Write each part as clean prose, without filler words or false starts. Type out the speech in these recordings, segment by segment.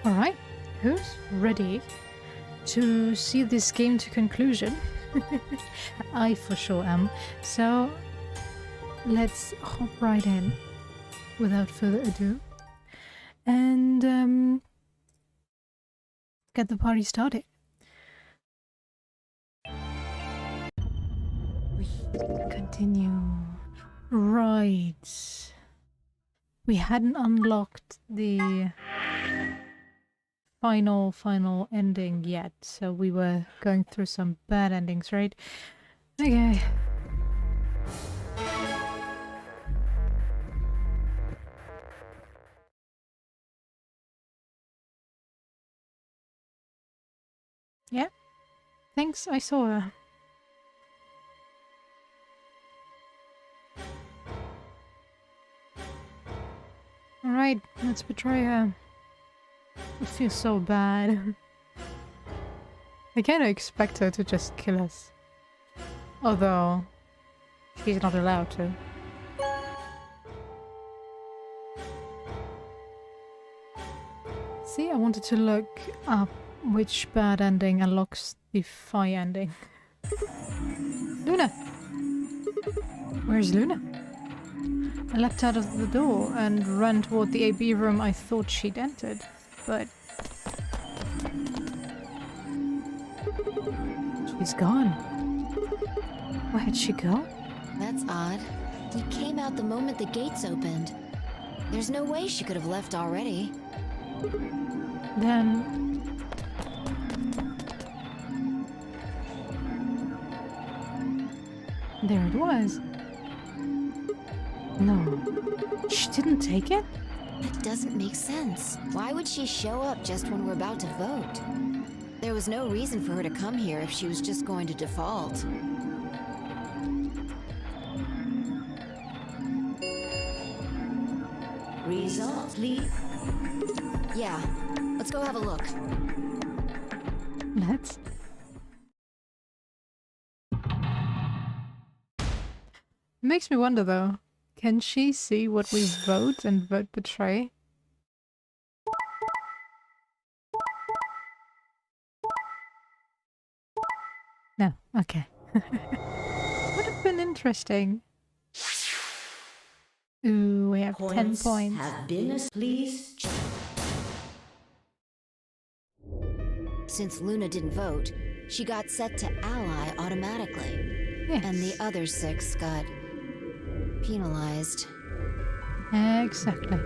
Alright, who's ready to see this game to conclusion? I for sure am. So let's hop right in without further ado and get the party started. We continue. Right. We hadn't unlocked the final ending yet, so we were going through some bad endings, right? Okay. Yeah. Thanks, I saw her. Alright, let's betray her. I feel so bad. I kinda expect her to just kill us. Although, she's not allowed to. See, I wanted to look up which bad ending unlocks the Fi ending. Luna! Where's Luna? I leapt out of the door and ran toward the AB room I thought she'd entered, but she's gone. Where'd she go? That's odd. We came out the moment the gates opened. There's no way she could have left already. Then... there it was. No. She didn't take it? That doesn't make sense. Why would she show up just when we're about to vote? There was no reason for her to come here if she was just going to default. Results, please. Yeah, let's go have a look. Let's. Makes me wonder though. Can she see what we vote and vote betray? No, okay. Would have been interesting. Ooh, we have 10 points. Have been, please. Since Luna didn't vote, she got set to ally automatically. Yes. And the other 6 got penalized. Exactly.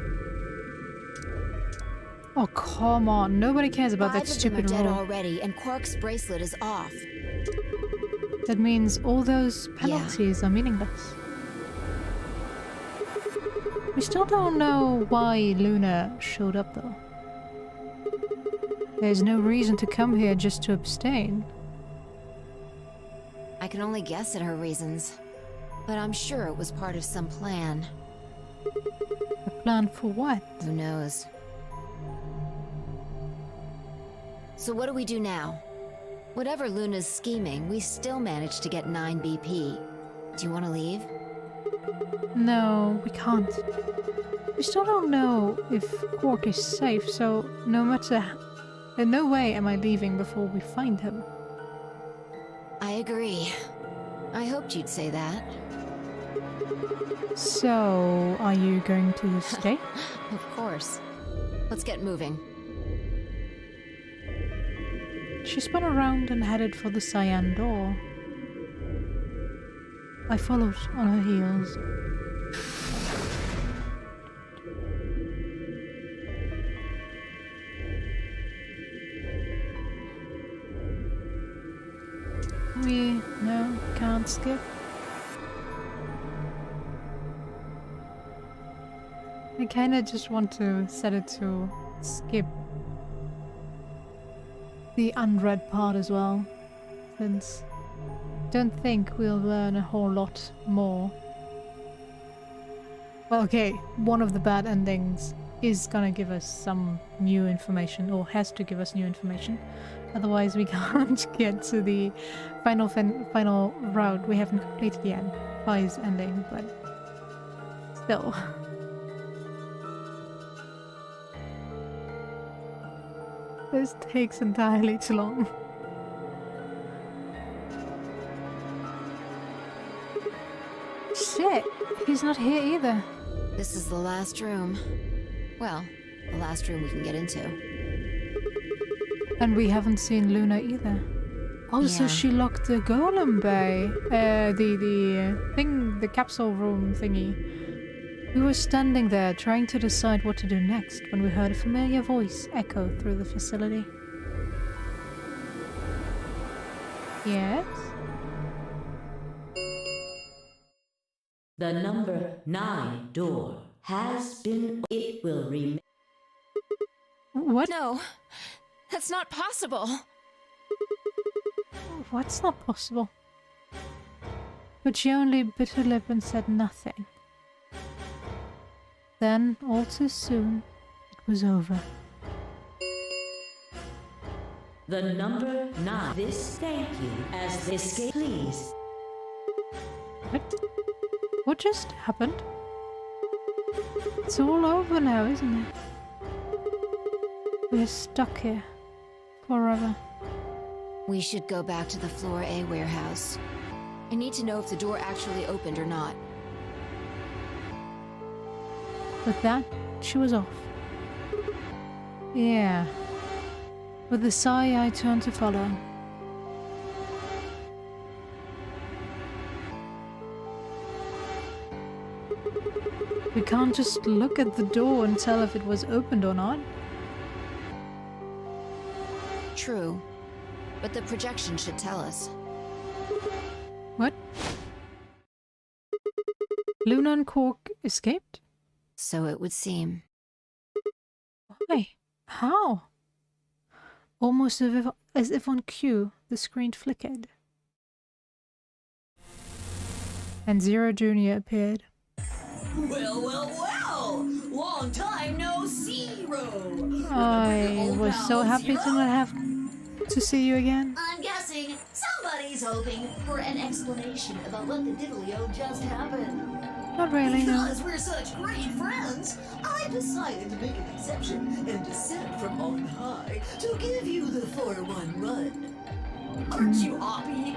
Oh, come on. Nobody cares about that 5 of them stupid are dead rule. already, and Quark's bracelet is off. That means all those penalties are meaningless. We still don't know why Luna showed up though. There's no reason to come here just to abstain. I can only guess at her reasons, but I'm sure it was part of some plan. A plan for what? Who knows? So what do we do now? Whatever Luna's scheming, we still managed to get 9 BP. Do you want to leave? No, we can't. We still don't know if Quark is safe, so no matter... in no way am I leaving before we find him. I agree. I hoped you'd say that. So, are you going to stay? Of course. Let's get moving. She spun around and headed for the cyan door. I followed on her heels. No, can't skip. I kinda just want to set it to skip the unread part as well, since I don't think we'll learn a whole lot more. Well, okay, one of the bad endings is gonna give us some new information, or has to give us new information. Otherwise we can't get to the final route we haven't completed yet. Fi's ending, but still. This takes entirely too long. Shit, he's not here either. This is the last room. Well, the last room we can get into. And we haven't seen Luna either. Also, Yeah. she locked the golem bay. The capsule room thingy. We were standing there trying to decide what to do next when we heard a familiar voice echo through the facility. Yes? The number 9 door has been. It will remain. What? No, that's not possible. What's not possible? But she only bit her lip and said nothing. Then, all too soon, it was over. The number 9. This thank you as they escape. Please. What? What just happened? It's all over now, isn't it? We're stuck here. Forever. We should go back to the Floor A warehouse. I need to know if the door actually opened or not. With that, she was off. Yeah. With a sigh, I turned to follow. We can't just look at the door and tell if it was opened or not. True. But the projection should tell us. What? Luna and Cork escaped? So it would seem. Why? How? Almost as if on cue, the screen flickered. And Zero Jr. appeared. Well, well, well! Long time no Zero! I was so happy to not have to see you again. I'm guessing somebody's hoping for an explanation about what the diddly-o just happened. Not really, no. Because we're such great friends, I decided to make an exception and descend from on high to give you the 4-1 run. Aren't you happy?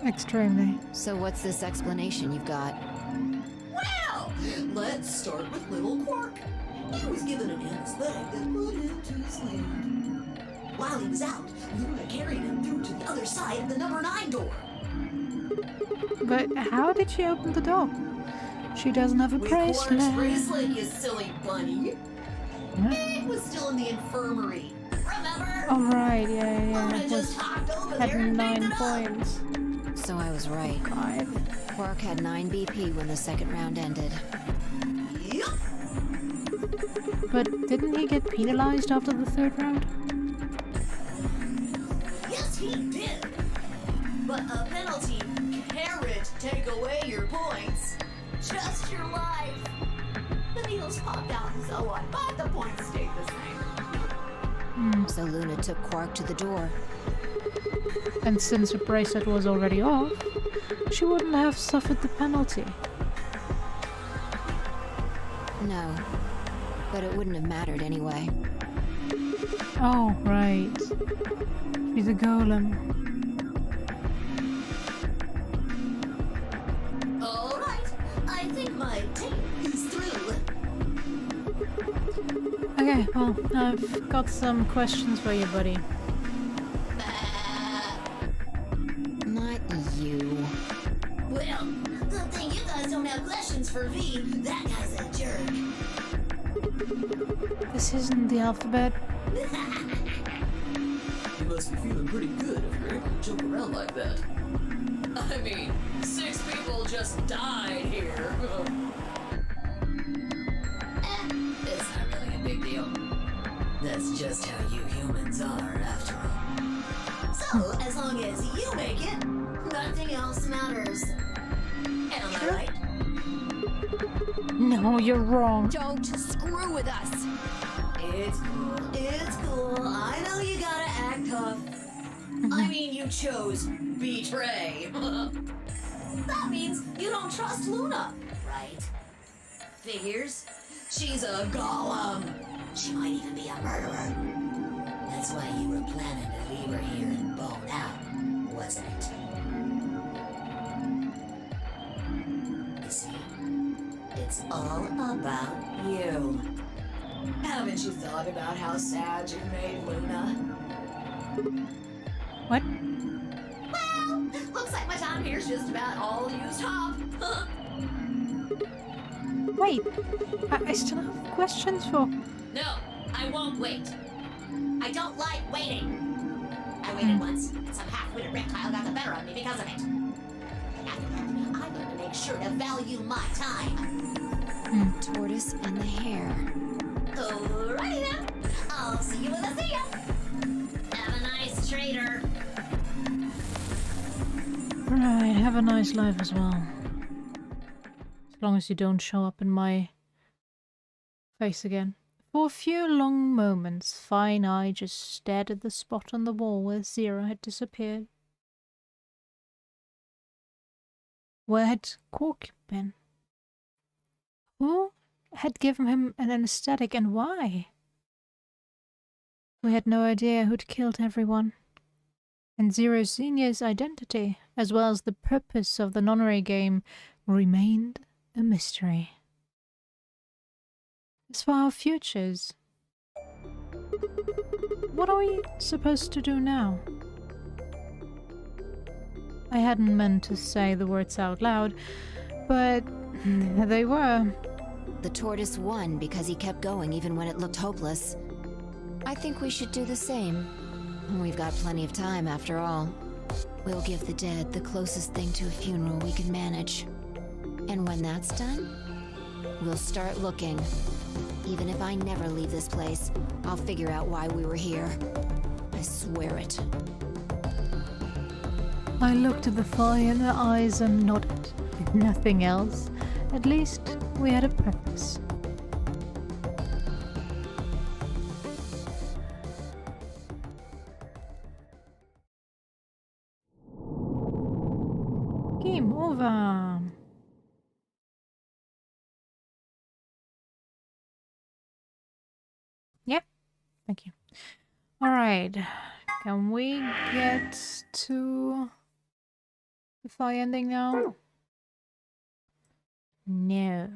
Extremely. So what's this explanation you've got? Well, let's start with little Quark. He was given an anesthetic that put him to sleep. While he was out, Luna carried him through to the other side of the number 9 door. But how did she open the door? She doesn't have a With Quark's bracelet. bracelet, you silly bunny. Huh? It was still in the infirmary. Remember? Oh right, yeah. Luna It just was hopped over had there and picked 9 it up. points. So I was right. 5. Quark had 9 BP when the second round ended. Yep. But didn't he get penalized after the 3rd round? Yes, he did. But a penalty can't take away your points. Just your life. The needles popped out and so on, but the points stayed the same. So Luna took Quark to the door. And since her bracelet was already off, she wouldn't have suffered the penalty. No. But it wouldn't have mattered anyway. Oh, right. She's a golem. All right, I think my tape is through. Okay, well, I've got some questions for you, buddy. Not you. Well, good thing you guys don't have questions for V. That guy's a jerk. This isn't the alphabet. You must be feeling pretty good if you're able to jump around like that. I mean, 6 people just died here. It's not really a big deal. That's just how you humans are, after all. So, as long as you make it, nothing else matters. Am I right? No, you're wrong. Don't screw with us! It's cool. It's cool. I know you gotta act tough. I mean, you chose betray. That means you don't trust Luna, right? Figures. She's a golem. She might even be a murderer. That's why you were planning to leave her here and bone out, wasn't it? You see, it's all about you. Haven't you thought about how sad you made Luna? What? Well, looks like my time here's just about all used up. Wait, I still have questions for... No, I won't wait. I don't like waiting. I waited once, and some half-witted reptile got the better of me because of it. After that, I learned to make sure to value my time. Tortoise and the hare. Alrighty then. I'll see you when I see ya. Have a nice trader. Right, have a nice life as well. As long as you don't show up in my face again. For a few long moments, Fine Eye just stared at the spot on the wall where Zero had disappeared. Where had Cork been? Who had given him an anesthetic and why? We had no idea who'd killed everyone. And Zero Senior's identity, as well as the purpose of the nonary game, remained a mystery. As for our futures, what are we supposed to do now? I hadn't meant to say the words out loud, but they were. The tortoise won because he kept going even when it looked hopeless. I think we should do the same. We've got plenty of time after all. We'll give the dead the closest thing to a funeral we can manage. And when that's done, we'll start looking. Even if I never leave this place, I'll figure out why we were here. I swear it. I looked at the fire in her eyes and nodded. If nothing else, at least we had a purpose. Game over. Yeah, thank you. Alright, can we get to the fire ending now? No.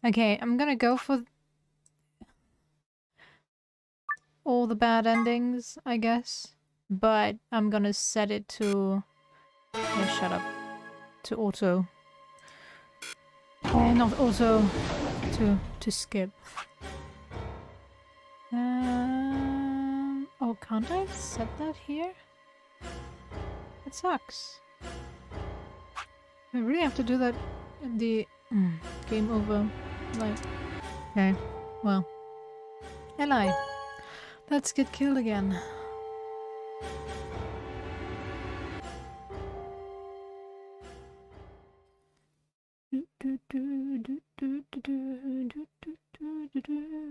Okay, I'm gonna go for all the bad endings, I guess. But I'm gonna set it to... Oh, shut up. To auto. Not auto. To skip. Oh, can't I set that here? It sucks. I really have to do that in the game over. Like, okay, well, I lied. Let's get killed again.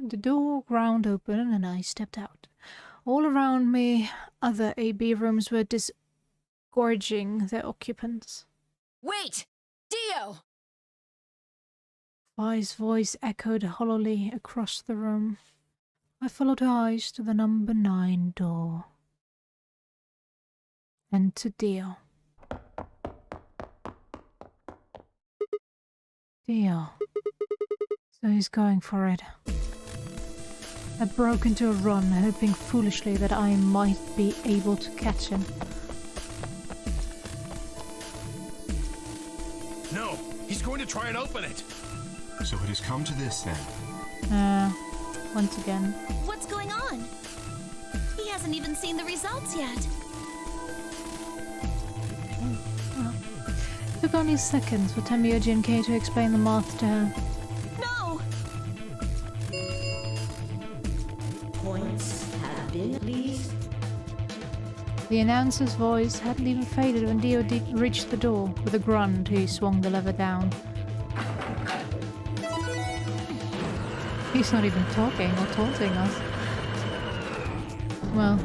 The door ground open and I stepped out. All around me, other AB rooms were disgorging their occupants. Wait! Dio! Vi's voice echoed hollowly across the room. I followed her eyes to the number 9 door. And to Dio. Dio. So he's going for it. I broke into a run, hoping foolishly that I might be able to catch him. No, he's going to try and open it. So it has come to this then. Once again. What's going on? He hasn't even seen the results yet. It took only seconds for Temioji and Kay to explain the math to her. No! Points have been released. The announcer's voice hadn't even faded when Dio reached the door. With a grunt, he swung the lever down. He's not even talking or taunting us. Well,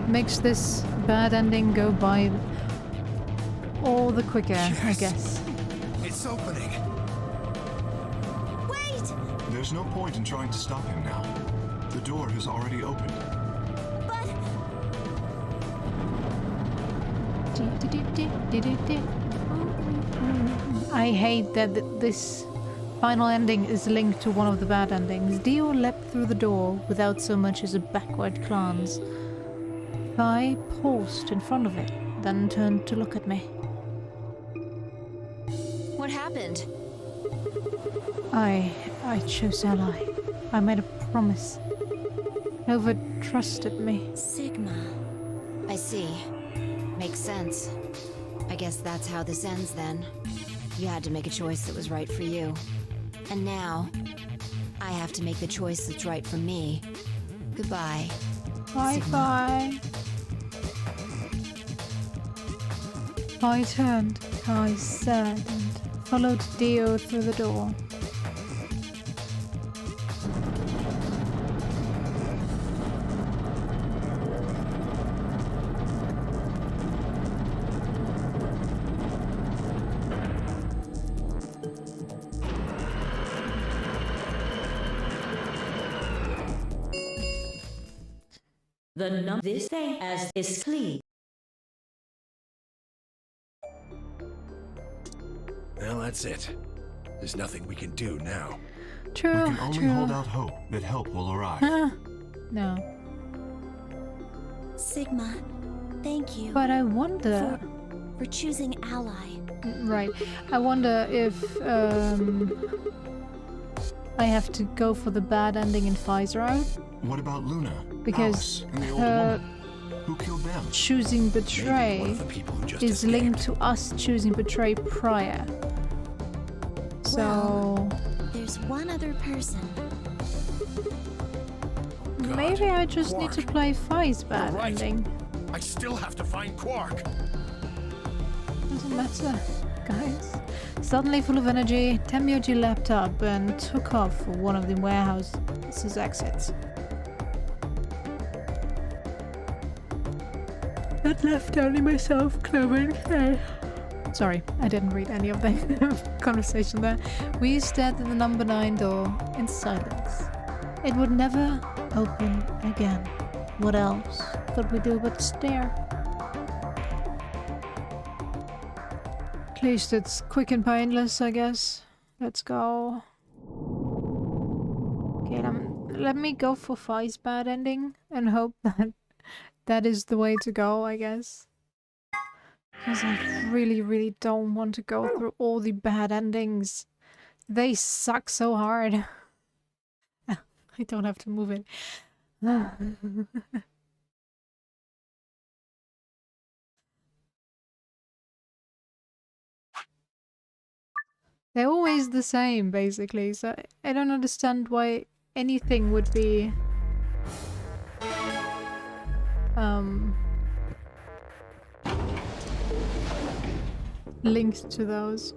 makes this bad ending go by all the quicker, I Yes. guess. It's opening. Wait! There's no point in trying to stop him now. The door has already opened. But I hate that this final ending is linked to one of the bad endings. Dio leapt through the door without so much as a backward glance. I paused in front of it, then turned to look at me. What happened? I chose ally. I made a promise. Nova trusted me. Sigma. I see. Makes sense. I guess that's how this ends then. You had to make a choice that was right for you. And now, I have to make the choice that's right for me. Goodbye. Bye-bye. I turned, I said, and followed Dio through the door. The number this thing as is clean. Well, that's it. There's nothing we can do now. True, We can only true. hold out hope that help will arrive. No. Sigma, thank you But I wonder... for choosing ally. Right. I wonder if I have to go for the bad ending in Fi's route. What about Luna, Because, Alice, and the old woman? Who killed them? Choosing Maybe one betray of the people who just is escaped. linked to us choosing betray prior. So There's one other person. God, maybe I just need to Quark. play Fi's bad You're right. ending. I still have to find Quark. Doesn't matter, guys. Suddenly full of energy, Temyoji leapt up and took off for one of the warehouse's exits. That left only myself, Clover, and Kay. Sorry, I didn't read any of the conversation there. We stared at the number 9 door in silence. It would never open again. What else could we do but stare? At least it's quick and painless, I guess. Let's go. Okay, let me go for Fi's bad ending and hope that that is the way to go, I guess. Because I really, really don't want to go through all the bad endings. They suck so hard. I don't have to move it. They're always the same, basically, so I don't understand why anything would be linked to those.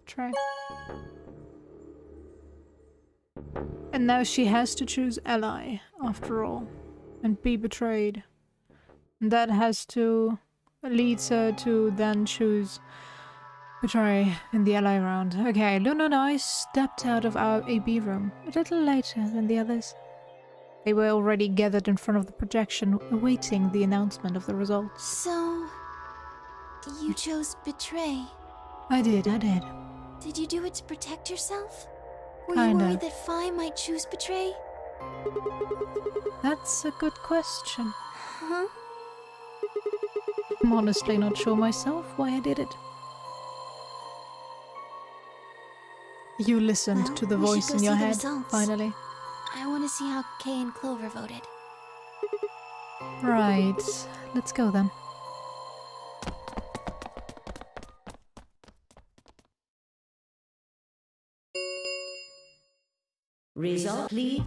Try. And now she has to choose ally, after all, and be betrayed. And that has to lead her to then choose betray in the ally round. Okay, Luna and I stepped out of our AB room a little later than the others. They were already gathered in front of the projection, awaiting the announcement of the results. So, you chose betray. I did. Did you do it to protect yourself? Were Kinda. you worried that Fi might choose betray? That's a good question. Huh? I'm honestly not sure myself why I did it. You listened Well, to the we should voice go in your see the head, results. finally. I want to see how Kay and Clover voted. Right, let's go then. Result, please.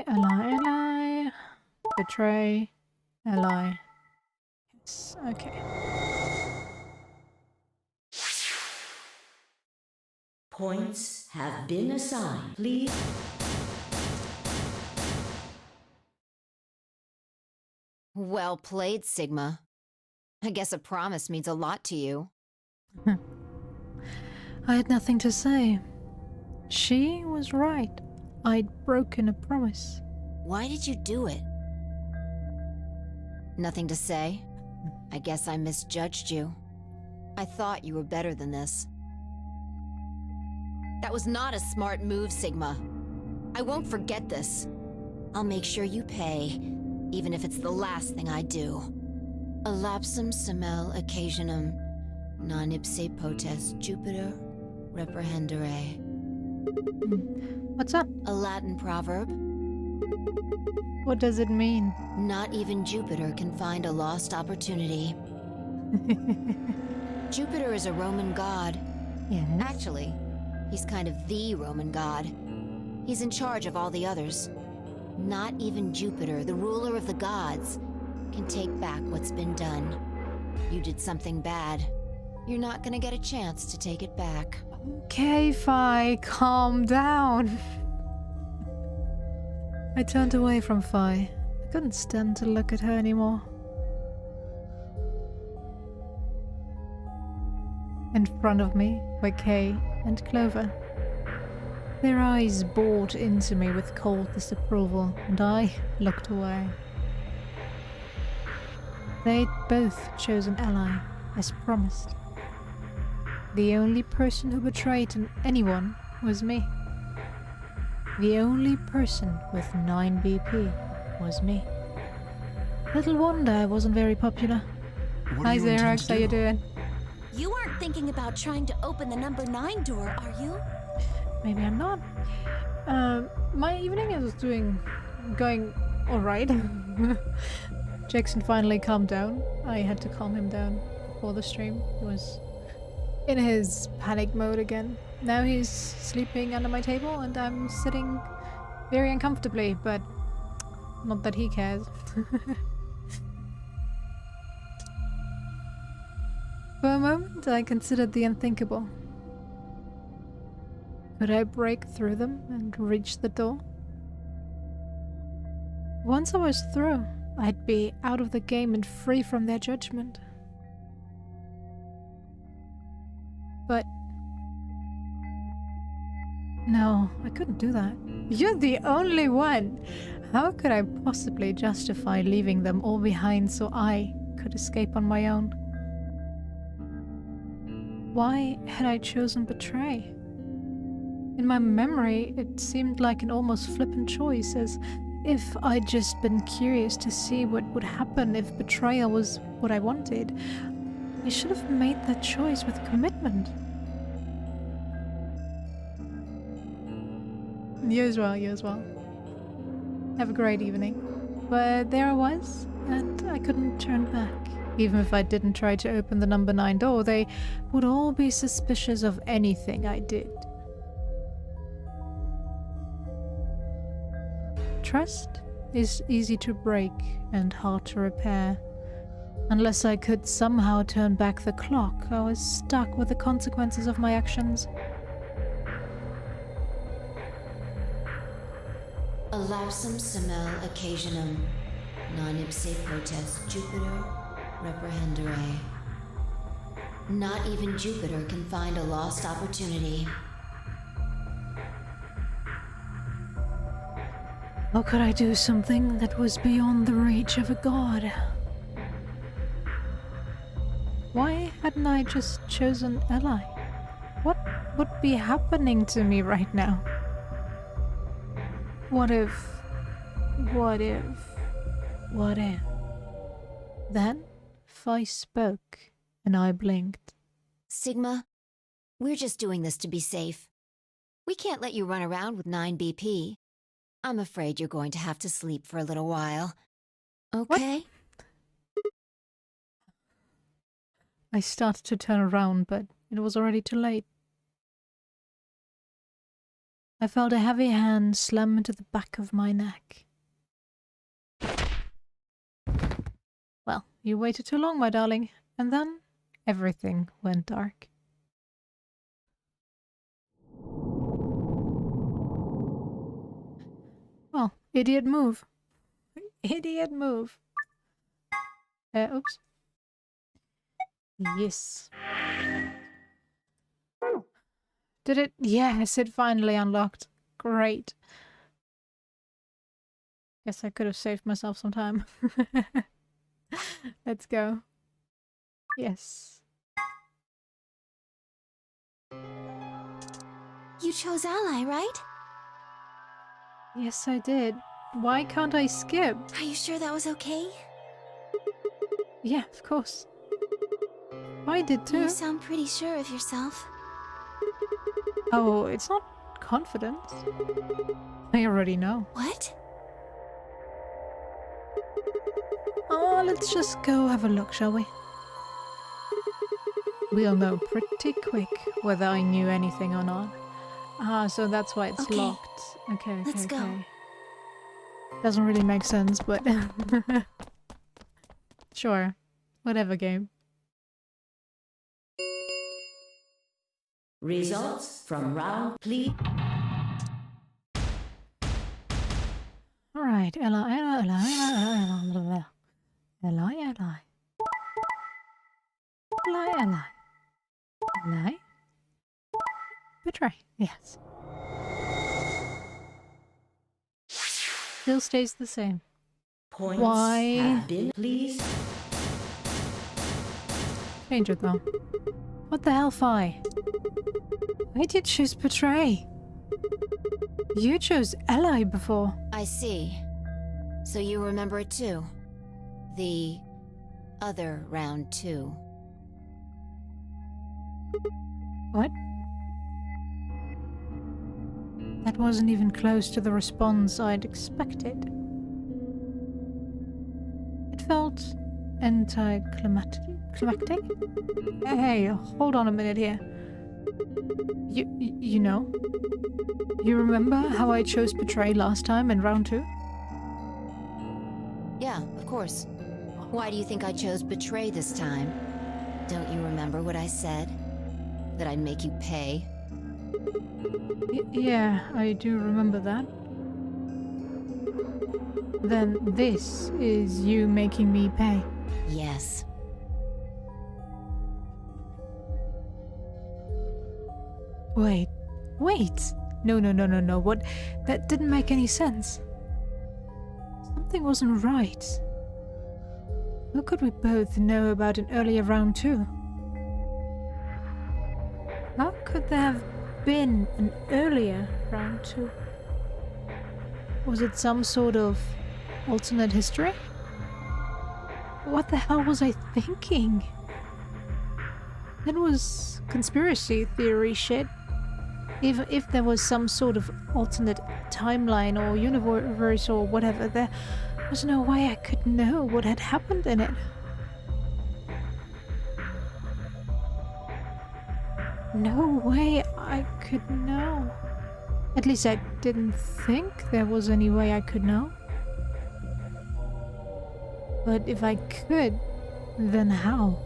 Ally. Betray. Ally. Yes, okay. Points have been assigned. Please. Well played, Sigma. I guess a promise means a lot to you. I had nothing to say. She was right. I'd broken a promise. Why did you do it? Nothing to say? I guess I misjudged you. I thought you were better than this. That was not a smart move, Sigma. I won't forget this. I'll make sure you pay, even if it's the last thing I do. Elapsum semel occasionum, non ipse potest Jupiter reprehendere. What's that? A Latin proverb. What does it mean? Not even Jupiter can find a lost opportunity. Jupiter is a Roman god. Yes. Actually, he's kind of the Roman god. He's in charge of all the others. Not even Jupiter, the ruler of the gods, can take back what's been done. You did something bad. You're not gonna get a chance to take it back. Okay, Fi, calm down. I turned away from Fi. I couldn't stand to look at her anymore. In front of me were Kay and Clover. Their eyes bored into me with cold disapproval, and I looked away. They'd both chosen ally, as promised. The only person who betrayed anyone was me. The only person with 9 BP was me. Little wonder I wasn't very popular. What Hi do you intend Xerox, to how you do? doing? You aren't thinking about trying to open the number 9 door, are you? Maybe I'm not. My evening is going alright. Jackson finally calmed down. I had to calm him down before the stream. He was in his panic mode again. Now he's sleeping under my table and I'm sitting very uncomfortably, but not that he cares. For a moment, I considered the unthinkable. Could I break through them and reach the door? Once I was through, I'd be out of the game and free from their judgment. But no, I couldn't do that. You're the only one! How could I possibly justify leaving them all behind so I could escape on my own? Why had I chosen betray? In my memory, it seemed like an almost flippant choice, as if I'd just been curious to see what would happen if betrayal was what I wanted. I should have made that choice with commitment. You as well, you as well. Have a great evening. But there I was, and I couldn't turn back. Even if I didn't try to open the number 9 door, they would all be suspicious of anything I did. Trust is easy to break and hard to repair. Unless I could somehow turn back the clock, I was stuck with the consequences of my actions. Elapsum semel occasionum, non ipse potest Jupiter reprehendere. Not even Jupiter can find a lost opportunity. How could I do something that was beyond the reach of a god? Why hadn't I just chosen ally? What would be happening to me right now? What if? What if? What if? Then Fi spoke, and I blinked. Sigma, we're just doing this to be safe. We can't let you run around with 9 BP. I'm afraid you're going to have to sleep for a little while. Okay? I started to turn around, but it was already too late. I felt a heavy hand slam into the back of my neck. Well, you waited too long, my darling, and then everything went dark. Idiot move. Idiot move. Oops. Yes. Did it? Yes, it finally unlocked. Great. Guess I could have saved myself some time. Let's go. Yes. You chose ally, right? Yes, I did. Why can't I skip? Are you sure that was okay? Yeah, of course. I did too. You sound pretty sure of yourself. Oh, it's not confidence. I already know. What? Oh, let's just go have a look, shall we? We'll know pretty quick whether I knew anything or not. Ah, so that's why it's Okay. locked. Okay, Let's go. okay. Doesn't really make sense, but... Sure. Whatever, game. Results from round, please. Alright, Ally. Betray, yes. Still stays the same. Points Why? have been, please. Change it though. What the hell, Fi? Why did you choose Betray? You chose Ally before. I see. So you remember it too? The other round too. What? That wasn't even close to the response I'd expected. It felt anticlimactic? Hey, hold on a minute here. You know? You remember how I chose Betray last time in round 2? Yeah, of course. Why do you think I chose Betray this time? Don't you remember what I said? That I'd make you pay? Yeah, I do remember that. Then this is you making me pay. Yes. Wait. No, what? That didn't make any sense. Something wasn't right. How could we both know about an earlier round too? How could there have been an earlier round 2? Was it some sort of alternate history? What the hell was I thinking? That was conspiracy theory shit. If there was some sort of alternate timeline or universe or whatever, there was no way I could know what had happened in it. No way I could know. At least I didn't think there was any way I could know. But if I could, then how?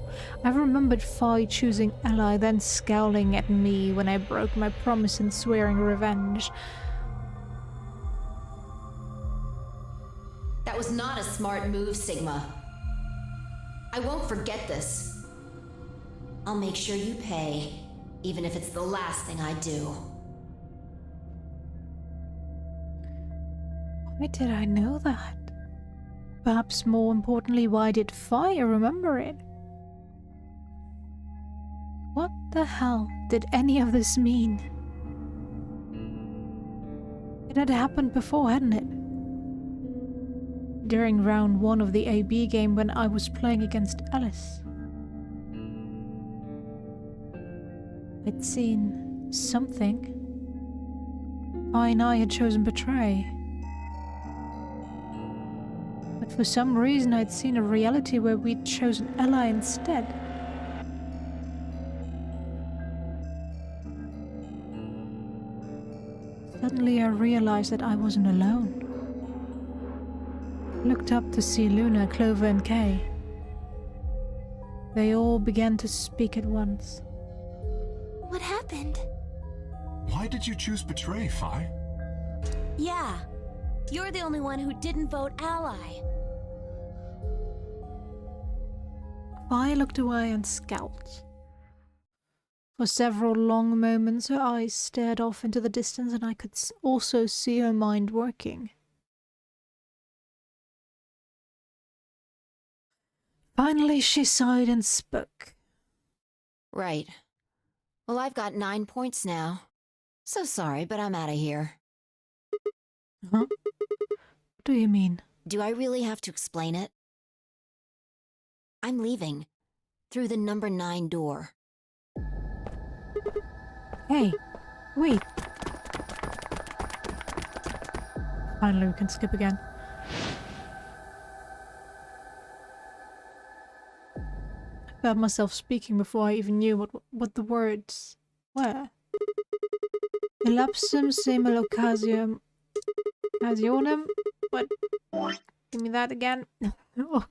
I remembered Fi choosing Ally, then scowling at me when I broke my promise and swearing revenge. That was not a smart move, Sigma. I won't forget this. I'll make sure you pay, even if it's the last thing I do. Why did I know that? Perhaps more importantly, why did Fi remember it? What the hell did any of this mean? It had happened before, hadn't it? During round 1 of the AB game when I was playing against Alice. I'd seen something. Fi and I had chosen Betray. But for some reason I'd seen a reality where we'd chosen Ally instead. Suddenly I realized that I wasn't alone. I looked up to see Luna, Clover and Kay. They all began to speak at once. What happened? Why did you choose Betray, Fi? Yeah. You're the only one who didn't vote ally. I looked away and scowled. For several long moments, her eyes stared off into the distance, and I could also see her mind working. Finally, she sighed and spoke. Right. Well, I've got 9 points now. So sorry, but I'm out of here. Huh? What do you mean? Do I really have to explain it? I'm leaving. Through the number 9 door. Hey, wait. Finally, we can skip again. I found myself speaking before I even knew what the words were. Elapsum semel occasionem. What? Give me that again. Oh.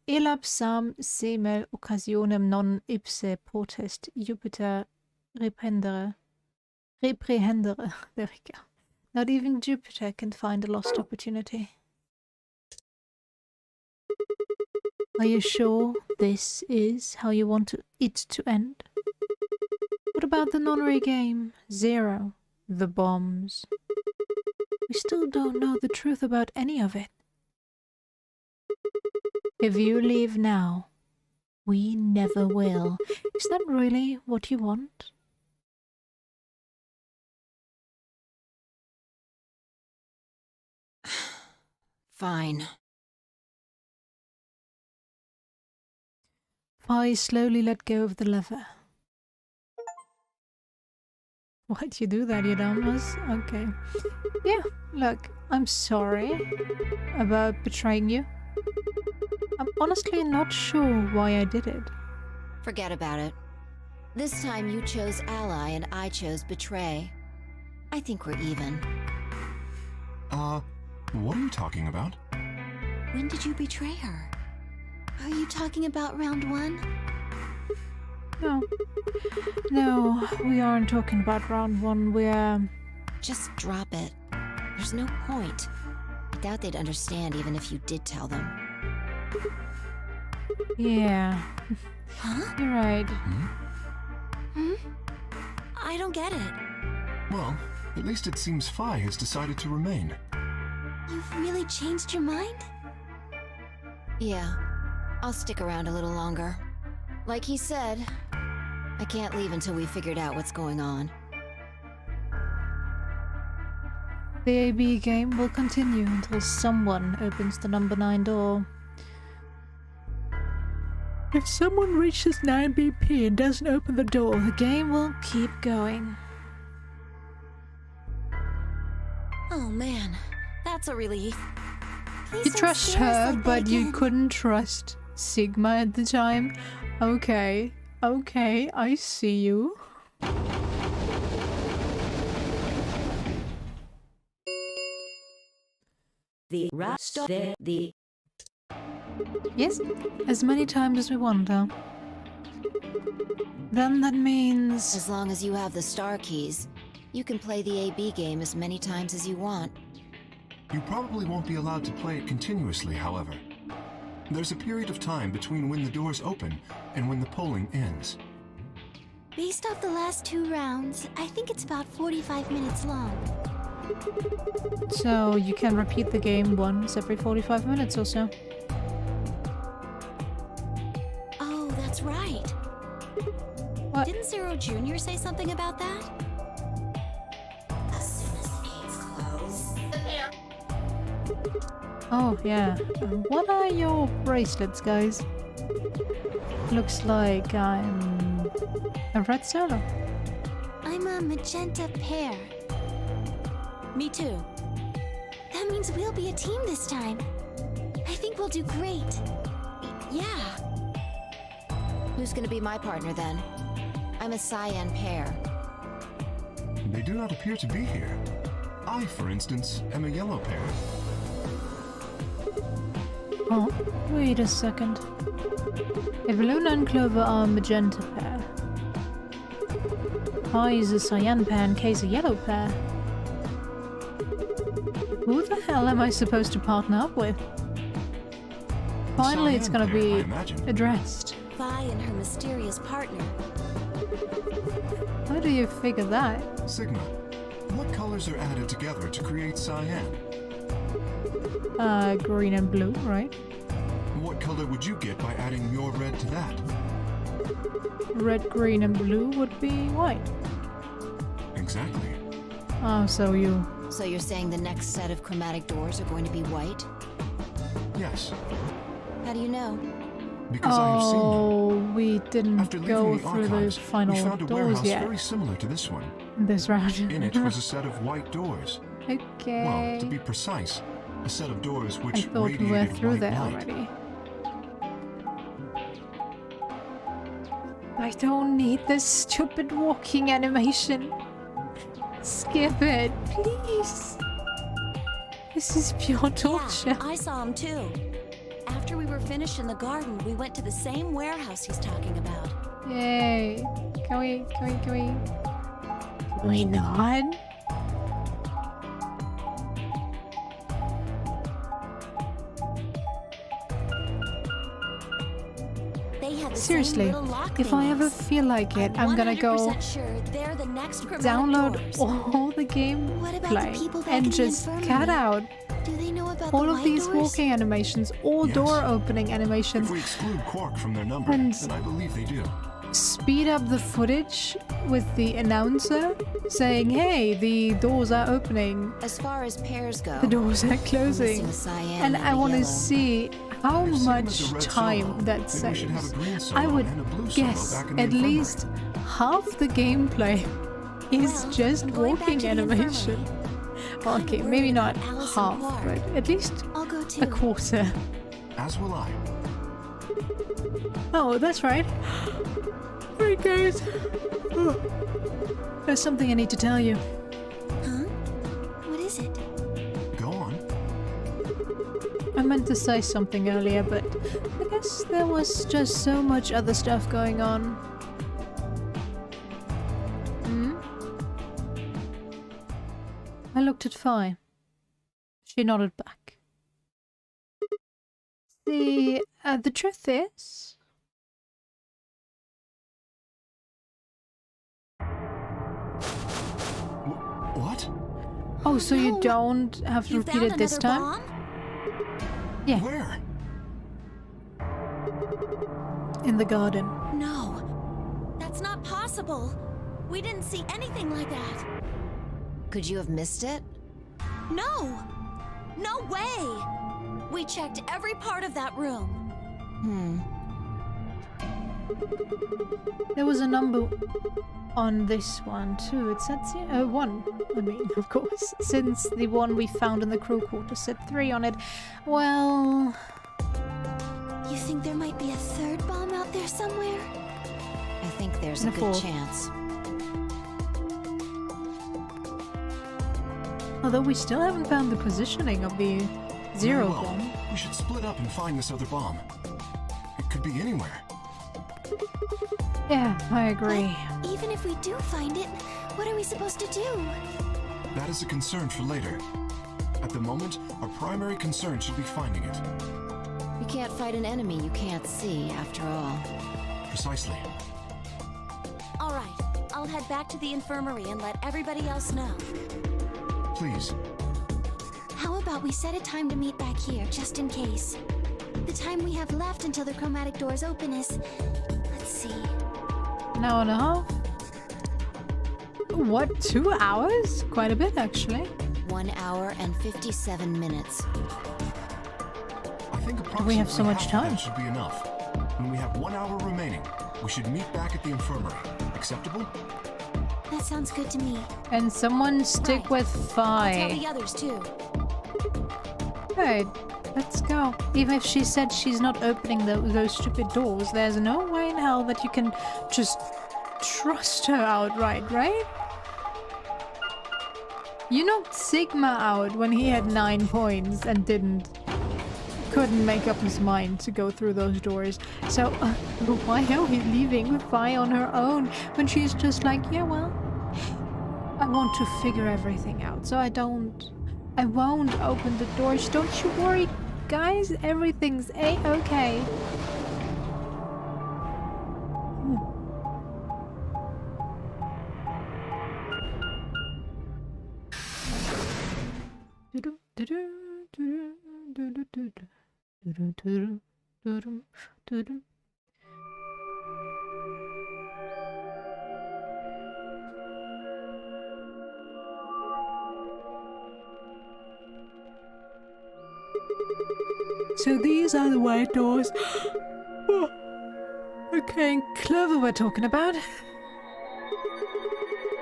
Elapsam semel occasionem non ipse potest Jupiter reprehendere. There we go. Not even Jupiter can find a lost opportunity. Are you sure this is how you want it to end? What about the nonary game? 0. The bombs. We still don't know the truth about any of it. If you leave now, we never will. Is that really what you want? Fine. I slowly let go of the lever. Why'd you do that, you dumbass? Okay. Yeah, look, I'm sorry about betraying you. I'm honestly not sure why I did it. Forget about it. This time you chose ally and I chose betray. I think we're even. What are you talking about? When did you betray her? Are you talking about round 1? No, we aren't talking about round 1, we're... Just drop it. There's no point. I doubt they'd understand even if you did tell them. Yeah. Huh? You're right. I don't get it. Well, at least it seems Phi has decided to remain. You've really changed your mind? Yeah, I'll stick around a little longer. Like he said, I can't leave until we figured out what's going on. The AB game will continue until someone opens the number 9 door. If someone reaches 9 BP and doesn't open the door, the game will keep going. Oh man, that's a relief. Please You don't trust scare us her, like that but you again. couldn't trust Sigma at the time? Okay, I see you. The rest of the Yes, as many times as we want, huh? Then that means... As long as you have the star keys, you can play the AB game as many times as you want. You probably won't be allowed to play it continuously, however. There's a period of time between when the doors open and when the polling ends. Based off the last 2 rounds, I think it's about 45 minutes long. So you can repeat the game once every 45 minutes or so. Oh, that's right. What? Didn't Zero Jr. say something about that? As soon as the gates close, the pair. Oh, yeah. What are your bracelets, guys? Looks like I'm a red solo. I'm a magenta pair. Me too. That means we'll be a team this time. I think we'll do great. Yeah. Who's gonna be my partner then? I'm a cyan pair. They do not appear to be here. I, for instance, am a yellow pair. Oh, wait a second. If Luna and Clover are a magenta pair, Pi is a cyan pair and Kay's a yellow pair. Who the hell am I supposed to partner up with? Finally, it's gonna Cyan pair, I be imagine. addressed. Vi and her mysterious partner. How do you figure that? Sigma, what colors are added together to create cyan? Green and blue, right? What color would you get by adding your red to that? Red, green, and blue would be white. Exactly. Oh, so you... So you're saying the next set of chromatic doors are going to be white? Yes, How do you know? because I have seen them. Oh, we didn't After go leaving the through the archives, final we found a doors warehouse yet. very similar to this one. This round. In it was a set of white doors. Okay. Well, to be precise, a set of doors I which thought we were radiated through white there light. already. I don't need this stupid walking animation. Skip it, please. This is pure torture. Yeah, I saw him too. After we were finished in the garden, we went to the same warehouse he's talking about. Yay. Can we? Can we not? They had the Seriously, same little lock if I ever thingies. feel like it, I'm gonna go 100% sure they're the next chromatic download doors. all the What about the gameplay people back in and the just infirmary? cut out Do they know about all the of white these doors? walking animations, all Yes. door opening animations, If we exclude Quark from their number, And- then I believe they do. speed up the footage with the announcer saying, hey, the doors are opening, As far as pairs go, the doors are we're closing. missing the cyan And and I the want to yellow. see how If Sigma's much a red time solo, that then we should have saves. a green solo I would and a blue solo guess back in the at infirmary. least half the gameplay is Well, just going back walking to the animation. Well, okay, worried maybe not about Alice and half, Clark. but at least I'll go too. a quarter. As will I. Oh, that's right. Right, guys. There's something I need to tell you. Huh? What is it? Go on. I meant to say something earlier, but I guess there was just so much other stuff going on. Hmm? I looked at Fi. She nodded back. The truth is... What? Oh, so you no. don't have to You repeat found it this another time? bomb? Yeah, Where? in the garden. No. That's not possible. We didn't see anything like that. Could you have missed it? No! No way! We checked every part of that room. There was a number on this one too. It said 1. I mean, of course, since the one we found in the crew quarters said 3 on it. Well, You think there might be a third bomb out there somewhere? I think there's a And a good fourth. chance. although we still haven't found the positioning of the zero Well, bomb. we should split up and find this other bomb. It could be anywhere. Yeah, I agree. But even if we do find it, what are we supposed to do? That is a concern for later. At the moment, our primary concern should be finding it. You can't fight an enemy you can't see, after all. Precisely. All right, I'll head back to the infirmary and let everybody else know. Please. How about we set a time to meet back here, just in case? The time we have left until the chromatic doors open is... Let's see... An hour and a half? What, 2 hours? Quite a bit, actually. 1 hour and 57 minutes. I think approximately We have so much half of time. that should be enough. When we have 1 hour remaining, we should meet back at the infirmary. Acceptable? That sounds good to me. And someone stick Right. with I'll tell Fi. the others too. Good. Let's go. Even if she said she's not opening those stupid doors, there's no way in hell that you can just trust her outright, right? You knocked Sigma out when he had 9 points and couldn't make up his mind to go through those doors. So why are we leaving Fi on her own when she's just like, yeah, well, I want to figure everything out, so I don't I won't open the doors. Don't you worry, guys. Everything's a-okay. So these are the white doors. Okay, clever we're talking about.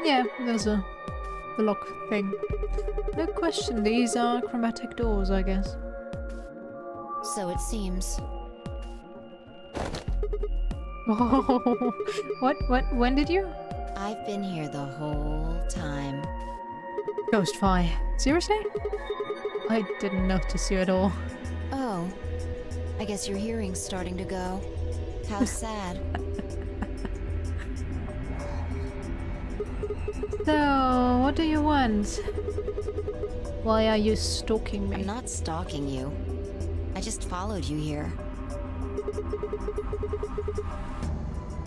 Yeah, those are the lock thing. No question, these are chromatic doors, I guess. So it seems. Oh, what? When did you? I've been here the whole time. Ghostfire. Seriously? I didn't notice you at all. Oh, I guess your hearing's starting to go. How sad. So, what do you want? Why are you stalking me? I'm not stalking you. I just followed you here.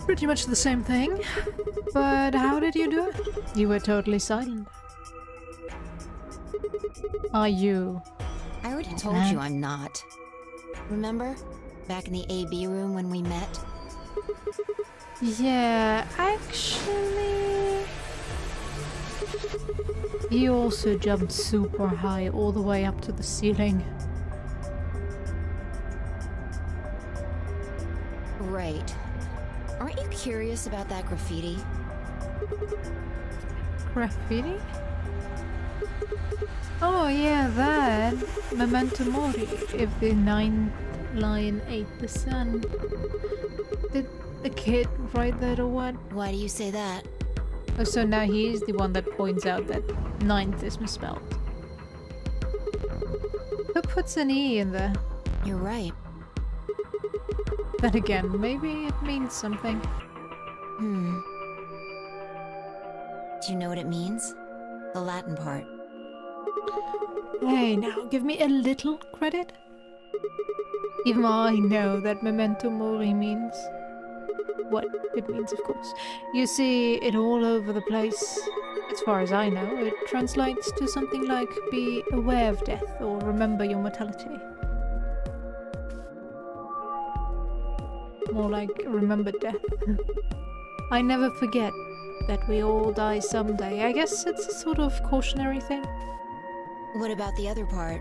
Pretty much the same thing. But how did you do it? You were totally silent. Are you? I already told you I'm not. Remember? Back in the AB room when we met? Yeah, actually... You also jumped super high all the way up to the ceiling. Right. Aren't you curious about that graffiti? Graffiti? Oh yeah, that. Memento Mori. If the ninth lion ate the sun. Did the kid write that or what? Why do you say that? Oh, so now he's the one that points out that ninth is misspelled. Who puts an E in there? You're right. Then again, maybe it means something. Do you know what it means? The Latin part. Hey, now give me a little credit. Even I know that Memento Mori means what it means, of course. You see it all over the place. As far as I know, it translates to something like be aware of death or remember your mortality. More like remember death. I never forget that we all die someday. I guess it's a sort of cautionary thing. What about the other part?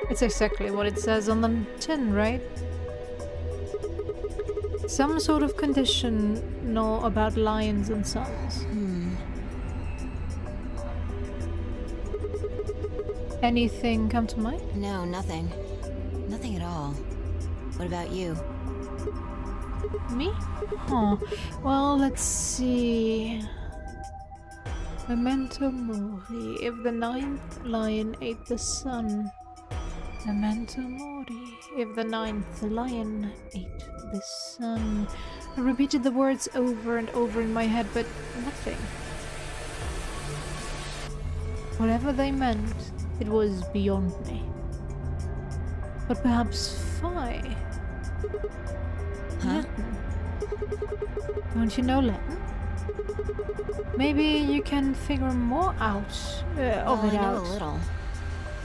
It's exactly what it says on the tin, right? Some sort of conditional about lions and suns. Anything come to mind? No, nothing. Nothing at all. What about you? Me? Huh. Well, let's see. Memento Mori. If the ninth lion ate the sun. Memento Mori. If the ninth lion ate the sun. I repeated the words over and over in my head, but nothing. Whatever they meant, it was beyond me. But perhaps Phi. Huh? Latin. Don't you know Latin? Maybe you can figure more out of it I know out. a little.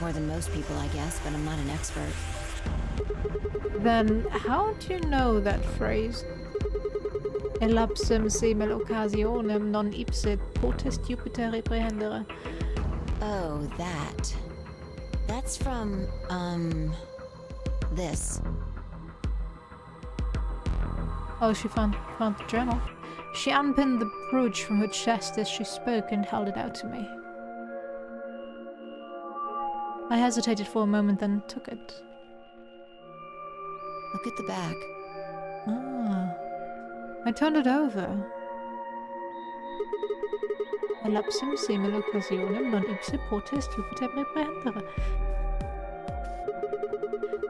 More than most people, I guess, but I'm not an expert. Then how do you know that phrase? Elapsum simul occasionem non ipsit potest Jupiter reprehendere. Oh, that. That's from, this. Oh, she found the journal. She unpinned the brooch from her chest as she spoke and held it out to me. I hesitated for a moment, then took it. Look at the back. Ah. I turned it over. Elapsum simul occasionem non ipse potest Jupiter reprehendere.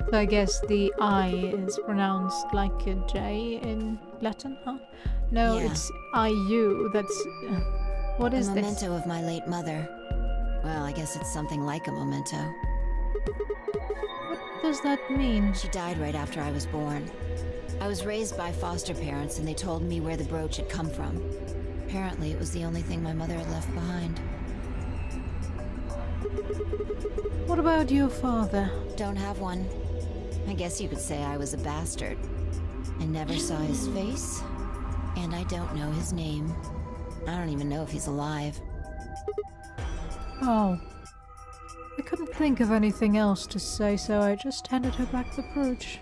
So I guess the I is pronounced like a J in Latin, huh? No, Yeah. it's IU. That's... what is a this? memento of my late mother. Well, I guess it's something like a memento. What does that mean? She died right after I was born. I was raised by foster parents, and they told me where the brooch had come from. Apparently, it was the only thing my mother had left behind. What about your father? Don't have one. I guess you could say I was a bastard. I never saw his face, and I don't know his name. I don't even know if he's alive. Oh. I couldn't think of anything else to say, so I just handed her back the brooch.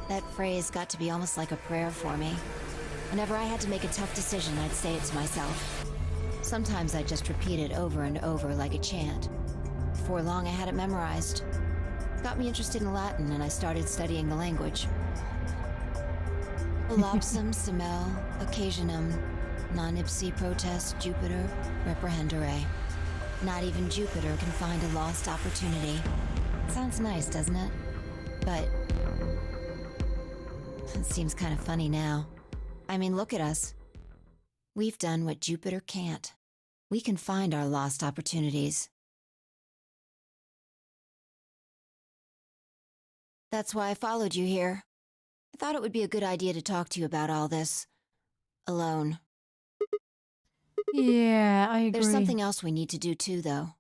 That phrase got to be almost like a prayer for me. Whenever I had to make a tough decision, I'd say it to myself. Sometimes I'd just repeat it over and over like a chant. Before long, I had it memorized. Got me interested in Latin, and I started studying the language. Volupsum semel occasionum non ipsi protest Jupiter reprehendere. Not even Jupiter can find a lost opportunity. Sounds nice, doesn't it? But it seems kind of funny now. I mean, look at us. We've done what Jupiter can't. We can find our lost opportunities. That's why I followed you here. I thought it would be a good idea to talk to you about all this. Alone. Yeah, I agree. There's something else we need to do too, though.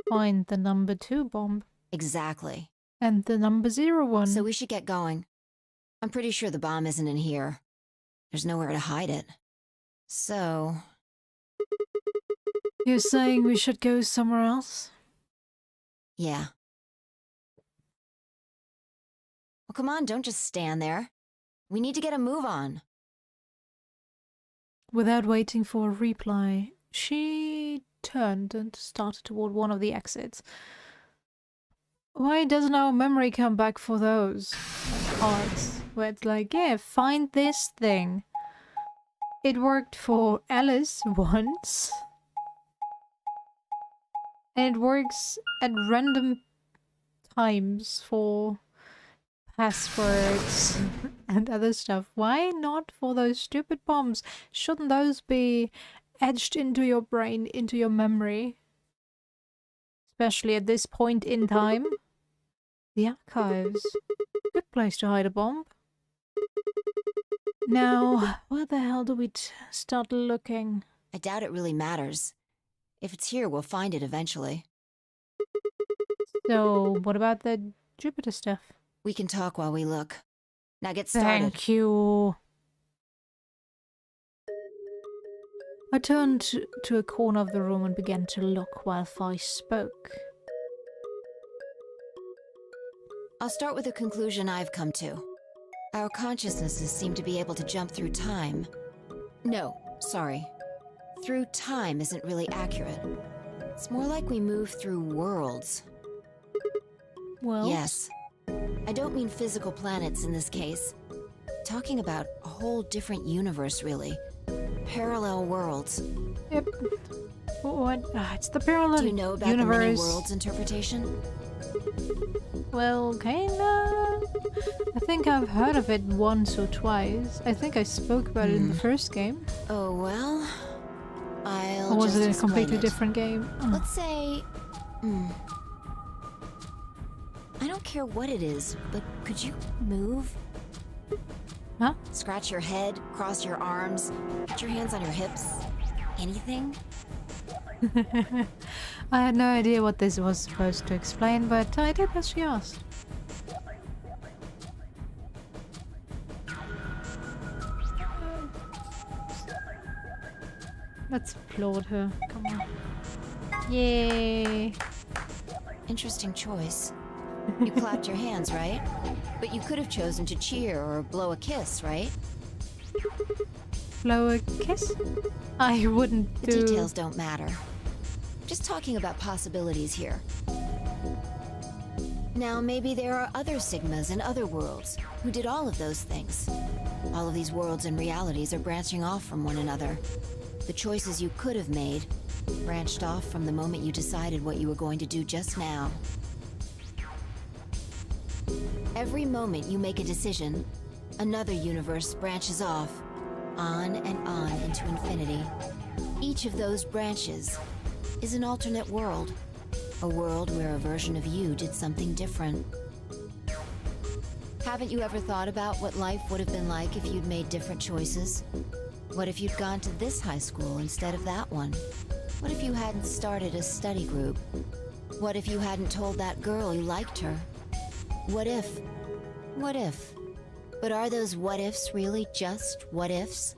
Find the number 2 bomb. Exactly. And the number 0 one. So we should get going. I'm pretty sure the bomb isn't in here. There's nowhere to hide it. So... You're saying we should go somewhere else? yeah. Well, come on, don't just stand there. We need to get a move on. Without waiting for a reply, she turned and started toward one of the exits. Why doesn't our memory come back for those parts? Where it's like, yeah, find this thing. It worked for Alice once. And it works at random times for passwords and other stuff. Why not for those stupid bombs? Shouldn't those be etched into your brain, into your memory? Especially at this point in time. The archives. Good place to hide a bomb. Now, where the hell do we start looking? I doubt it really matters. If it's here, we'll find it eventually. So, what about the Jupiter stuff? We can talk while we look. Now get started. Thank you. I turned to a corner of the room and began to look while Fi spoke. I'll start with a conclusion I've come to. Our consciousnesses seem to be able to jump through time. No, sorry. Through time isn't really accurate. It's more like we move through worlds. Well, yes. I don't mean physical planets in this case. Talking about a whole different universe, really. Parallel worlds. Yep. What? It's the parallel Do you know about universe. the many worlds interpretation? Well, kinda. I think I've heard of it once or twice. I think I spoke about it in the first game. Oh well. I'll Or was just it a explain completely it. different game? Oh. Let's say... I don't care what it is, but could you move? Huh? Scratch your head, cross your arms, put your hands on your hips. Anything? I had no idea what this was supposed to explain, but I did as she asked. Let's applaud her. Come on. Yay! Interesting choice. You clapped your hands, right? But you could have chosen to cheer or blow a kiss, right? Blow a kiss? I wouldn't The do... details don't matter. Just talking about possibilities here. Now, maybe there are other Sigmas in other worlds who did all of those things. All of these worlds and realities are branching off from one another. The choices you could have made branched off from the moment you decided what you were going to do just now. Every moment you make a decision, another universe branches off. on and on into infinity. Each of those branches is an alternate world. A world where a version of you did something different. Haven't you ever thought about what life would have been like if you'd made different choices? What if you'd gone to this high school instead of that one? What if you hadn't started a study group? What if you hadn't told that girl you liked her? What if? What if? But are those what ifs really just what ifs?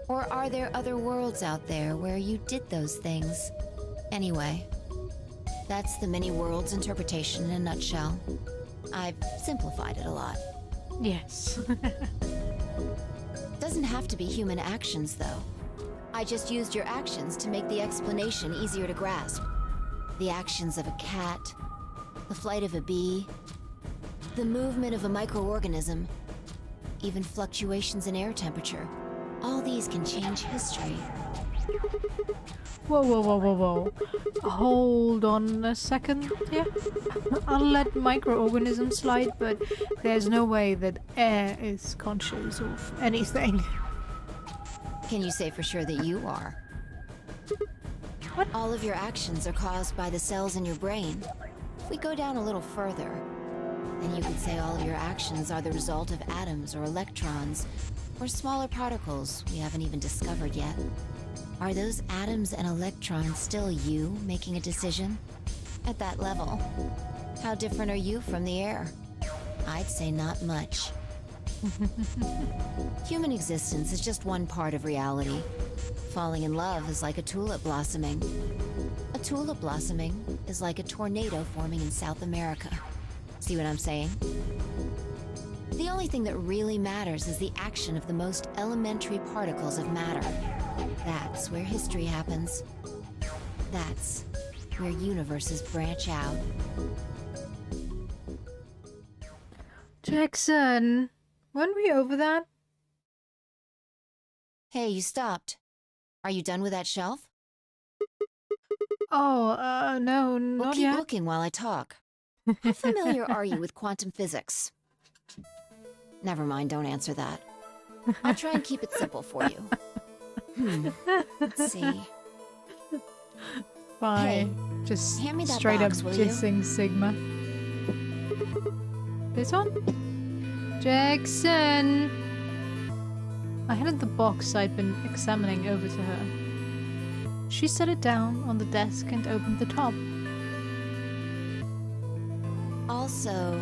Or are there other worlds out there where you did those things? Anyway, that's the many worlds interpretation in a nutshell. I've simplified it a lot. Yes. Doesn't have to be human actions, though. I just used your actions to make the explanation easier to grasp. The actions of a cat, the flight of a bee, the movement of a microorganism, even fluctuations in air temperature. All these can change history. Whoa, whoa, whoa, whoa, whoa. Hold on a second here. I'll let microorganisms slide, but there's no way that air is conscious of anything. Can you say for sure that you are? What? All of your actions are caused by the cells in your brain. If we go down a little further, then you could say all of your actions are the result of atoms or electrons, or smaller particles we haven't even discovered yet. Are those atoms and electrons still you making a decision? At that level, how different are you from the air? I'd say not much. Human existence is just one part of reality. Falling in love is like a tulip blossoming. A tulip blossoming is like a tornado forming in South America. See what I'm saying? The only thing that really matters is the action of the most elementary particles of matter. That's where history happens. That's where universes branch out. Jackson, weren't we over that? Hey, you stopped. Are you done with that shelf? Oh, no, Well, not keep yet. looking while I talk. How familiar are you with quantum physics? Never mind, don't answer that. I'll try and keep it simple for you. Let's see. Fine. Hey, Just hand me that straight box, up will you? dissing Sigma. This one? Jackson! I handed the box I'd been examining over to her. She set it down on the desk and opened the top. Also...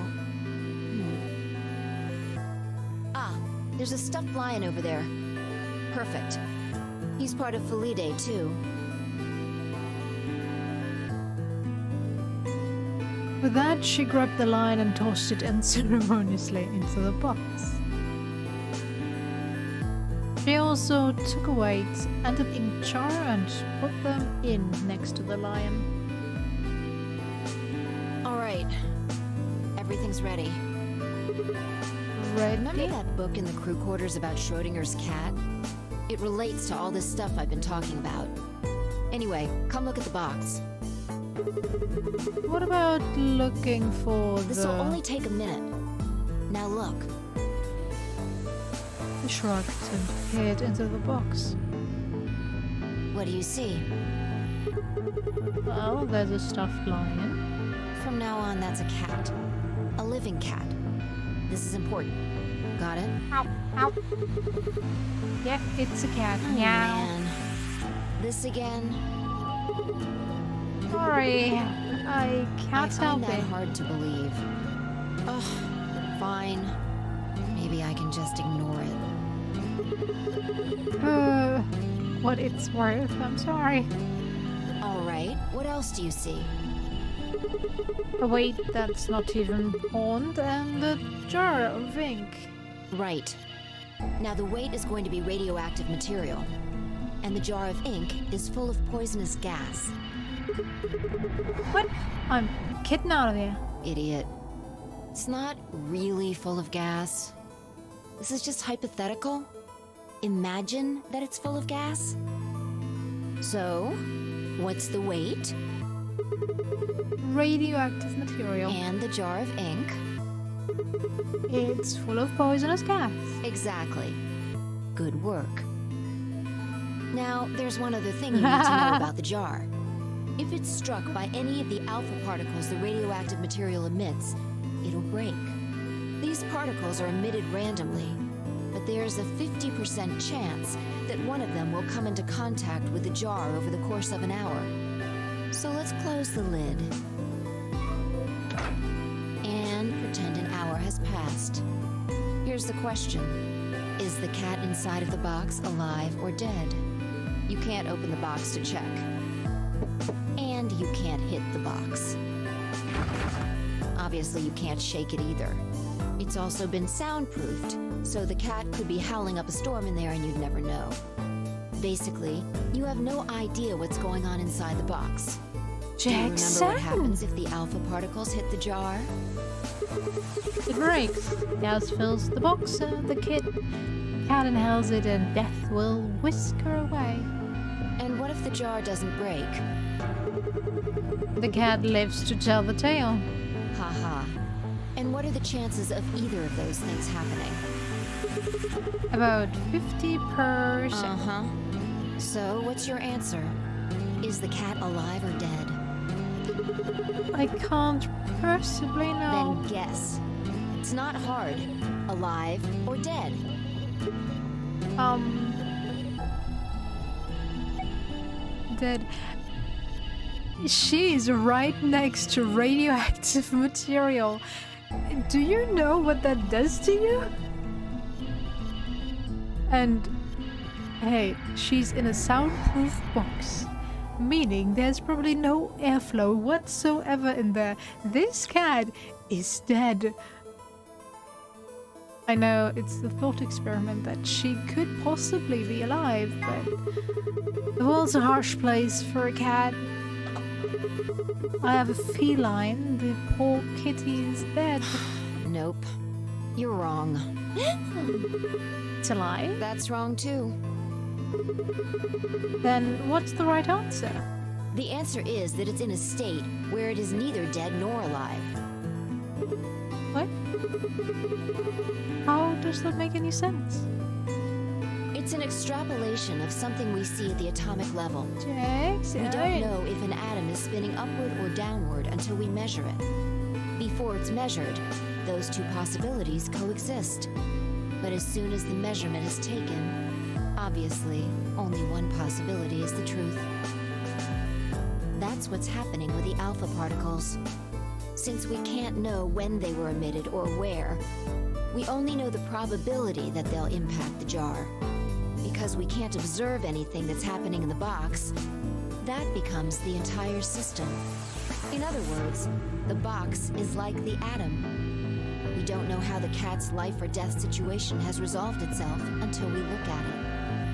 Ah, there's a stuffed lion over there. Perfect. He's part of Felidae, too. With that, she grabbed the lion and tossed it unceremoniously into the box. She also took a weight and an ink jar and put them in next to the lion. Alright. Everything's ready. Ready? Remember that book in the crew quarters about Schrodinger's cat? It relates to all this stuff I've been talking about. Anyway, come look at the box. What about looking for This will only take a minute. Now look. He shrugged and peered into the box. What do you see? Well, there's a stuffed lion. From now on, that's a cat. A living cat. This is important. Got it? Ow, ow. Yeah, it's a cat. Oh, Meow. man. This again? Sorry, I I can't help find that it. hard to believe. Ugh, fine. Maybe I can just ignore it. What it's worth, I'm sorry. Alright, what else do you see? A weight that's not even pawned and a jar of ink. Right. Now the weight is going to be radioactive material. And the jar of ink is full of poisonous gas. What? I'm kidding out of here. Idiot. It's not really full of gas. This is just hypothetical. Imagine that it's full of gas. So, what's the weight? Radioactive material. And the jar of ink? It's full of poisonous gas. Exactly. Good work. Now, there's one other thing you need to know about the jar. If it's struck by any of the alpha particles the radioactive material emits, it'll break. These particles are emitted randomly, but there's a 50% chance that one of them will come into contact with the jar over the course of an hour. So let's close the lid and pretend an hour has passed. Here's the question. Is the cat inside of the box alive or dead? You can't open the box to check. And you can't hit the box. Obviously, you can't shake it either. It's also been soundproofed, so the cat could be howling up a storm in there and you'd never know. Basically, you have no idea what's going on inside the box. Do you remember what happens if the alpha particles hit the jar? It breaks. Gas fills the box, the cat inhales it, and death will whisk her away. And what if the jar doesn't break? The cat lives to tell the tale. Haha. And what are the chances of either of those things happening? About 50%. Uh-huh. So, what's your answer? Is the cat alive or dead? I can't possibly know. Then guess. It's not hard. Alive or dead? Dead. She's right next to radioactive material. Do you know what that does to you? And hey, she's in a soundproof box, meaning there's probably no airflow whatsoever in there. This cat is dead. I know it's the thought experiment that she could possibly be alive, but the world's a harsh place for a cat. I have a feline. The poor kitty is dead. Nope. You're wrong. It's a lie. That's wrong too. Then what's the right answer? The answer is that it's in a state where it is neither dead nor alive. What? How does that make any sense? It's an extrapolation of something we see at the atomic level. Jackson. We don't know if an atom is spinning upward or downward until we measure it. Before it's measured, those two possibilities coexist. But as soon as the measurement is taken, obviously, only one possibility is the truth. That's what's happening with the alpha particles. Since we can't know when they were emitted or where, we only know the probability that they'll impact the jar. Because we can't observe anything that's happening in the box, that becomes the entire system. In other words, the box is like the atom. We don't know how the cat's life or death situation has resolved itself until we look at it.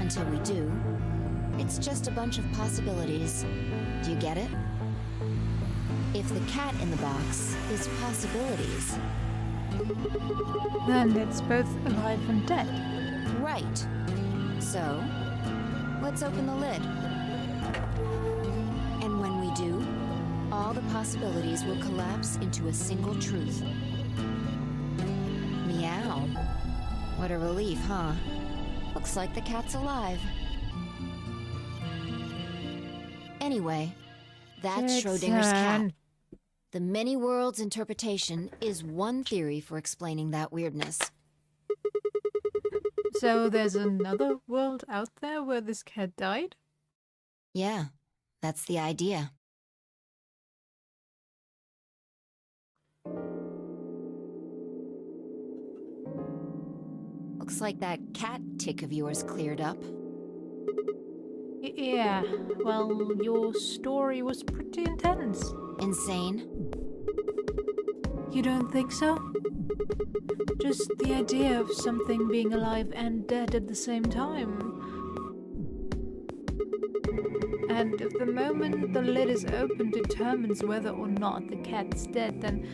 Until we do, it's just a bunch of possibilities. Do you get it? If the cat in the box is possibilities, then it's both alive and dead. Right. So, let's open the lid. And when we do, all the possibilities will collapse into a single truth. Meow. What a relief, huh? Looks like the cat's alive. Anyway, that's Schrodinger's cat. The many worlds interpretation is one theory for explaining that weirdness. So there's another world out there where this cat died? Yeah, that's the idea. Looks like that cat tick of yours cleared up. Yeah, well, your story was pretty intense. Insane? You don't think so? Just the idea of something being alive and dead at the same time. And if the moment the lid is open determines whether or not the cat's dead, then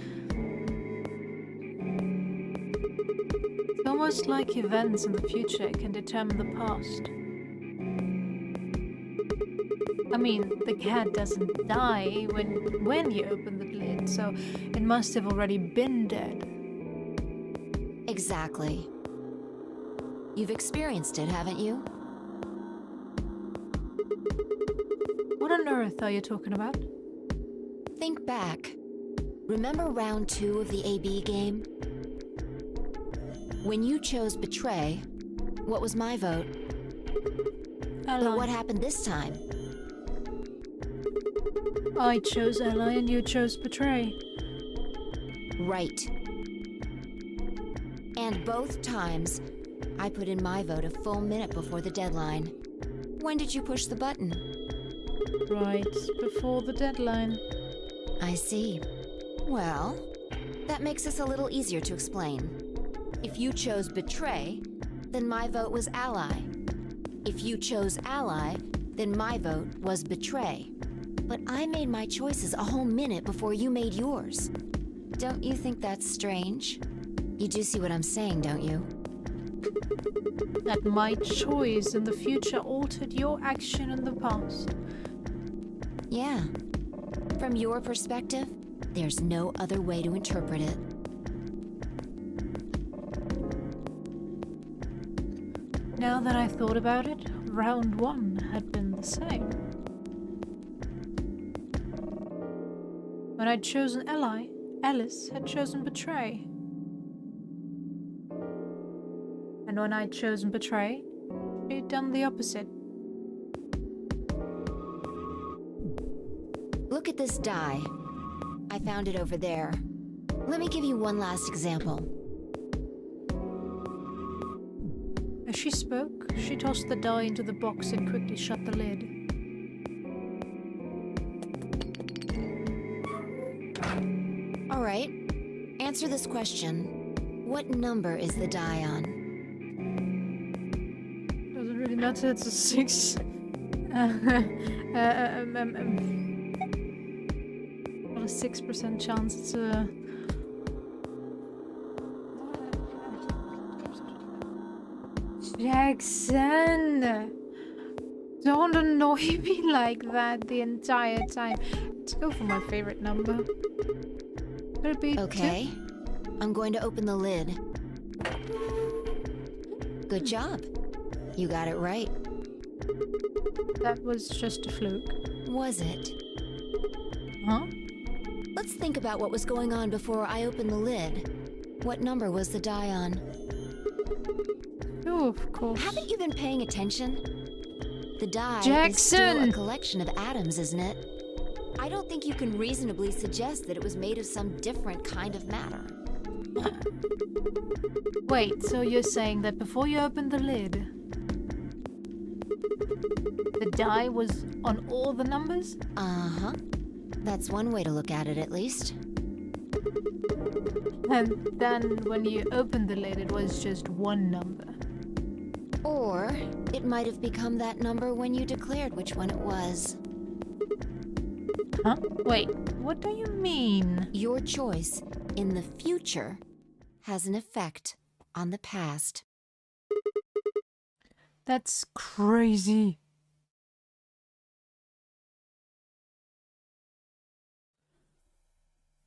it's almost like events in the future can determine the past. I mean, the cat doesn't die when you open the lid, so it must have already been dead. Exactly. You've experienced it, haven't you? What on earth are you talking about? Think back. Remember round 2 of the AB game? When you chose Betray, what was my vote? But what happened this time? I chose Ally and you chose Betray. Right. And both times, I put in my vote a full minute before the deadline. When did you push the button? Right, before the deadline. I see. Well, that makes this a little easier to explain. If you chose Betray, then my vote was Ally. If you chose Ally, then my vote was Betray. But I made my choices a whole minute before you made yours. Don't you think that's strange? You do see what I'm saying, don't you? That my choice in the future altered your action in the past. Yeah. From your perspective, there's no other way to interpret it. Now that I thought about it, round 1 had been the same. When I'd chosen Ally, Alice had chosen Betray. And when I'd chosen Betray, she'd done the opposite. Look at this die. I found it over there. Let me give you one last example. As she spoke, she tossed the die into the box and quickly shut the lid. All right. Answer this question. What number is the die on? Doesn't really matter, it's a 6. Not a 6% chance, it's a... Jackson! Don't annoy me like that the entire time. Let's go for my favorite number. Could it be Okay. I'm going to open the lid. Good job. You got it right. 2? That was just a fluke. Was it? Huh? Let's think about what was going on before I opened the lid. What number was the die on? Oh, of course. Haven't you been paying attention? The die is Jackson! still a collection of atoms, isn't it? I don't think you can reasonably suggest that it was made of some different kind of matter. Wait, so you're saying that before you opened the lid, the die was on all the numbers? Uh-huh. That's one way to look at it, at least. And then when you opened the lid, it was just one number. Or it might have become that number when you declared which one it was. Huh? Wait, what do you mean? Your choice in the future has an effect on the past. That's crazy.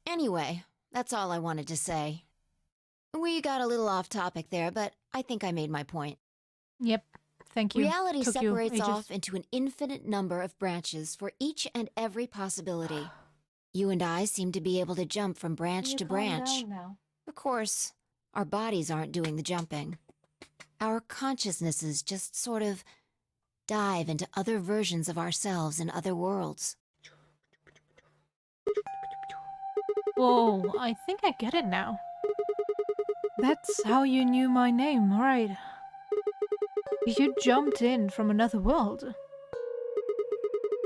Anyway, that's all I wanted to say. We got a little off topic there, but I think I made my point. Yep, thank you. Reality Took you separates ages. off into an infinite number of branches for each and every possibility. You and I seem to be able to jump from branch to branch. Of course, our bodies aren't doing the jumping. Our consciousnesses just sort of dive into other versions of ourselves in other worlds. Whoa, I think I get it now. That's how you knew my name, right? You jumped in from another world.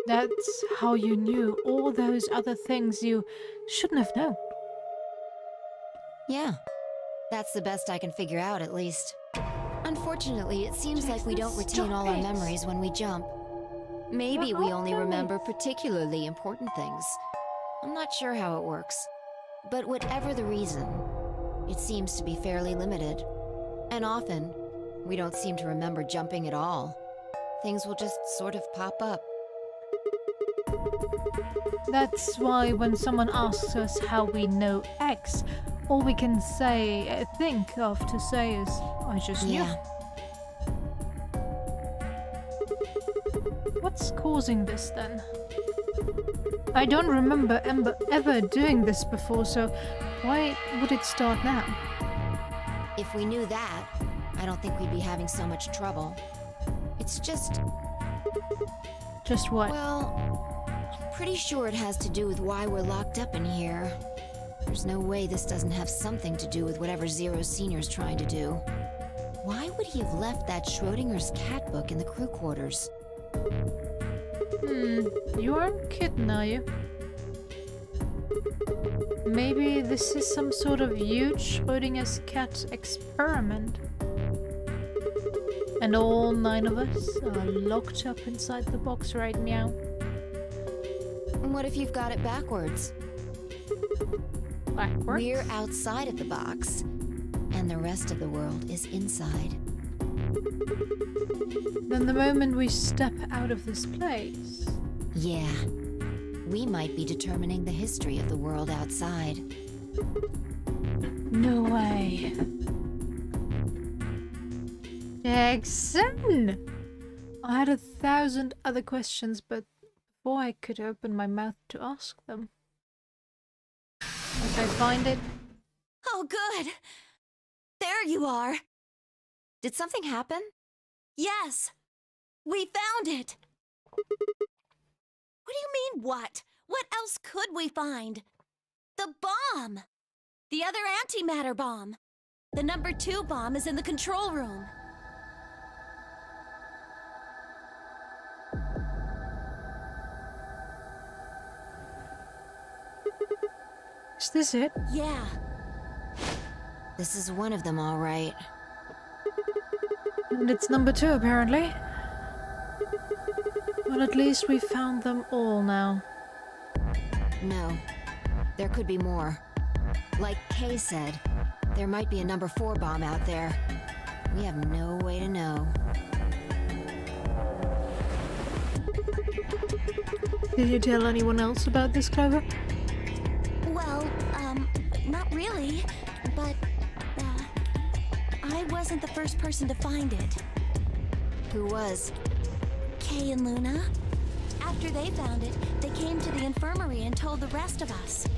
That's how you knew all those other things you shouldn't have known. Yeah, that's the best I can figure out, at least. Unfortunately, it seems like we don't retain all our memories when we jump. Maybe we only remember particularly important things. I'm not sure how it works. But whatever the reason, it seems to be fairly limited. And often, we don't seem to remember jumping at all. Things will just sort of pop up. That's why when someone asks us how we know X, all we can say, think of to say is, I just knew. Yeah, what's causing this then? I don't remember Ember ever doing this before, so why would it start now? If we knew that, I don't think we'd be having so much trouble. It's just, Just what? well, I'm pretty sure it has to do with why we're locked up in here. There's no way this doesn't have something to do with whatever Zero Senior's trying to do. Why would he have left that Schrodinger's cat book in the crew quarters? You aren't kidding, are you? Maybe this is some sort of huge Schrodinger's cat experiment. And all 9 of us are locked up inside the box right now. What if you've got it backwards? Backwards? We're outside of the box, and the rest of the world is inside. Then the moment we step out of this place... Yeah, we might be determining the history of the world outside. No way. Jackson! I had 1,000 other questions, but before I could open my mouth to ask them. If I find it... Oh, good. There you are. Did something happen? Yes. We found it. What do you mean, what? What else could we find? The bomb. The other antimatter bomb. The number 2 bomb is in the control room. Is this it? Yeah. This is one of them, all right. And it's number 2, apparently. Well, at least we found them all now. No, there could be more. Like Kay said, there might be a number 4 bomb out there. We have no way to know. Did you tell anyone else about this, Clover? Well, not really, but, I wasn't the first person to find it. Who was? Kay and Luna. After they found it, they came to the infirmary and told the rest of us.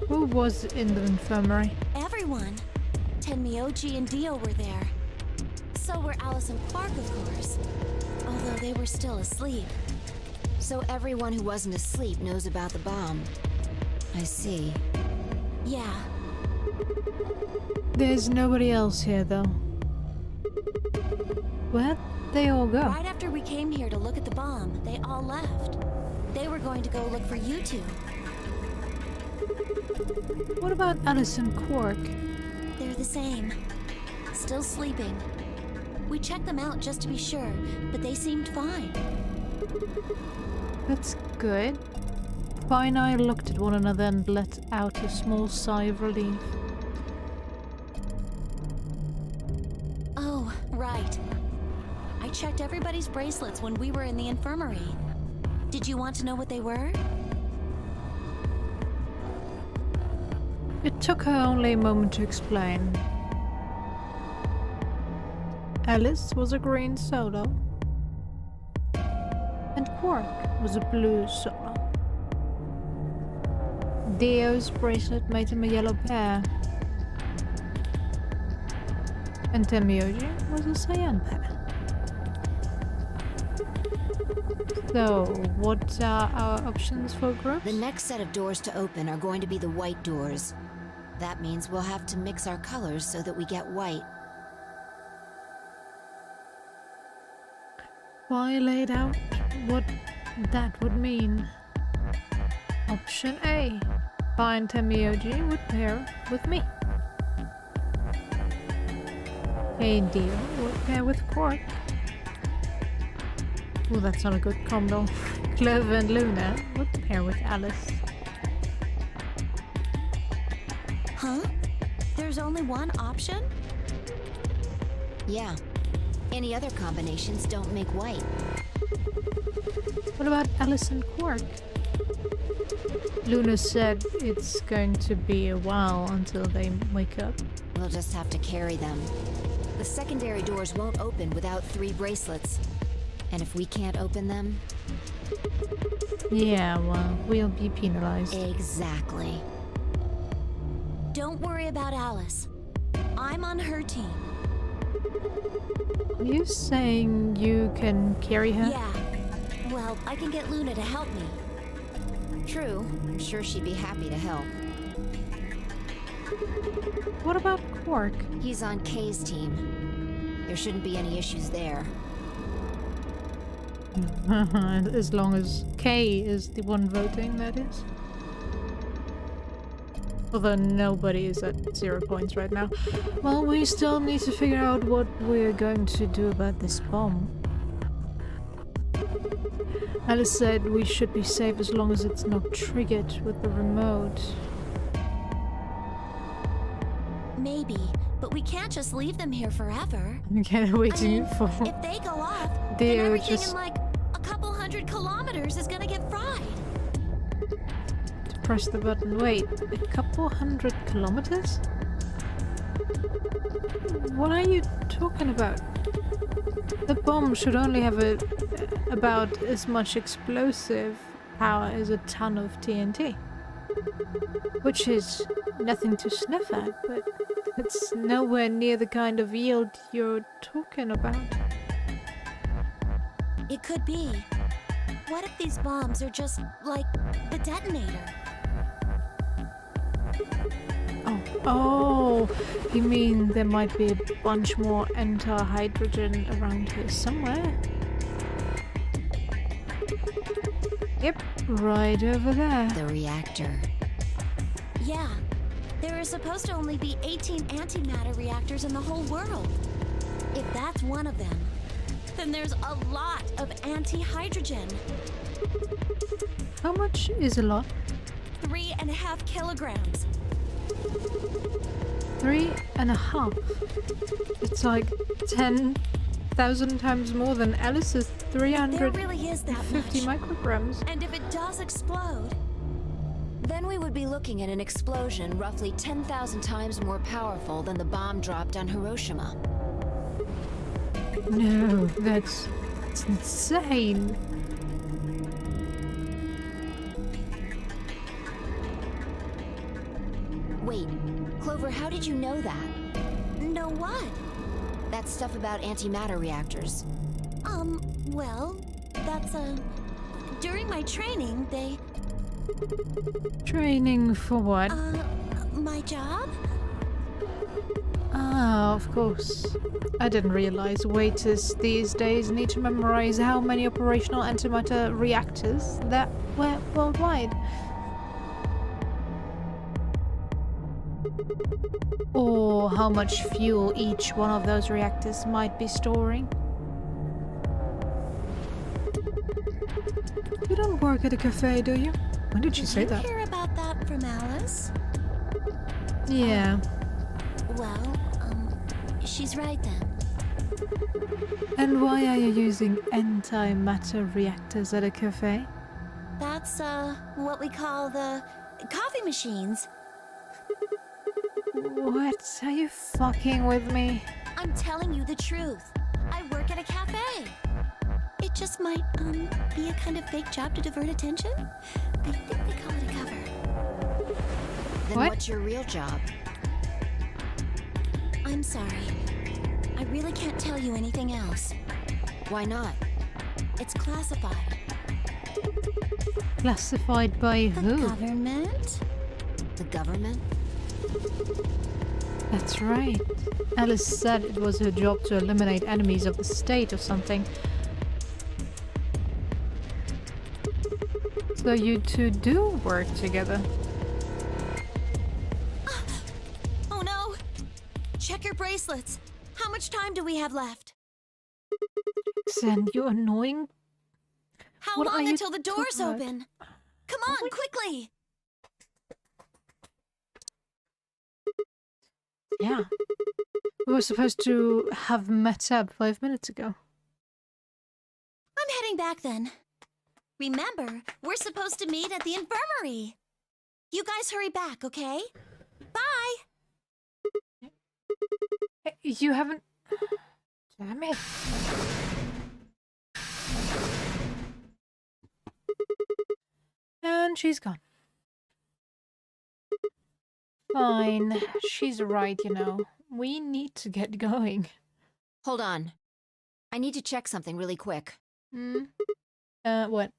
Who was in the infirmary? Everyone. Tenmyoji and Dio were there. So were Alice and Clark, of course. Although they were still asleep. So everyone who wasn't asleep knows about the bomb. I see. Yeah. There's nobody else here, though. Where'd they all go? Right after we came here to look at the bomb, they all left. They were going to go look for you two. What about Alice and Quark? They're the same. Still sleeping. We checked them out just to be sure, but they seemed fine. That's good. Vi and I looked at one another and let out a small sigh of relief. Oh, right. I checked everybody's bracelets when we were in the infirmary. Did you want to know what they were? It took her only a moment to explain. Alice was a green solo, and Quark was a blue solo. Dio's bracelet made him a yellow pair, and Tenmyoji was a cyan pair. So, what are our options for groups? The next set of doors to open are going to be the white doors. That means we'll have to mix our colors so that we get white. I laid out what that would mean. Option A. Find Tenmyoji would pair with me. Hey Dio would pair with Quark. Oh, that's not a good combo. Clover and Luna would pair with Alice. Huh? There's only one option? Yeah. Any other combinations don't make white. What about Alice and Quark? Luna said it's going to be a while until they wake up. We'll just have to carry them. The secondary doors won't open without 3 bracelets. And if we can't open them, Yeah, well, we'll be penalized. exactly. Don't worry about Alice. I'm on her team. Are you saying you can carry her? Yeah. Well, I can get Luna to help me. True, I'm sure she'd be happy to help. What about Quark? He's on Kay's team. There shouldn't be any issues there. As long as Kay is the one voting, that is. Although nobody is at 0 points right now. Well, we still need to figure out what we're going to do about this bomb. Alice said we should be safe as long as it's not triggered with the remote. Maybe, but we can't just leave them here forever. Okay, waiting for If they go off, then They're everything just- in like a couple 100 kilometers is gonna get fried. to press the button. Wait, a couple 100 kilometers? What are you talking about? The bomb should only have about as much explosive power as a ton of TNT. Which is nothing to sniff at, but it's nowhere near the kind of yield you're talking about. It could be. What if these bombs are just like the detonator? Oh, you mean there might be a bunch more enter-hydrogen around here somewhere? Yep, right over there. The reactor. Yeah. There are supposed to only be 18 antimatter reactors in the whole world. If that's one of them, then there's a lot of anti-hydrogen. How much is a lot? 3.5 kilograms. 3.5. It's like 10,000 times more than Alice's There 350 really is that much. micrograms. And if it does explode, Then we would be looking at an explosion roughly 10,000 times more powerful than the bomb dropped on Hiroshima. No, that's insane. Wait, Clover, how did you know that? know what? That stuff about antimatter reactors. Well, that's, during my training, they, Training for what? my job? Ah, of course. I didn't realize waiters these days need to memorize how many operational antimatter reactors there were worldwide. Or how much fuel each one of those reactors might be storing. You don't work at a cafe, do you? When did she say that? Hear about that from Alice? Yeah. Well, she's right then. And why are you using antimatter reactors at a cafe? That's, what we call the coffee machines. What? Are you fucking with me? I'm telling you the truth. I work at a cafe. It just might, be a kind of fake job to divert attention. I think they call it a cover. Then What? what's your real job? I'm sorry. I really can't tell you anything else. Why not? It's classified. Classified by The who? government? The government? That's right. Alice said it was her job to eliminate enemies of the state or something. So you two do work together. Oh no! Check your bracelets. How much time do we have left? Zen, you annoying. How What are long you until the doors talking about? open? Come on, quickly! Yeah. We were supposed to have met up 5 minutes ago. I'm heading back then. Remember, we're supposed to meet at the infirmary. You guys hurry back, okay? Bye! Hey, you haven't... Damn it. and she's gone. Fine. She's right, you know. We need to get going. Hold on. I need to check something really quick. Hmm? What?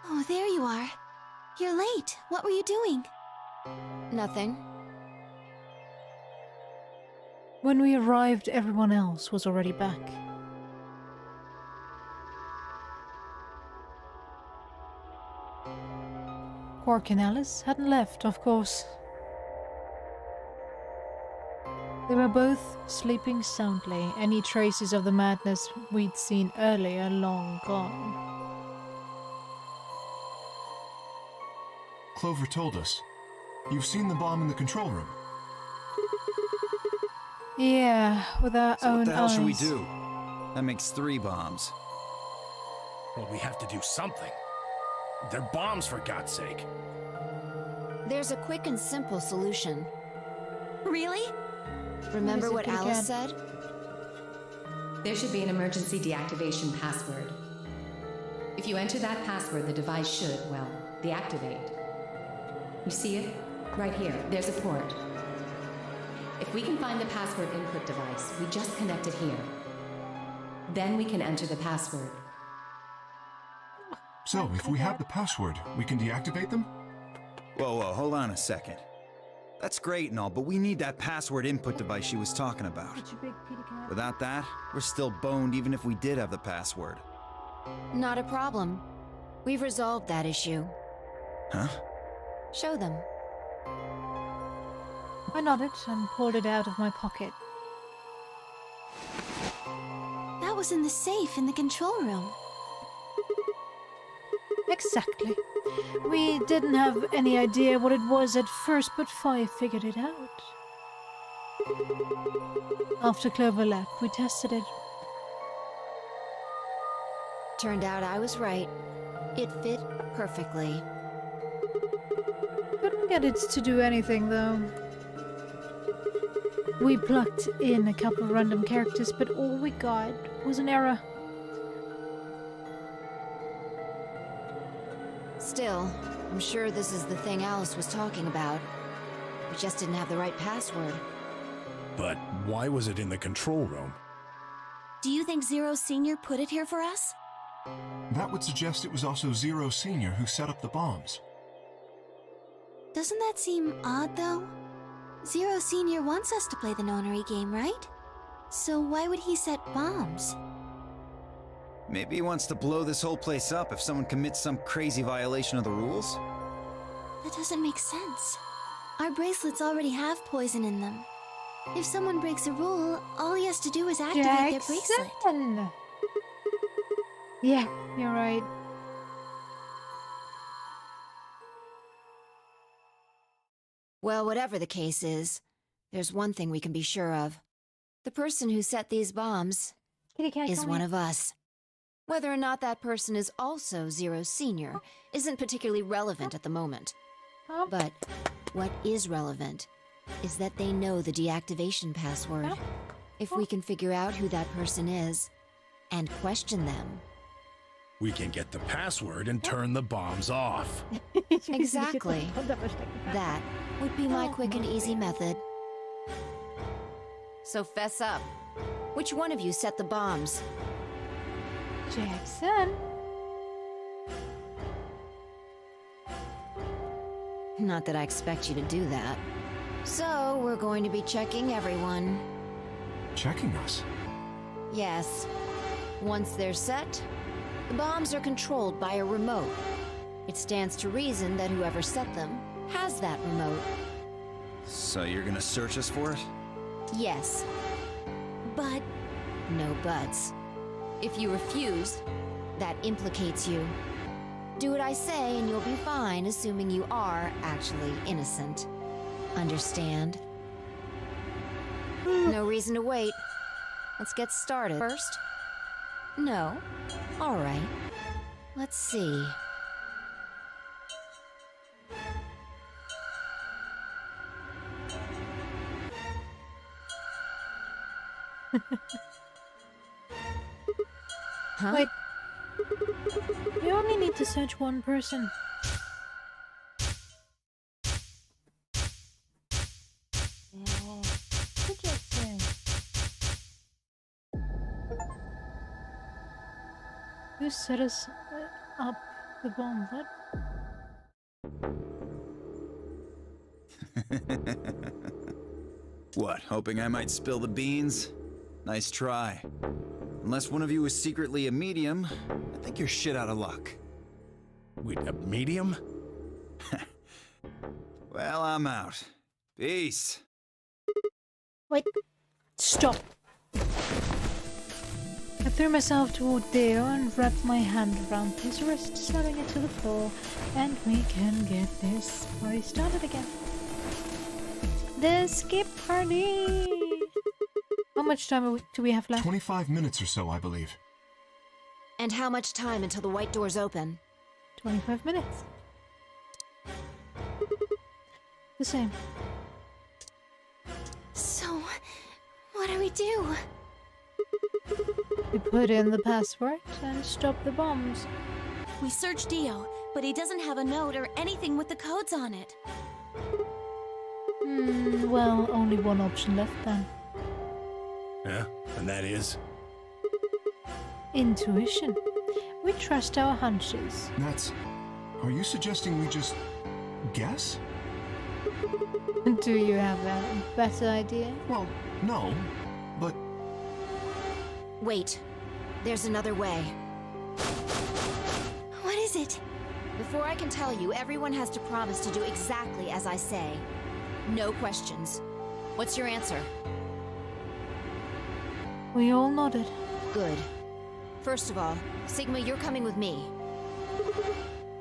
Oh, there you are. You're late. What were you doing? Nothing. When we arrived, everyone else was already back. Quark and Alice hadn't left, of course. They were both sleeping soundly, any traces of the madness we'd seen earlier long gone. Clover told us. You've seen the bomb in the control room. Yeah, with our So own what the hell eyes. should we do? That makes 3 bombs. Well, we have to do something. They're bombs, for God's sake. There's a quick and simple solution. Really? Remember it, what Kitty Alice Cat? said? There should be an emergency deactivation password. If you enter that password, the device should, well, deactivate. You see it? Right here. There's a port. If we can find the password input device, we just connect it here. Then we can enter the password. So, if we have the password, we can deactivate them? Whoa, hold on a second. That's great and all, but we need that password input device she was talking about. Such a big kitty cat. Without that, we're still boned even if we did have the password. Not a problem. We've resolved that issue. Huh? Show them. I nodded and pulled it out of my pocket. That was in the safe in the control room. Exactly. We didn't have any idea what it was at first, but Fi figured it out. After Clover left, we tested it. Turned out I was right. It fit perfectly. Couldn't get it to do anything, though. We plugged in a couple random characters, but all we got was an error. Still, I'm sure this is the thing Alice was talking about. We just didn't have the right password. But why was it in the control room? Do you think Zero Senior put it here for us? That would suggest it was also Zero Senior who set up the bombs. Doesn't that seem odd, though? Zero Senior wants us to play the nonary game, right? So why would he set bombs? Maybe he wants to blow this whole place up if someone commits some crazy violation of the rules? That doesn't make sense. Our bracelets already have poison in them. If someone breaks a rule, all he has to do is activate their bracelet. Jackson! Yeah, you're right. Well, whatever the case is, there's one thing we can be sure of. The person who set these bombs Kitty cat, is come one here. of us. Whether or not that person is also Zero Senior isn't particularly relevant at the moment. Huh? But what is relevant is that they know the deactivation password. If we can figure out who that person is and question them. We can get the password and turn the bombs off. Exactly. That would be my quick and easy method. So fess up. Which one of you set the bombs? Jackson. Not that I expect you to do that. So, we're going to be checking everyone. Checking us? Yes. Once they're set, the bombs are controlled by a remote. It stands to reason that whoever set them has that remote. So you're gonna search us for it? Yes. But No buts. If you refuse, that implicates you. Do what I say and you'll be fine, assuming you are actually innocent. Understand? No reason to wait. Let's get started. First? No? Alright. Let's see. Huh? Wait. You only need to search one person. Oh, good job, Sam. Who set us up the bomb? What? What, hoping I might spill the beans? Nice try. Unless one of you is secretly a medium, I think you're shit out of luck. Wait, a medium? Well, I'm out. Peace. Wait. Stop. I threw myself toward Theo and wrapped my hand around his wrist, slamming it to the floor, and we can get this party started again. The skip party! How much time do we have left? 25 minutes or so, I believe. And how much time until the white doors open? 25 minutes. The same. So, what do we do? We put in the password and stop the bombs. We search Dio, but he doesn't have a note or anything with the codes on it. Well, only one option left then. Yeah, and that is? Intuition. We trust our hunches. That's... Are you suggesting we just... guess? Do you have a better idea? Well, no. But... Wait. There's another way. What is it? Before I can tell you, everyone has to promise to do exactly as I say. No questions. What's your answer? We all nodded. Good. First of all, Sigma, you're coming with me.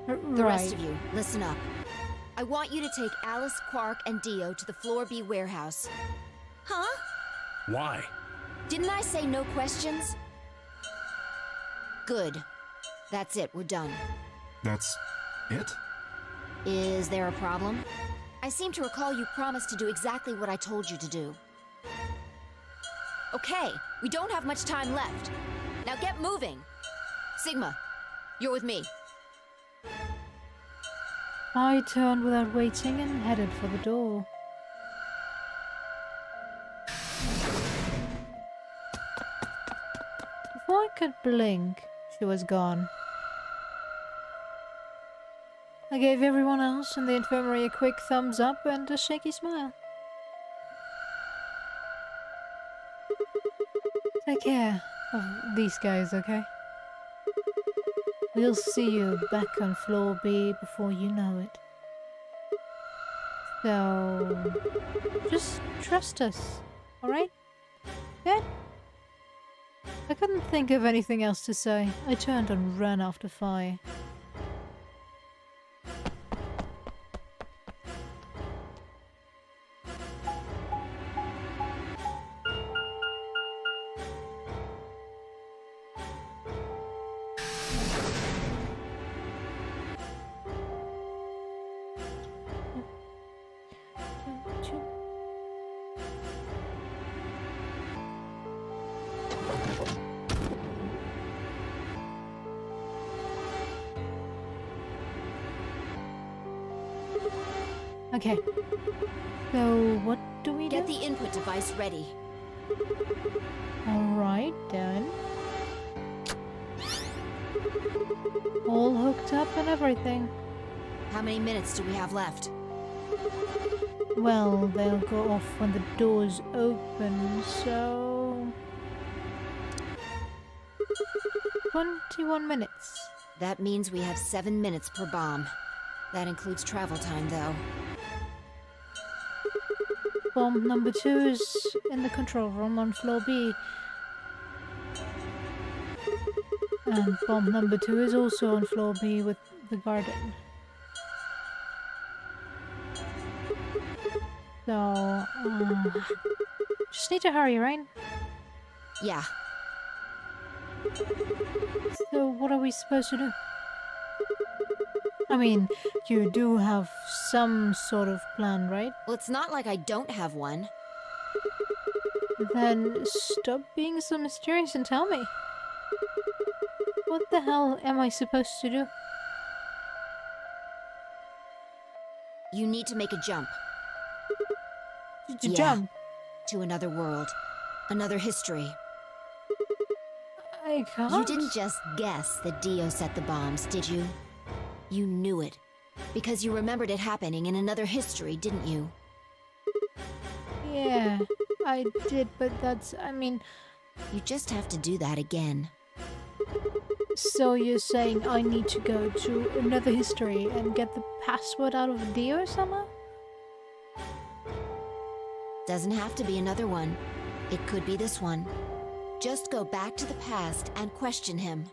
The Right. rest of you, listen up. I want you to take Alice, Quark, and Dio to the Floor B warehouse. Huh? Why? Didn't I say no questions? Good. That's it, we're done. That's... it? Is there a problem? I seem to recall you promised to do exactly what I told you to do. Okay, we don't have much time left. Now get moving. Sigma, you're with me. I turned without waiting and headed for the door. Before I could blink, she was gone. I gave everyone else in the infirmary a quick thumbs up and a shaky smile. Take care of these guys, okay? We'll see you back on floor B before you know it. So, just trust us, alright? Good? I couldn't think of anything else to say. I turned and ran after Fi. Okay. So, what do we Get do? the input device ready. Alright, then. All hooked up and everything. How many minutes do we have left? Well, they'll go off when the doors open, so... 21 minutes. That means we have 7 minutes per bomb. That includes travel time, though. Bomb number 2 is in the control room on floor B. And bomb number 2 is also on floor B with the garden. So, just need to hurry, right? Yeah. So what are we supposed to do? I mean, you do have some sort of plan, right? Well, it's not like I don't have one. Then stop being so mysterious and tell me. What the hell am I supposed to do? You need to make a jump. To Yeah. jump? To another world. Another history. I can't. You didn't just guess that Dio set the bombs, did you? You knew it. Because you remembered it happening in another history, didn't you? Yeah, I did, but that's... I mean... You just have to do that again. So you're saying I need to go to another history and get the password out of Dio somehow? Doesn't have to be another one. It could be this one. Just go back to the past and question him.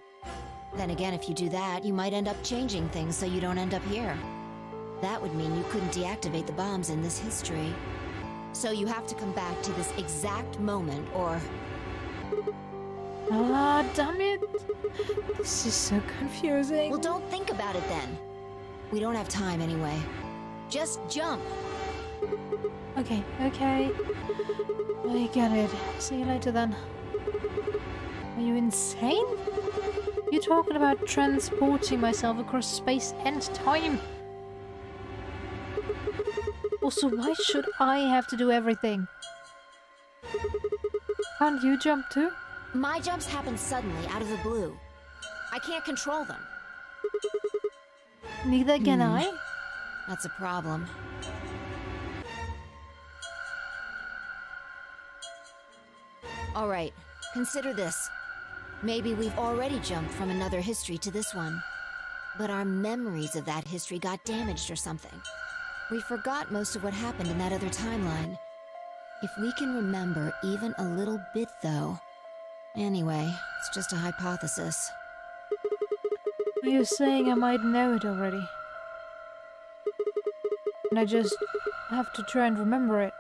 Then again, if you do that, you might end up changing things so you don't end up here. That would mean you couldn't deactivate the bombs in this history. So you have to come back to this exact moment, or... Ah, damn it! This is so confusing. Well, don't think about it then. We don't have time anyway. Just jump! Okay, okay. I get it. See you later then. Are you insane? You're talking about transporting myself across space and time. Also, why should I have to do everything? Can't you jump too? My jumps happen suddenly, out of the blue. I can't control them. Neither can I. That's a problem. Alright, consider this. Maybe we've already jumped from another history to this one. But our memories of that history got damaged or something. We forgot most of what happened in that other timeline. If we can remember even a little bit, though... Anyway, it's just a hypothesis. Are you saying I might know it already? And I just have to try and remember it?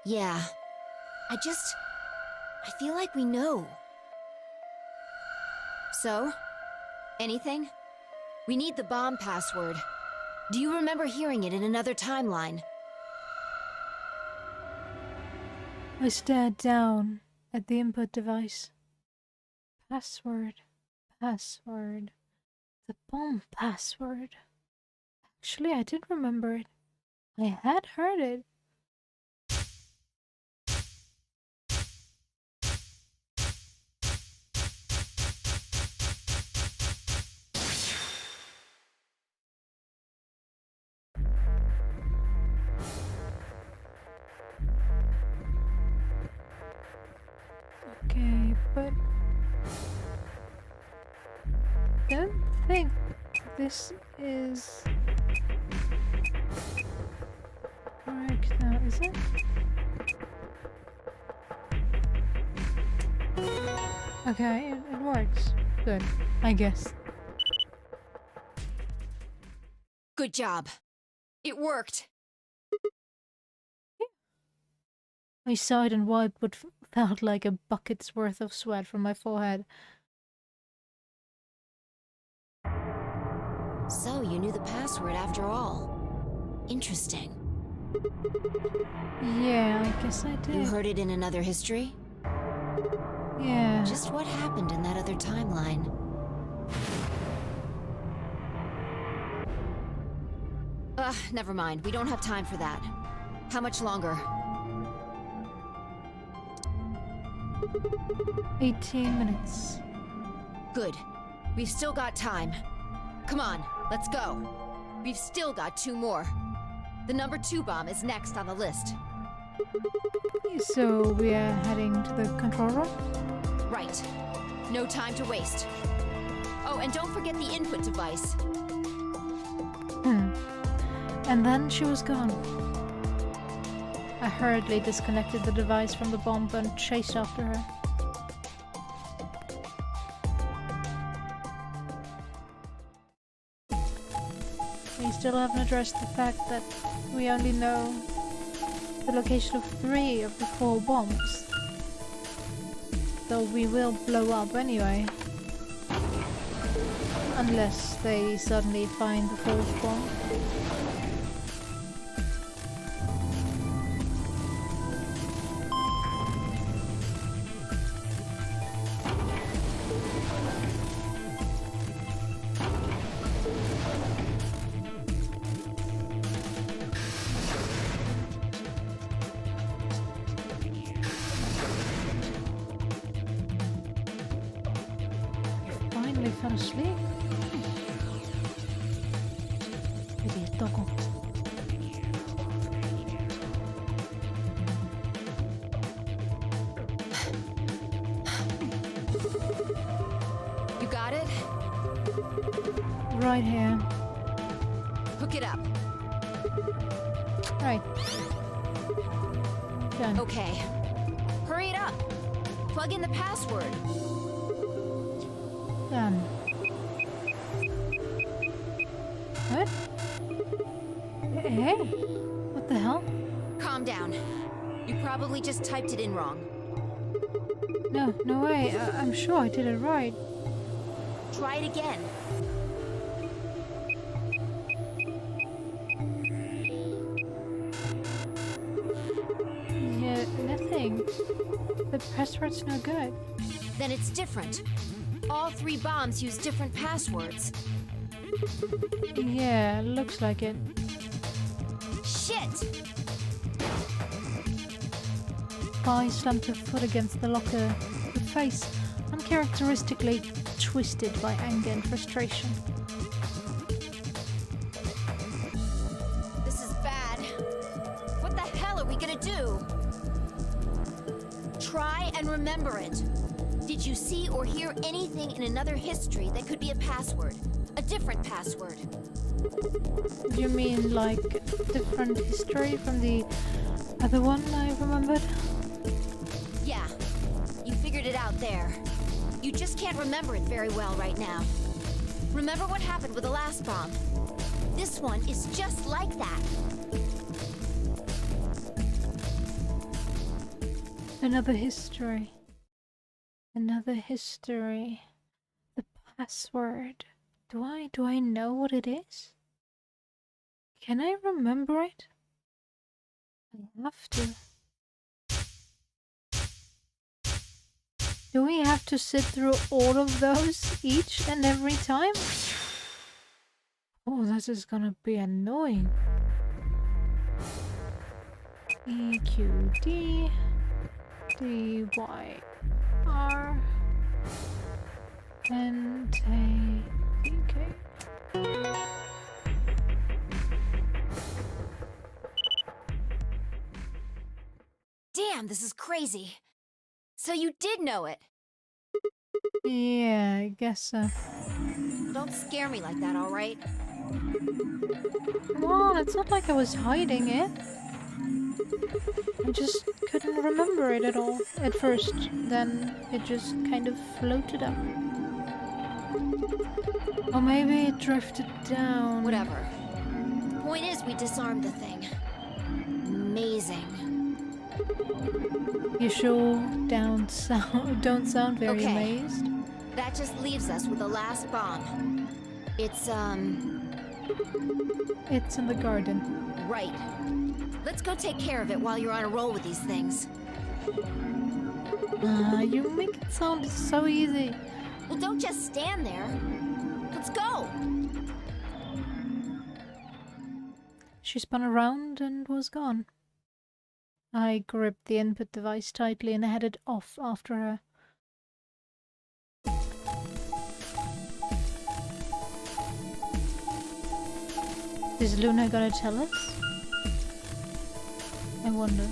Yeah. I feel like we know. So? Anything? We need the bomb password. Do you remember hearing it in another timeline? I stared down at the input device. Password. Password. The bomb password. Actually, I did remember it. I had heard it. Okay, but I don't think this is correct now, is it? Okay, it works. Good, I guess. Good job. It worked. I sighed and wiped what felt like a bucket's worth of sweat from my forehead. So, you knew the password after all. Interesting. Yeah, I guess I did. You heard it in another history? Yeah. Just what happened in that other timeline? Never mind. We don't have time for that. How much longer? 18 minutes. Good. We've still got time. Come on, let's go. We've still got 2 more. The number 2 bomb is next on the list. So we are heading to the control room? Right. No time to waste. Oh, and don't forget the input device. And then she was gone. I hurriedly disconnected the device from the bomb and chased after her. We still haven't addressed the fact that we only know the location of 3 of the 4 bombs. Though we will blow up anyway. Unless they suddenly find the 4th bomb. fell asleep. Maybe a doggo. You got it? Right here. Hook it up. Right. Done. Okay. Hurry it up. Plug in the password. Done. What? Hey? What the hell? Calm down. You probably just typed it in wrong. No, no way. I'm sure I did it right. Try it again. Yeah, nothing. The password's no good. Then it's different. All 3 bombs use different passwords. Yeah, looks like it. Shit! I slammed her foot against the locker, her face uncharacteristically twisted by anger and frustration. This is bad. What the hell are we gonna do? Try and remember it. Did you see or hear anything in another history that could be a password? A different password? You mean like different history from the other one I remembered? Yeah. You figured it out there. You just can't remember it very well right now. Remember what happened with the last bomb? This one is just like that. Another history. Another history. The password. Do I know what it is? Can I remember it? I have to. Do we have to sit through all of those each and every time? Oh, this is gonna be annoying. EQD DYR NTK. Damn, this is crazy. So you did know it. Yeah, I guess so. Don't scare me like that, all right? Come on, it's not like I was hiding it. I just couldn't remember it at all at first. Then it just kind of floated up. Or maybe it drifted down. Whatever. The point is, we disarmed the thing. Amazing. You sure don't sound very Okay. amazed. That just leaves us with the last bomb. It's It's in the garden. right. Let's go take care of it while you're on a roll with these things. You make it sound so easy. Well, don't just stand there. Let's go. She spun around and was gone. I gripped the input device tightly and headed off after her. Is Luna gonna tell us? I wonder.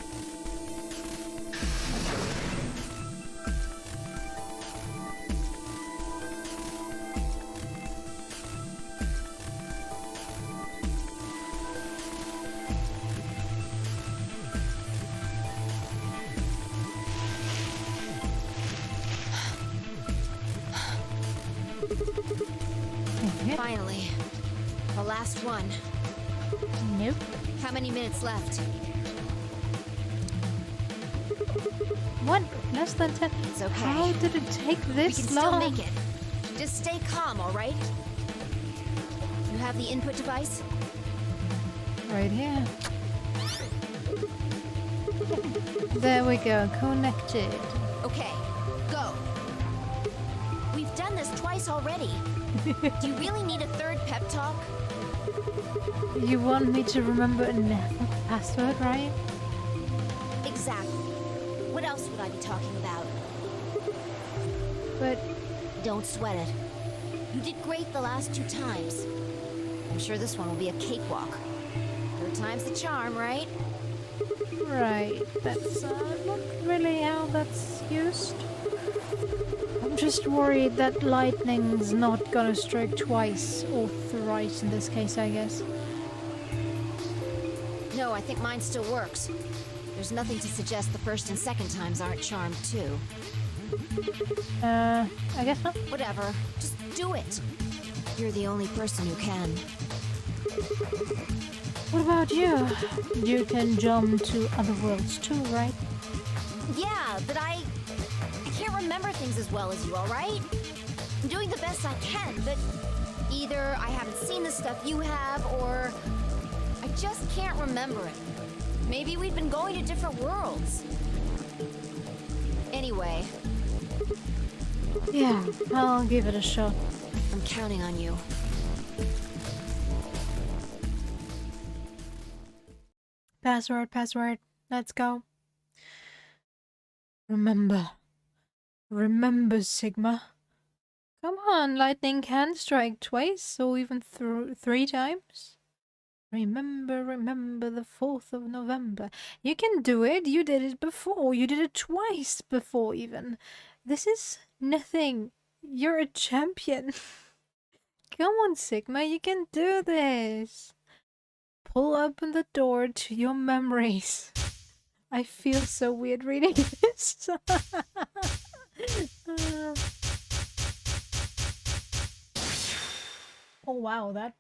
Finally. The last one. Nope. How many minutes left? What? Less than 10? It's okay. How did it take We this can still long? make it. Just stay calm, all right? You have the input device? Right here. There we go, connected. Okay, go. We've done this twice already. Do you really need a third pep talk? You want me to remember another password, right? Exactly. What else would I be talking about? But Don't sweat it. You did great the last 2 times. I'm sure this one will be a cakewalk. 3rd time's the charm, right? Right, that's not really how that's used. I'm just worried that lightning's not gonna strike twice, or thrice in this case, I guess. No, I think mine still works. There's nothing to suggest the 1st and 2nd times aren't charmed too. I guess not. Whatever, just do it. You're the only person who can. What about you? You can jump to other worlds too, right? Yeah, but I can't remember things as well as you, alright? I'm doing the best I can, but either I haven't seen the stuff you have, or I just can't remember it. Maybe we've been going to different worlds. Anyway. Yeah, I'll give it a shot. I'm counting on you. Password. Let's go. Remember, Sigma. Come on, lightning can strike twice, or even 3 times. Remember the 4th of November. You can do it. You did it before. You did it twice before, even. This is nothing. You're a champion. Come on, Sigma. You can do this. Pull open the door to your memories. I feel so weird reading this. Oh wow, that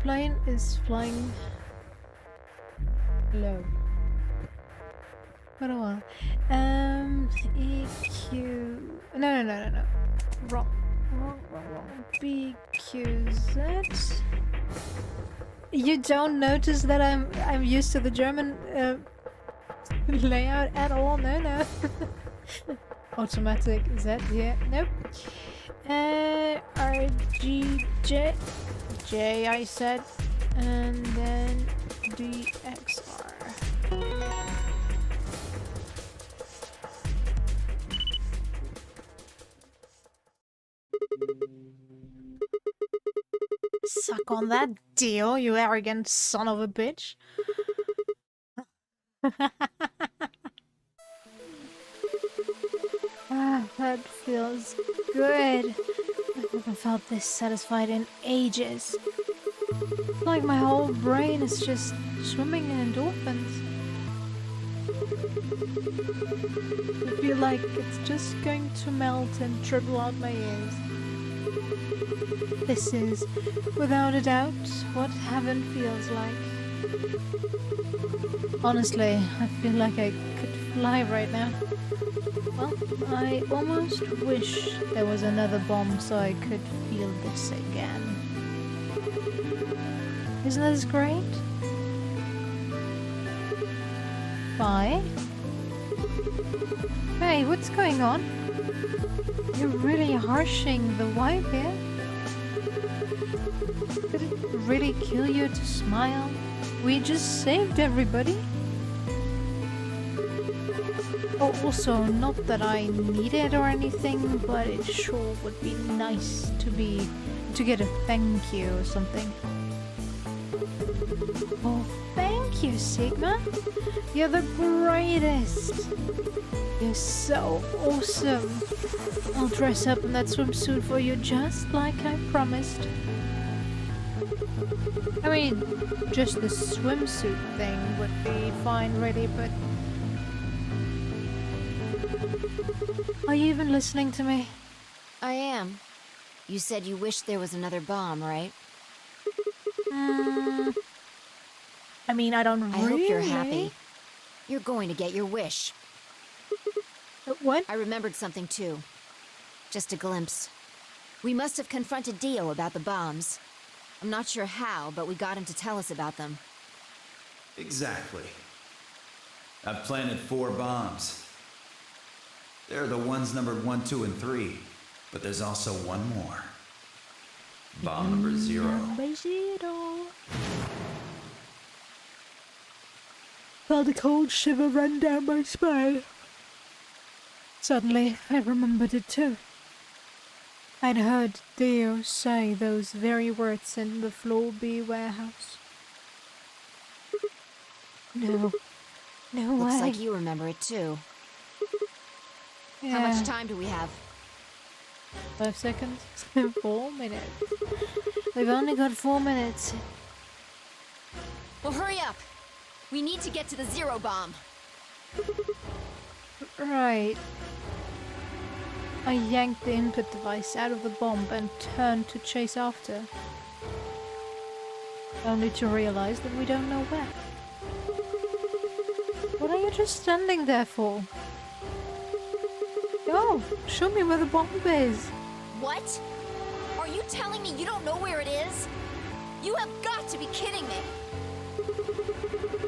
plane is flying low. What a while. EQ. No. Wrong. BQZ. You don't notice that I'm used to the German layout at all? No. Automatic Z, yeah, nope. RGJ, J I said, and then DXR. Suck on that deal, you arrogant son of a bitch. That feels good. I haven't felt this satisfied in ages. It's like my whole brain is just swimming in endorphins. I feel like it's just going to melt and dribble out my ears. This is, without a doubt, what heaven feels like. Honestly, I feel like I could fly right now. Well, I almost wish there was another bomb so I could feel this again. Isn't this great? Bye. Hey, what's going on? You're really harshing the vibe here. Did it really kill you to smile? We just saved everybody. Oh, also, not that I need it or anything, but it sure would be nice to get a thank you or something. Oh, thank you, Sigma. You're the greatest. You're so awesome. I'll dress up in that swimsuit for you just like I promised. I mean, just the swimsuit thing would be fine, really, but... Are you even listening to me? I am. You said you wished there was another bomb, right? I mean, I don't really... I hope you're happy. You're going to get your wish. What? I remembered something too. Just a glimpse. We must have confronted Dio about the bombs. I'm not sure how, but we got him to tell us about them. Exactly. I've planted 4 bombs. They're the ones numbered 1, 2, and 3. But there's also one more. Bomb number 0. Number 0. Felt a cold shiver run down my spine. Suddenly, I remembered it too. I'd heard Dio say those very words in the Floor B warehouse. No. No Looks way. like you remember it too. Yeah. How much time do we have? 5 seconds? 4 minutes. We've only got 4 minutes. Well, hurry up! We need to get to the zero bomb. Right. I yanked the input device out of the bomb and turned to chase after. Only to realize that we don't know where. What are you just standing there for? Go! Show me where the bomb is! What? Are you telling me you don't know where it is? You have got to be kidding me!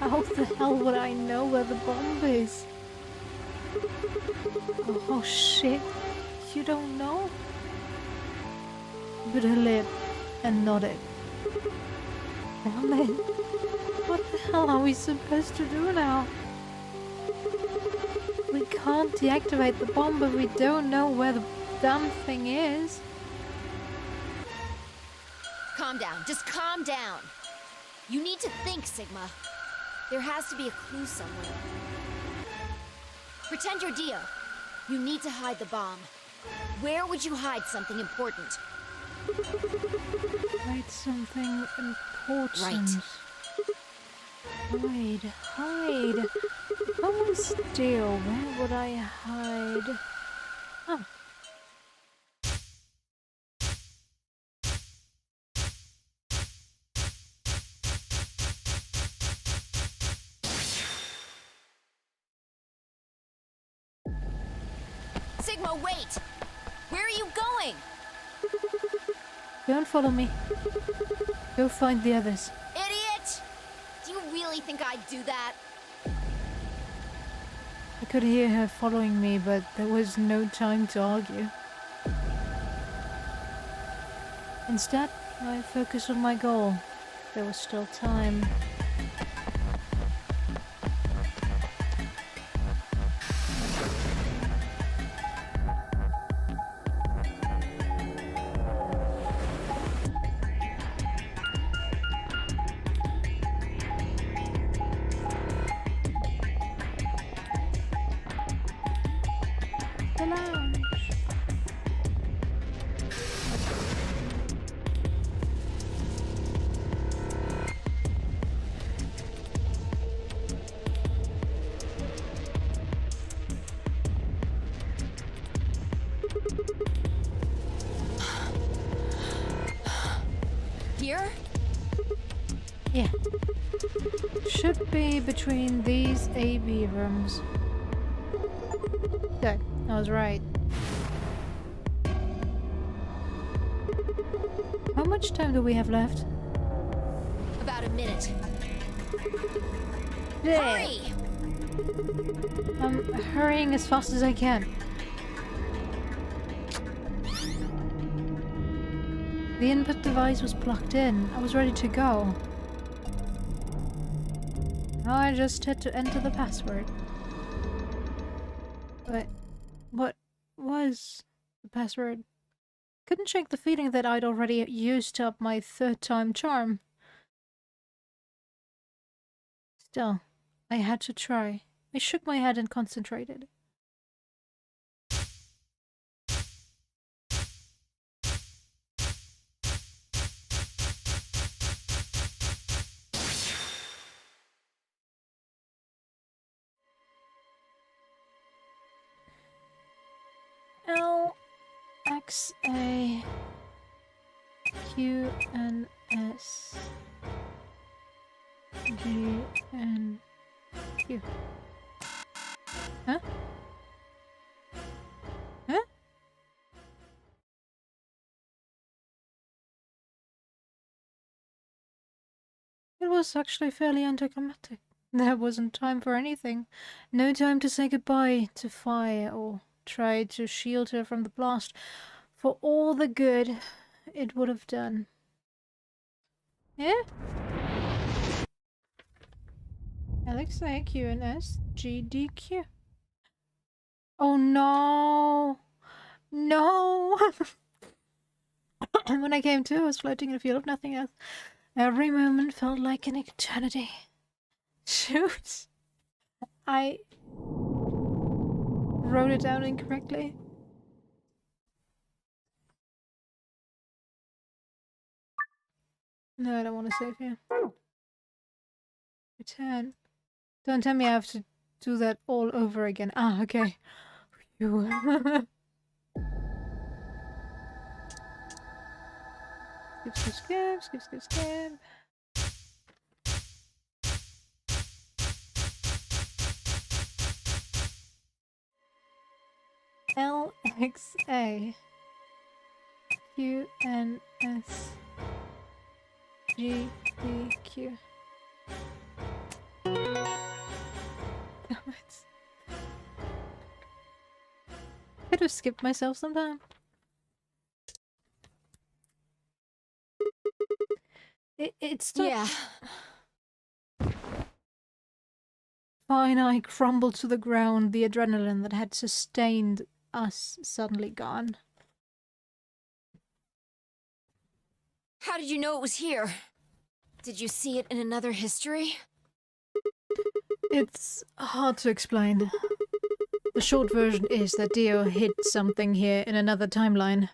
How the hell would I know where the bomb is? Oh shit. You don't know? Bit her lip and nodded. Damn it. What the hell are we supposed to do now? We can't deactivate the bomb, but we don't know where the damn thing is. Calm down. Just calm down. You need to think, Sigma. There has to be a clue somewhere. Pretend you're Dio. You need to hide the bomb. Where would you hide something important? Hide something important. Right. Hide. If I was Dio, where would I hide? Oh. Sigma, wait! Where are you going? Don't follow me. Go find the others. Idiot! Do you really think I'd do that? I could hear her following me, but there was no time to argue. Instead, I focused on my goal. There was still time. The lounge. Here? Yeah. Should be between these AV rooms. Good. I was right. How much time do we have left? About a minute. Yeah. Hurry! I'm hurrying as fast as I can. The input device was plugged in. I was ready to go. Now I just had to enter the password. But what was the password? Couldn't shake the feeling that I'd already used up my third time charm. Still, I had to try. I shook my head and concentrated. L X A Q N S G N Q. Huh? Huh? It was actually fairly anticlimactic. There wasn't time for anything. No time to say goodbye to Fire or try to shield her from the blast for all the good it would have done. Yeah? Alexa, Q, and S, G, D, Q. Oh no! No! And when I came to, I was floating in a field of nothingness. Every moment felt like an eternity. Shoot! I wrote it down incorrectly. No, I don't want to save here. Return. Don't tell me I have to do that all over again. Ah, okay. Phew. Skip. LXA QNS GDQ. Damn it. Could have skipped myself sometime. It's not. Yeah. Fine, I crumbled to the ground, the adrenaline that had sustained us suddenly gone. How did you know it was here? Did you see it in another history? It's hard to explain. The short version is that Dio hid something here in another timeline.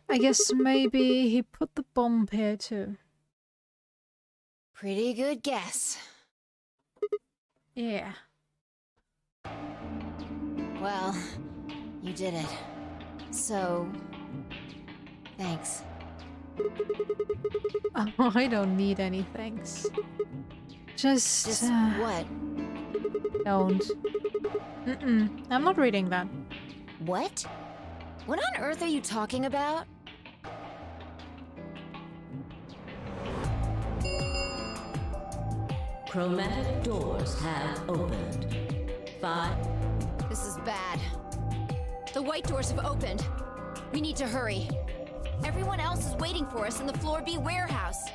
I guess maybe he put the bomb here too. Pretty good guess. Yeah. Well, you did it. So, thanks. Oh, I don't need any thanks. Just what? Don't. I'm not reading that. What? What on earth are you talking about? Chromatic doors have opened. 5. This is bad. The white doors have opened. We need to hurry. Everyone else is waiting for us in the Floor B warehouse.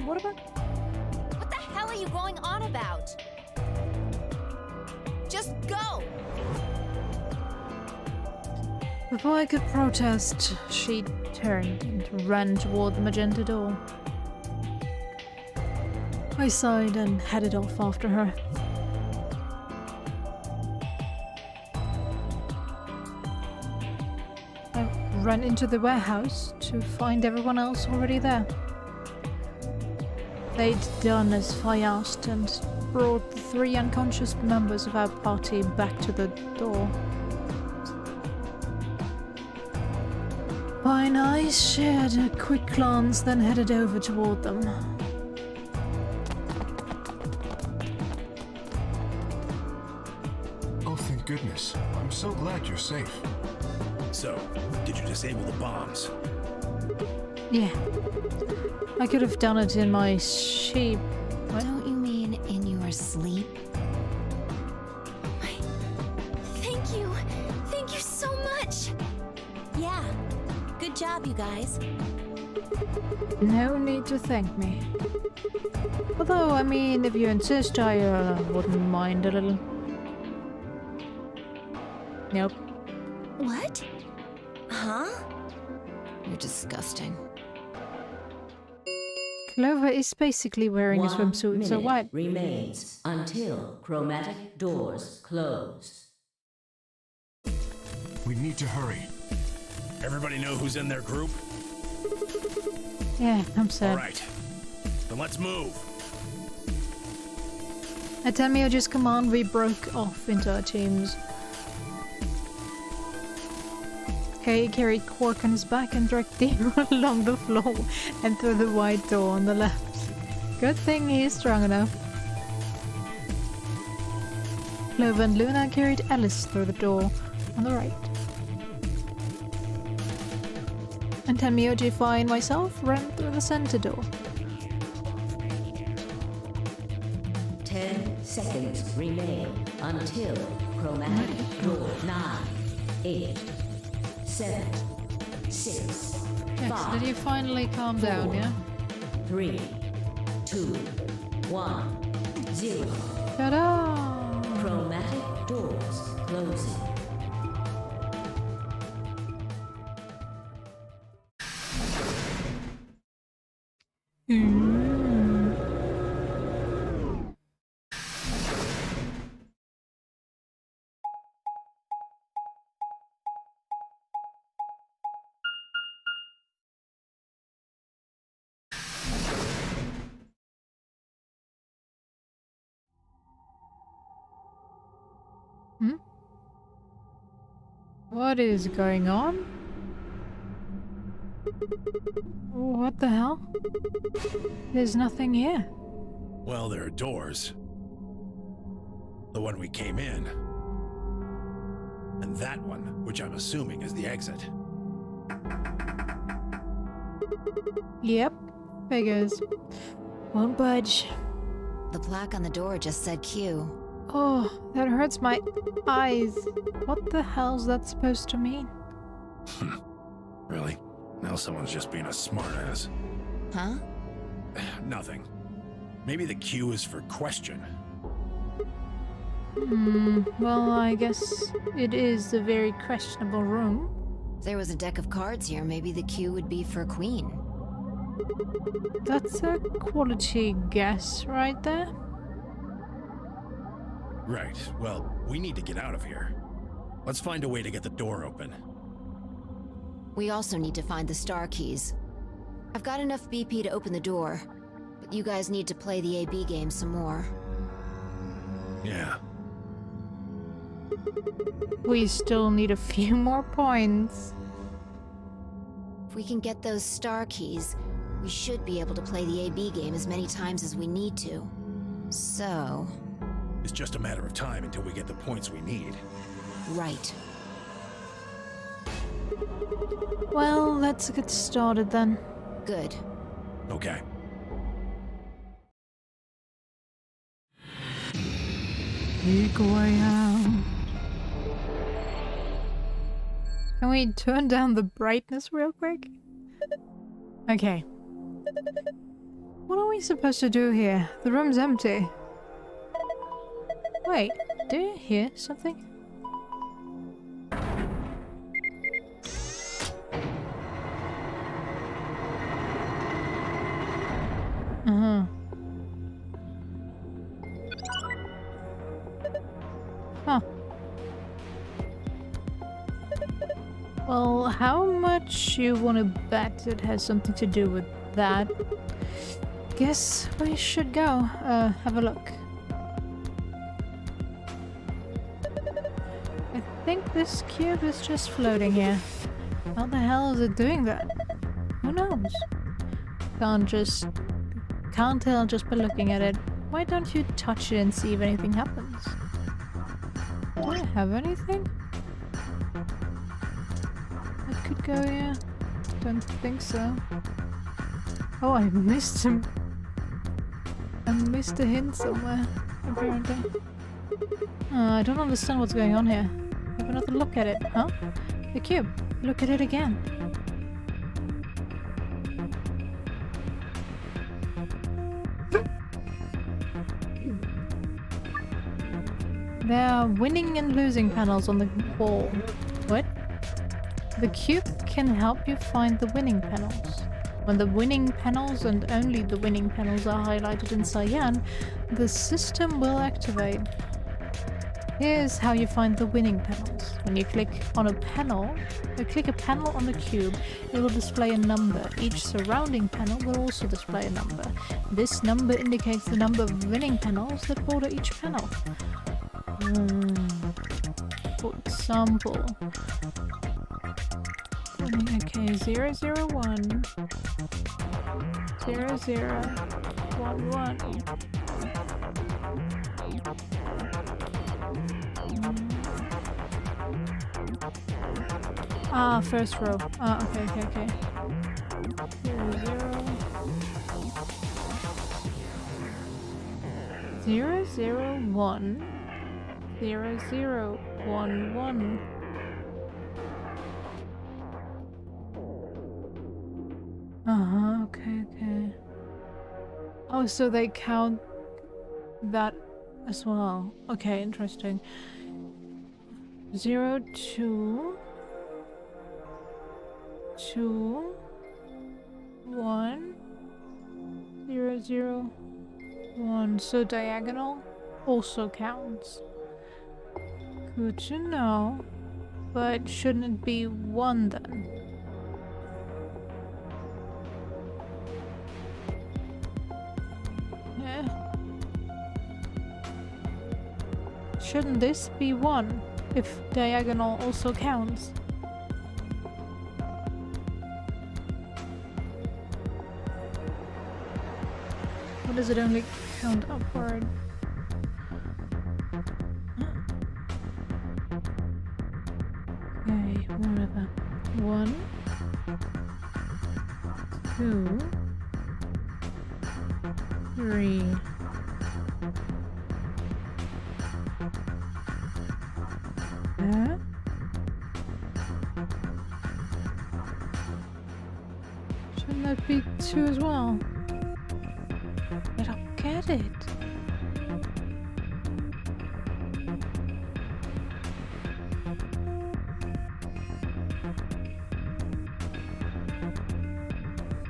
What about? What the hell are you going on about? Just go! Before I could protest, she turned and ran toward the magenta door. I sighed and headed off after her. I ran into the warehouse to find everyone else already there. They'd done as I asked and brought the 3 unconscious members of our party back to the door. Fine eyes shared a quick glance, then headed over toward them. Oh, thank goodness. I'm so glad you're safe. So, did you disable the bombs? Yeah. I could have done it in my sheep. What? Don't you mean in your sleep? Thank you! Thank you so much! Yeah. Good job, you guys. No need to thank me. Although, I mean, if you insist, I wouldn't mind a little. Nope. What? Huh? You're disgusting. Clover is basically wearing a 1 swimsuit, so minute what? remains until chromatic doors close. We need to hurry. Everybody know who's in their group? Yeah, I'm sad. All right. Then let's move. At Tenmyoji's command, we broke off into our teams. Kay carried Quark on his back and dragged Dio along the floor and through the wide door on the left. Good thing he's strong enough. Clover and Luna carried Alice through the door on the right. And Tenmyoji, Fi, and myself ran through the center door. 10 seconds remain until chromatic door 9, 8, 7, 6, Yes, did you finally calm down, yeah? 3, 2, 1, 0. Ta-da! Chromatic closing. Hmm? What is going on? What the hell? There's nothing here. Well, there are doors. The one we came in. And that one, which I'm assuming is the exit. Yep. Figures. Won't budge. The plaque on the door just said Q. Oh, that hurts my eyes. What the hell's that supposed to mean? Really? Now someone's just being a smartass. Huh? Nothing. Maybe the Q is for question. Well, I guess it is a very questionable room. If there was a deck of cards here, maybe the Q would be for Queen. That's a quality guess right there. Right. Well, we need to get out of here. Let's find a way to get the door open. We also need to find the star keys. I've got enough BP to open the door, but you guys need to play the AB game some more. Yeah. We still need a few more points. If we can get those star keys, we should be able to play the AB game as many times as we need to. So... It's just a matter of time until we get the points we need. right. Well, let's get started then. Good. Okay. Take away out. Can we turn down the brightness real quick? Okay. What are we supposed to do here? The room's empty. Wait, do you hear something? Uh-huh. Huh. Well, how much you want to bet it has something to do with that? Guess we should go, have a look. I think this cube is just floating here. How the hell is it doing that? Who knows? Can't tell just by looking at it. Why don't you touch it and see if anything happens? Do I have anything? That could go here. Don't think so. Oh, I missed him. I missed a hint somewhere, apparently. I don't understand what's going on here. Have another look at it, huh? The cube. Look at it again. There are winning and losing panels on the wall. What? The cube can help you find the winning panels. When the winning panels and only the winning panels are highlighted in cyan, the system will activate. Here's how you find the winning panels. When you click on a panel, click a panel on the cube, it will display a number. Each surrounding panel will also display a number. This number indicates the number of winning panels that border each panel. For example, okay, 001, 0011. Ah, first row. Ah, okay. 001. 0011. Okay. Oh, so they count that as well. Okay, interesting. 0, 2, 2, 1, 0, 0, 1. So diagonal also counts. Good to know. But shouldn't it be 1 then? Yeah. Shouldn't this be 1 if diagonal also counts? Or does it only count upward? Okay, whatever. 1, 2, 3. Yeah. Shouldn't that be 2 as well? I don't get it.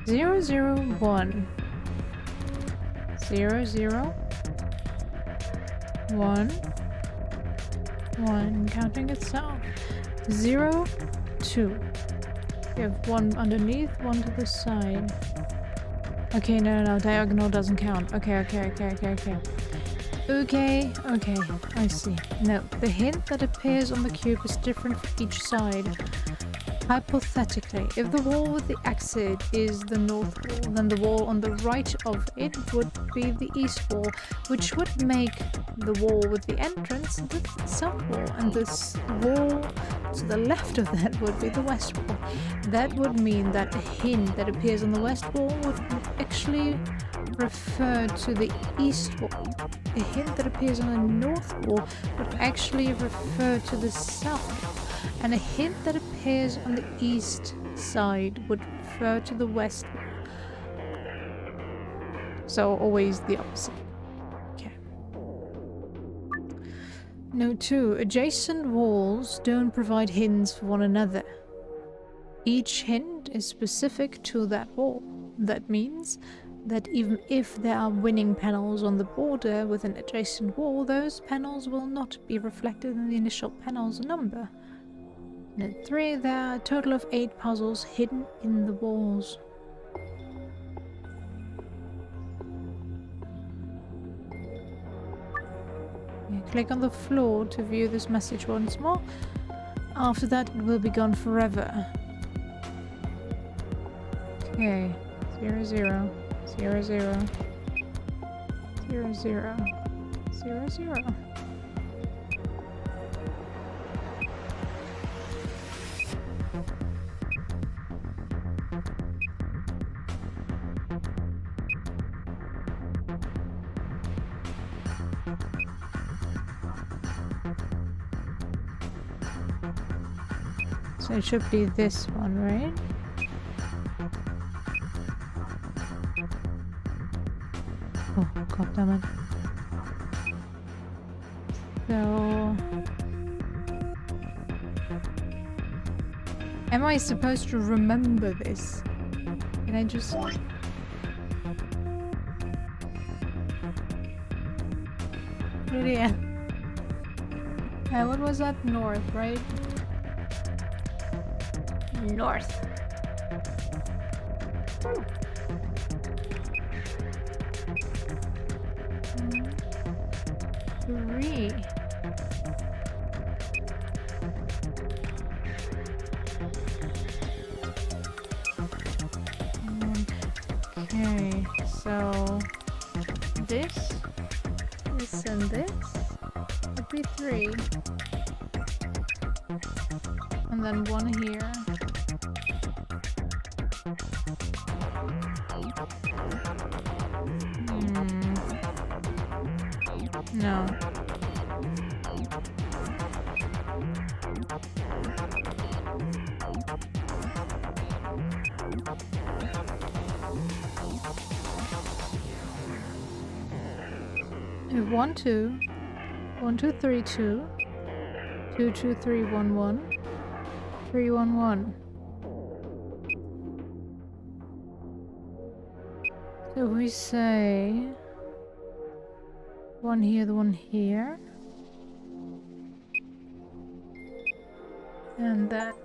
Zero, 0, 1. 0, 0, 1, 1, counting itself. 0, 2. We have 1 underneath, 1 to the side. Okay, no, diagonal doesn't count. Okay. Okay, I see. No, the hint that appears on the cube is different for each side. Hypothetically, if the wall with the exit is the north wall, then the wall on the right of it would be the east wall, which would make the wall with the entrance the south wall, and this wall to the left of that would be the west wall. That would mean that a hint that appears on the west wall would actually refer to the east wall. A hint that appears on the north wall would actually refer to the south wall. And a hint that appears on the east side would refer to the west. So always the opposite. Okay. Note 2. Adjacent walls don't provide hints for one another. Each hint is specific to that wall. That means that even if there are winning panels on the border with an adjacent wall, those panels will not be reflected in the initial panel's number. Note 3, there are a total of 8 puzzles hidden in the walls. Click on the floor to view this message once more. After that, it will be gone forever. Okay, 0, 0, 0, 0, 0, 0, 0, 0. So it should be this one, right? Oh, god damn it. So... am I supposed to remember this? Can I just... yeah. What was that? North, right? North. 3. Okay, so this and this would be 3. And then 1 here. No. If 1, 2, 1, 2, 3, 2, 22311 311. So we say one here, the one here, and that.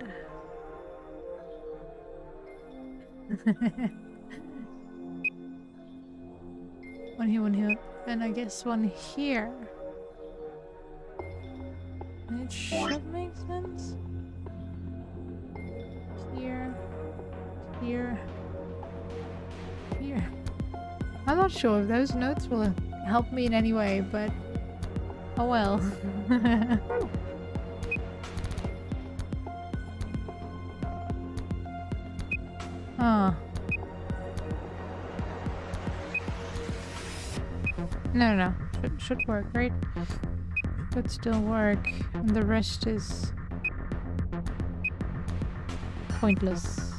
One here, and I guess one here. It should make sense. Here, here, here. I'm not sure if those notes will help me in any way, but oh well. Ah. No. Should work, right? Should still work. And the rest is pointless.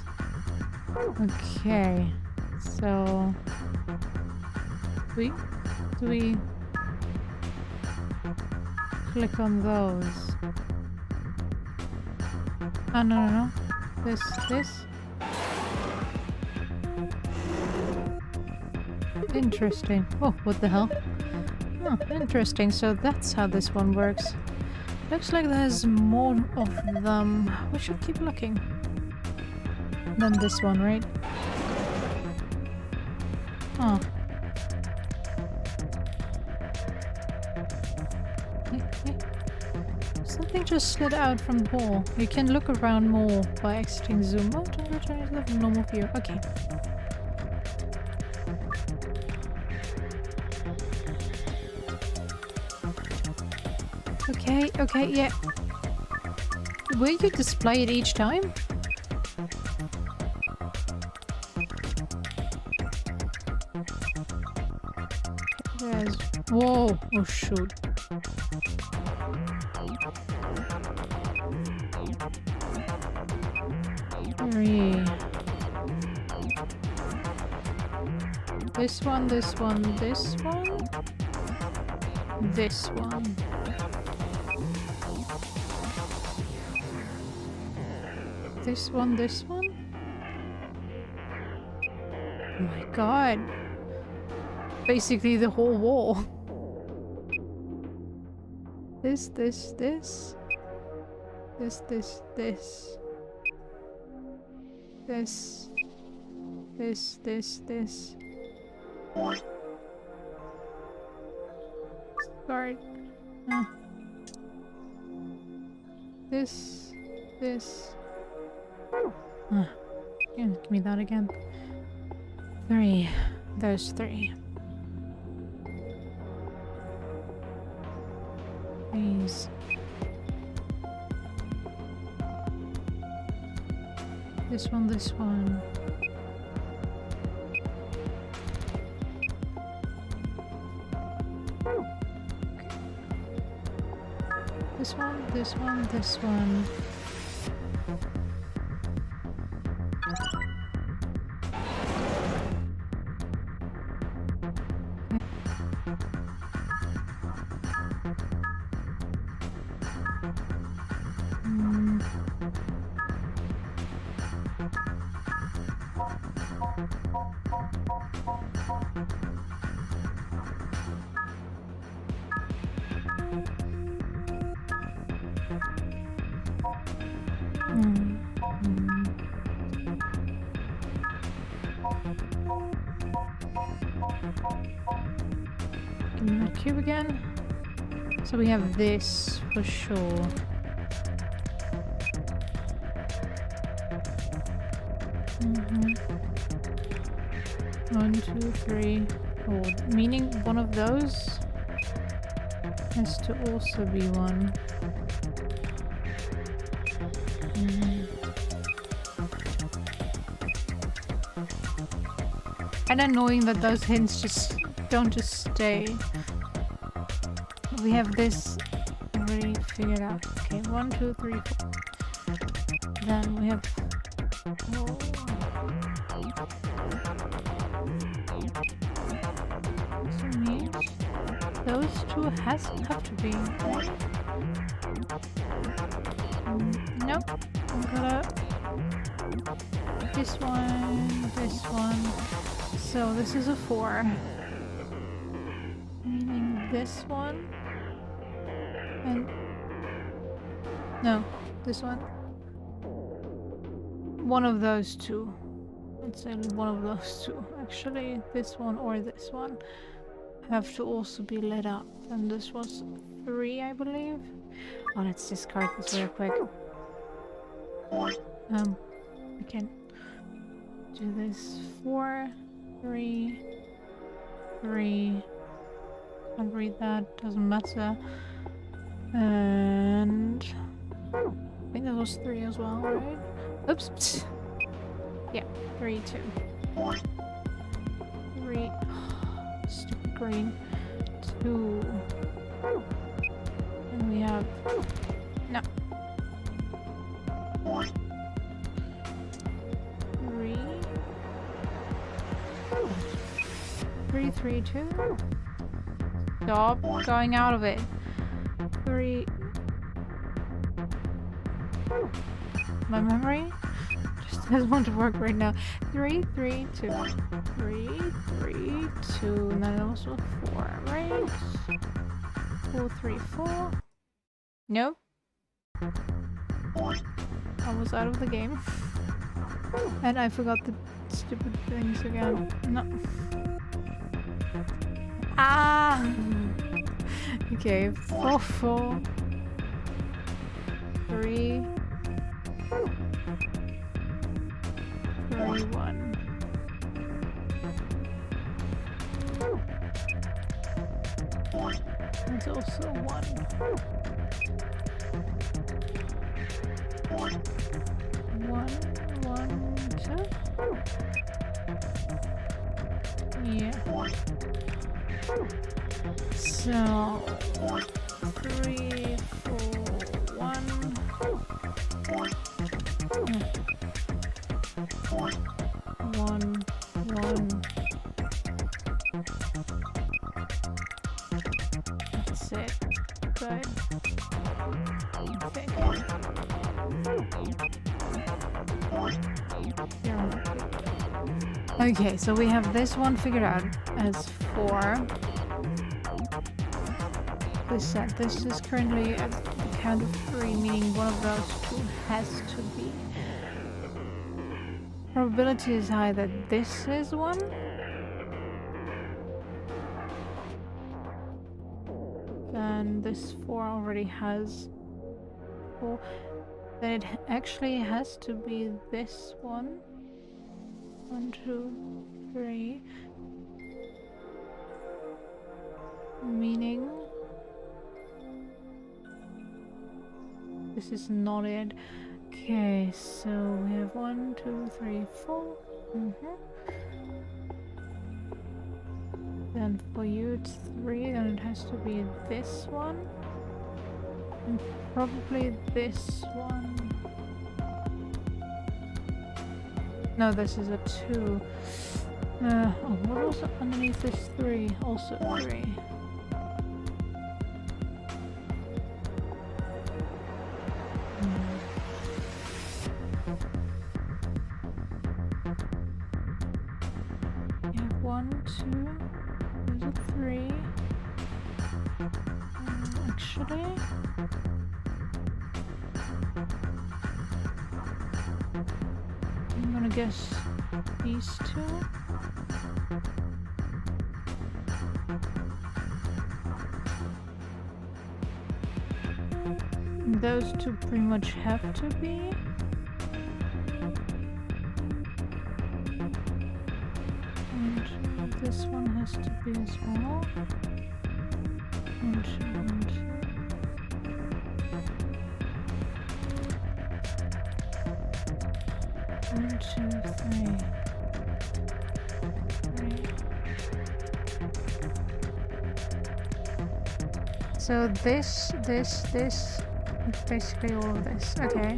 Okay. So do we click on those? Oh no. This. Interesting. Oh, what the hell? Oh, interesting. So that's how this one works. Looks like there's more of them. We should keep looking. Than this one, right? Oh. Hey. Something just slid out from the wall. You can look around more by exiting zoom mode and returning to the normal view. Okay. Okay, yeah. Will you display it each time? There's... Whoa! Oh shoot. Three. This one. This one. This one. This one? Oh my god. Basically the whole wall. This. This. Start. This. Yeah, give me that again. 3. There's 3. Please. This one. This one. Give me that cube again. So we have this for sure. One, two, three, four. Meaning one of those has to also be one. And annoying that those hints just don't just stay. We have this already figured out. Okay, 1, 2, 3, 4. Then we have... So means those two have to be. Nope. I'm gonna... This one, this one. So this is a 4. Meaning this one. And... No, this one. One of those two. Let's say one of those two. Actually, this one or this one have to also be lit up. And this was 3, I believe. Oh, let's discard this real quick. We can do this 4, 3, 3. Can't read that, doesn't matter. And I think that was 3 as well, right? Oops. Yeah, 3, 2. 3. Stupid green. 2. And we have... No. 3. 3, 3, 2. Stop going out of it. 3. My memory just doesn't want to work right now. 3, 3, 2. 3, 3, 2. And then it was 4, right? 4, 3, 4. Nope. I was out of the game. And I forgot the stupid things again. No. Ah! Okay, 4, 4. 3. 3, 1. It's also 1. 1, 1, 2. Yeah. So 3, 4, 1. 1, 1. That's it. Good. Okay, so we have this one figured out as 4. This is currently at the count of 3, meaning one of those 2 has to be. Probability is high that this is 1. And this 4 already has 4. Then it actually has to be this one. 1, 2, 3. Meaning this is not it. Okay, so we have 1, 2, 3, 4. Then for you it's 3, then it has to be this one. And probably this one. No, this is a 2. Oh, what was underneath this 3? Also 3. You have 1, 2. There's a 3. Actually, I'm gonna guess these 2. And those 2 pretty much have to be. And this one has to be as well. 1, 2, 1, 2. 1, 2, 3. 3. So this, basically all of this. Okay.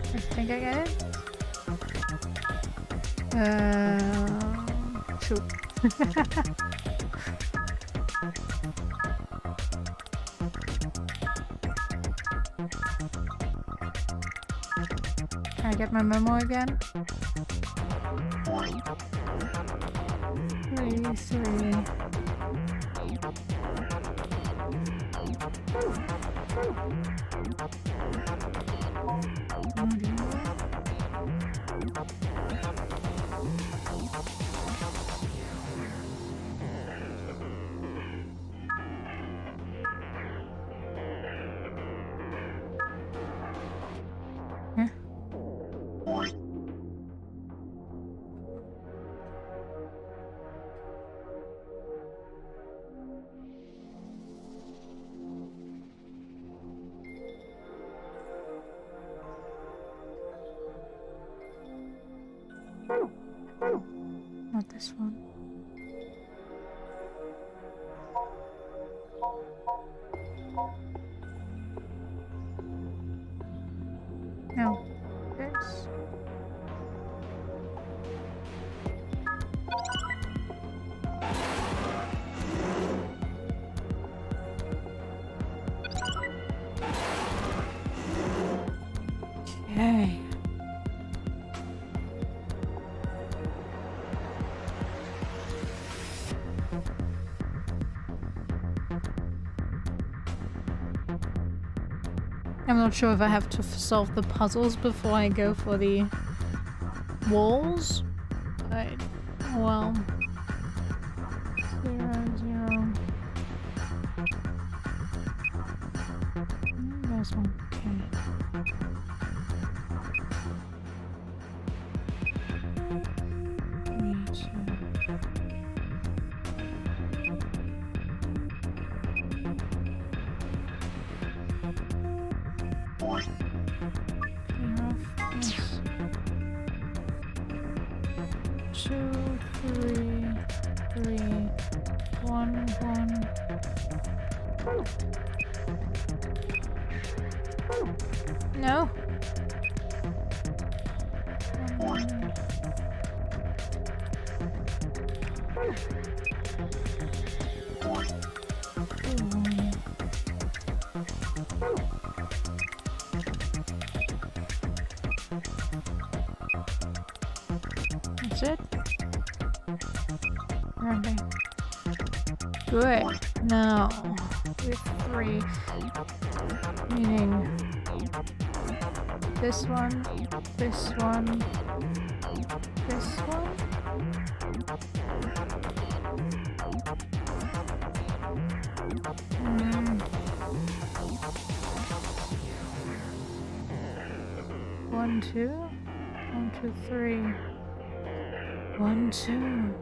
I think I get it. Shoot. Can I get my memo again? 3, 3. Not this one. No. This. Okay. I'm not sure if I have to solve the puzzles before I go for the walls. But, well. 0, 0. There's one. Okay. 3, 2. Clear off this. 2, 3, 3, 1, 1. No. 1, 1. 2, 1. That's it? Okay. Good. Now, with 3, meaning this one, this one, this one. One, 2. 1, 2, 3. 1, 2.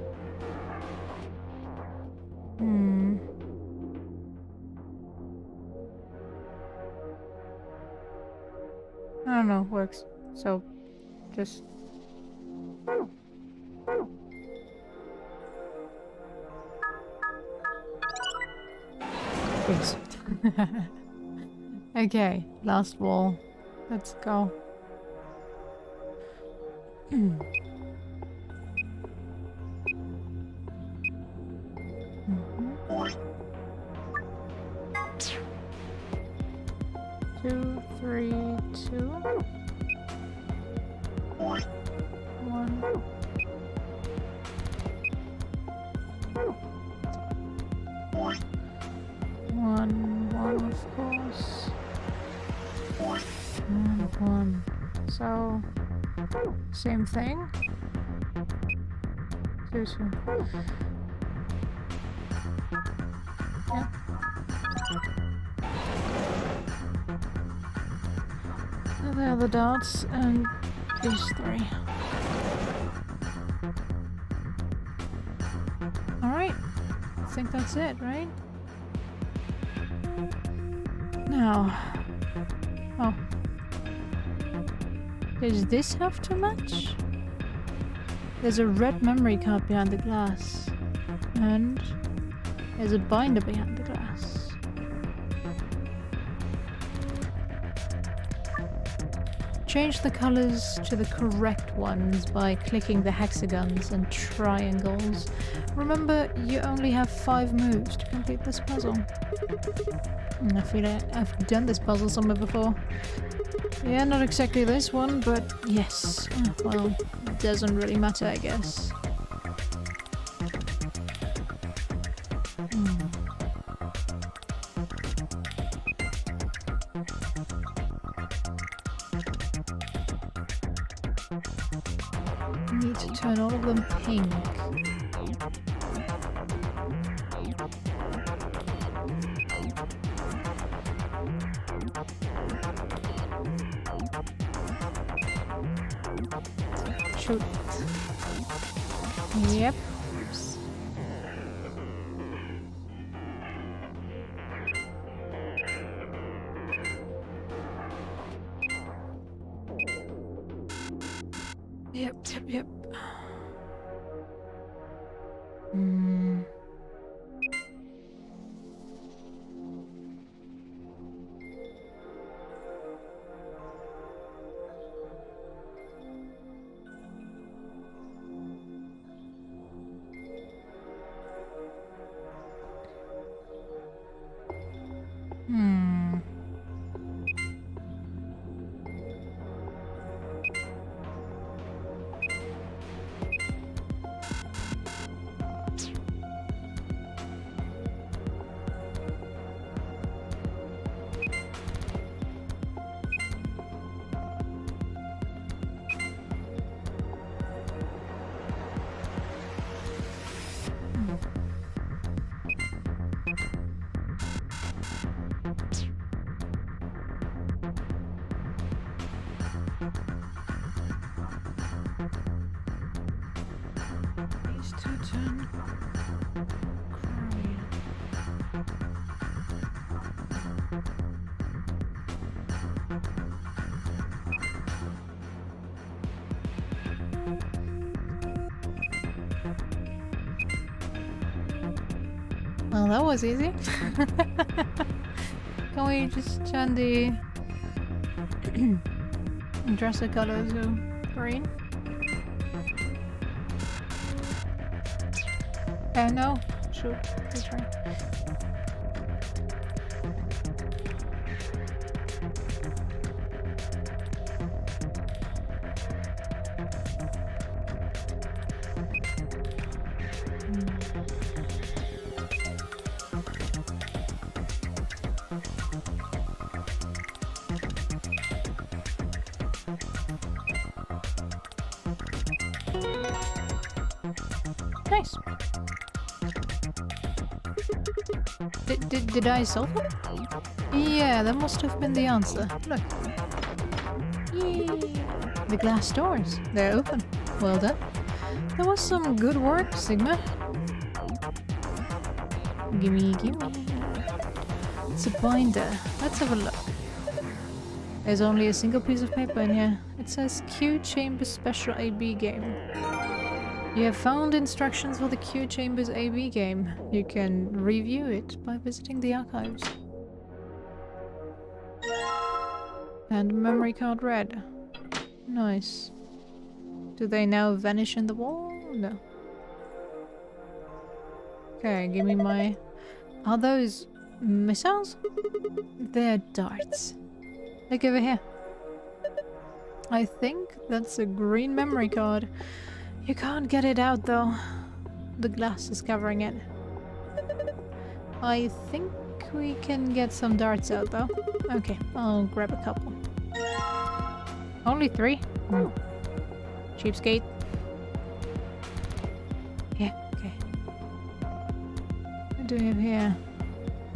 I don't know, works. So, just... Yes. Okay, last wall. Let's go. 2, 3, 2. 1. 1, of course. 1. So, same thing. 2, 2. Yep. And there are the dots and these 3. Alright. I think that's it, right? Now. Oh. Does this have to match? There's a red memory card behind the glass. And there's a binder behind the glass. change the colors to the correct ones by clicking the hexagons and triangles. Remember, you only have 5 moves to complete this puzzle. I feel like I've done this puzzle somewhere before. Yeah, not exactly this one, but yes. Well, it doesn't really matter, I guess. Need to turn all of them pink. Shoot. Yep. Oops. Yep. These two turn green. Well, that was easy. Can we just turn the dresser color to green? No. Shoot. Retry. Nice. Did I solve it? Yeah, that must have been the answer. Look. Yay! The glass doors. They're open. Well done. That was some good work, Sigma. Gimme. It's a binder. Let's have a look. There's only a single piece of paper in here. It says Q Chambers Special AB Game. You have found instructions for the Q Chambers AB game. You can review it by visiting the archives. And memory card read. Nice. Do they now vanish in the wall? No. Okay, give me my... Are those missiles? They're darts. Look over here. I think that's a green memory card. You can't get it out though. The glass is covering it. I think we can get some darts out though. Okay, I'll grab a couple. Only 3? Cheapskate. Yeah, okay. What do we have here?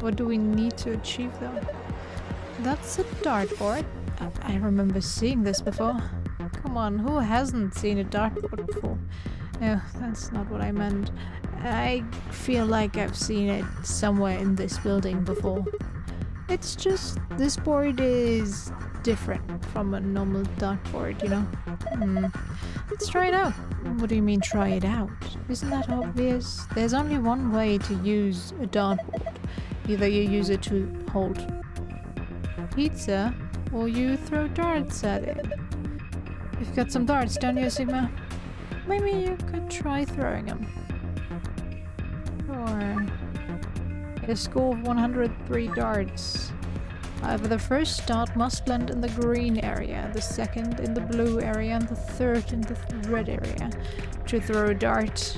What do we need to achieve though? That's a dartboard. I remember seeing this before. Come on, who hasn't seen a dartboard before? No, that's not what I meant. I feel like I've seen it somewhere in this building before. It's just, this board is different from a normal dartboard, you know? Let's try it out. What do you mean try it out? Isn't that obvious? There's only one way to use a dartboard. Either you use it to hold pizza or you throw darts at it. You've got some darts, don't you, Sigma? Maybe you could try throwing them. Or a score of 103 darts. However, the first dart must land in the green area, the second in the blue area, and the third in the red area. To throw a dart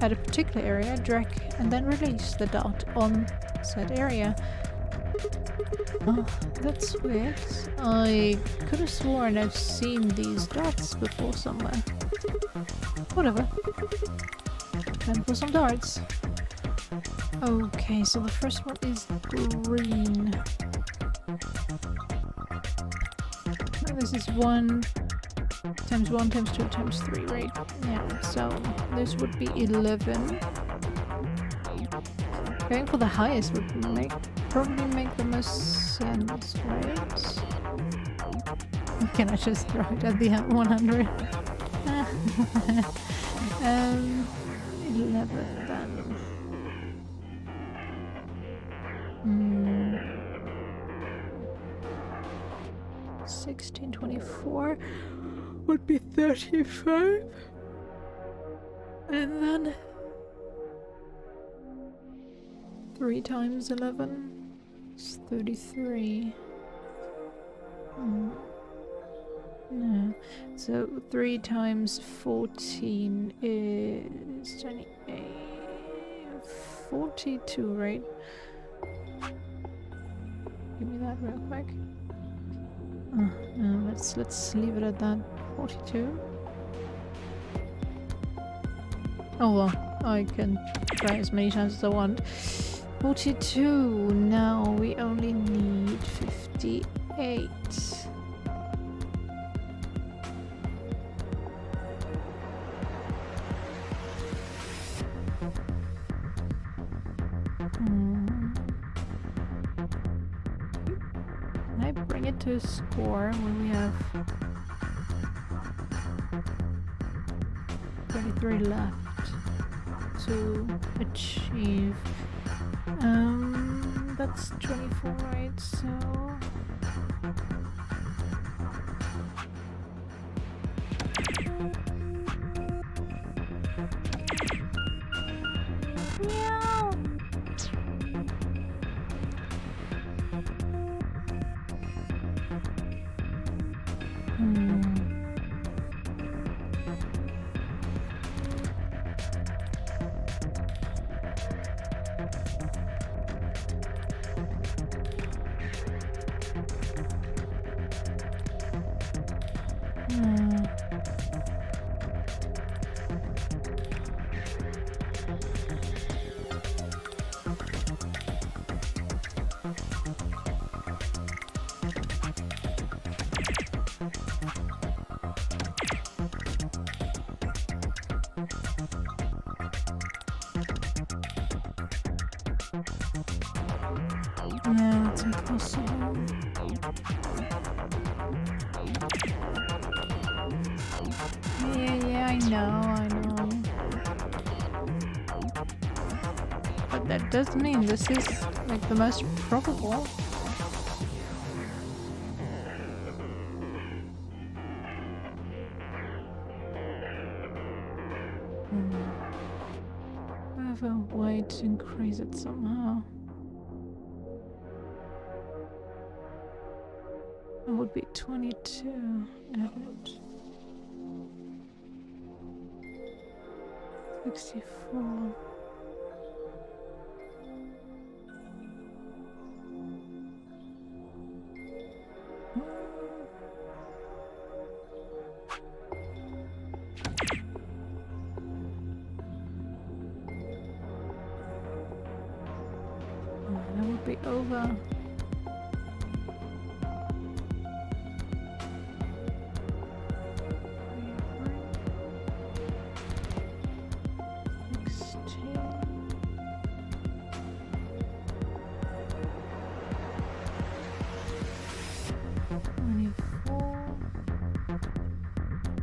at a particular area, drag and then release the dart on said area. Oh, that's weird. I could have sworn I've seen these darts before somewhere. Whatever. Time for some darts. Okay, so the first one is green. And this is 1 times 1 times 2 times 3, right? Yeah, so this would be 11. Going for the highest would probably make the most sense, right? Can I just throw it at the 100? 11 then. 16, 24 would be 35. And then 3 times 11 is 33. No. So 3 times 14 is 28. 42, right? Give me that real quick. No, let's leave it at that. 42. Oh well, I can try as many times as I want. 42. Now we only need 58. Can I bring it to a score when we have 33 left to achieve? That's 24, right? So meow. Yeah, it's impossible. Yeah, I know. But that does mean this is like the most probable. I have a way to increase it somehow. It would be 22 average. 64. That would be over.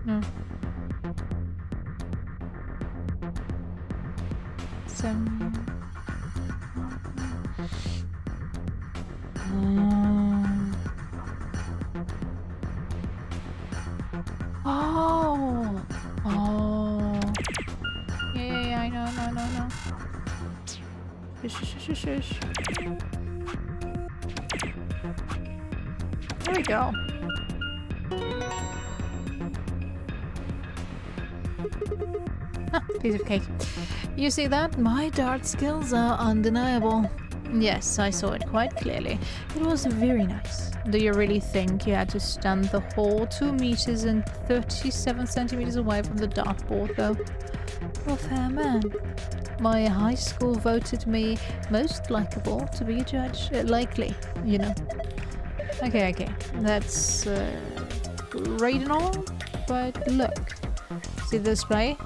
No. 70. Shush. There we go. Ah, piece of cake. You see that? My dart skills are undeniable. Yes, I saw it quite clearly. It was very nice. Do you really think you had to stand the whole 2 meters and 37 centimeters away from the dartboard, though? Well, fair man. My high school voted me most likable to be a judge. Likely, you know. Okay. That's great and all, but look. See the display?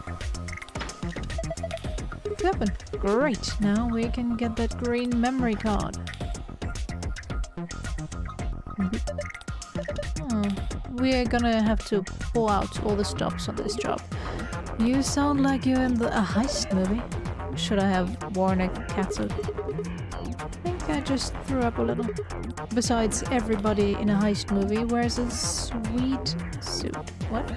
It's open. Great. Now we can get that green memory card. We're gonna have to pull out all the stops on this job. You sound like you're in a heist movie. Should I have worn a catsuit? I think I just threw up a little. Besides, everybody in a heist movie wears a sweet suit. What?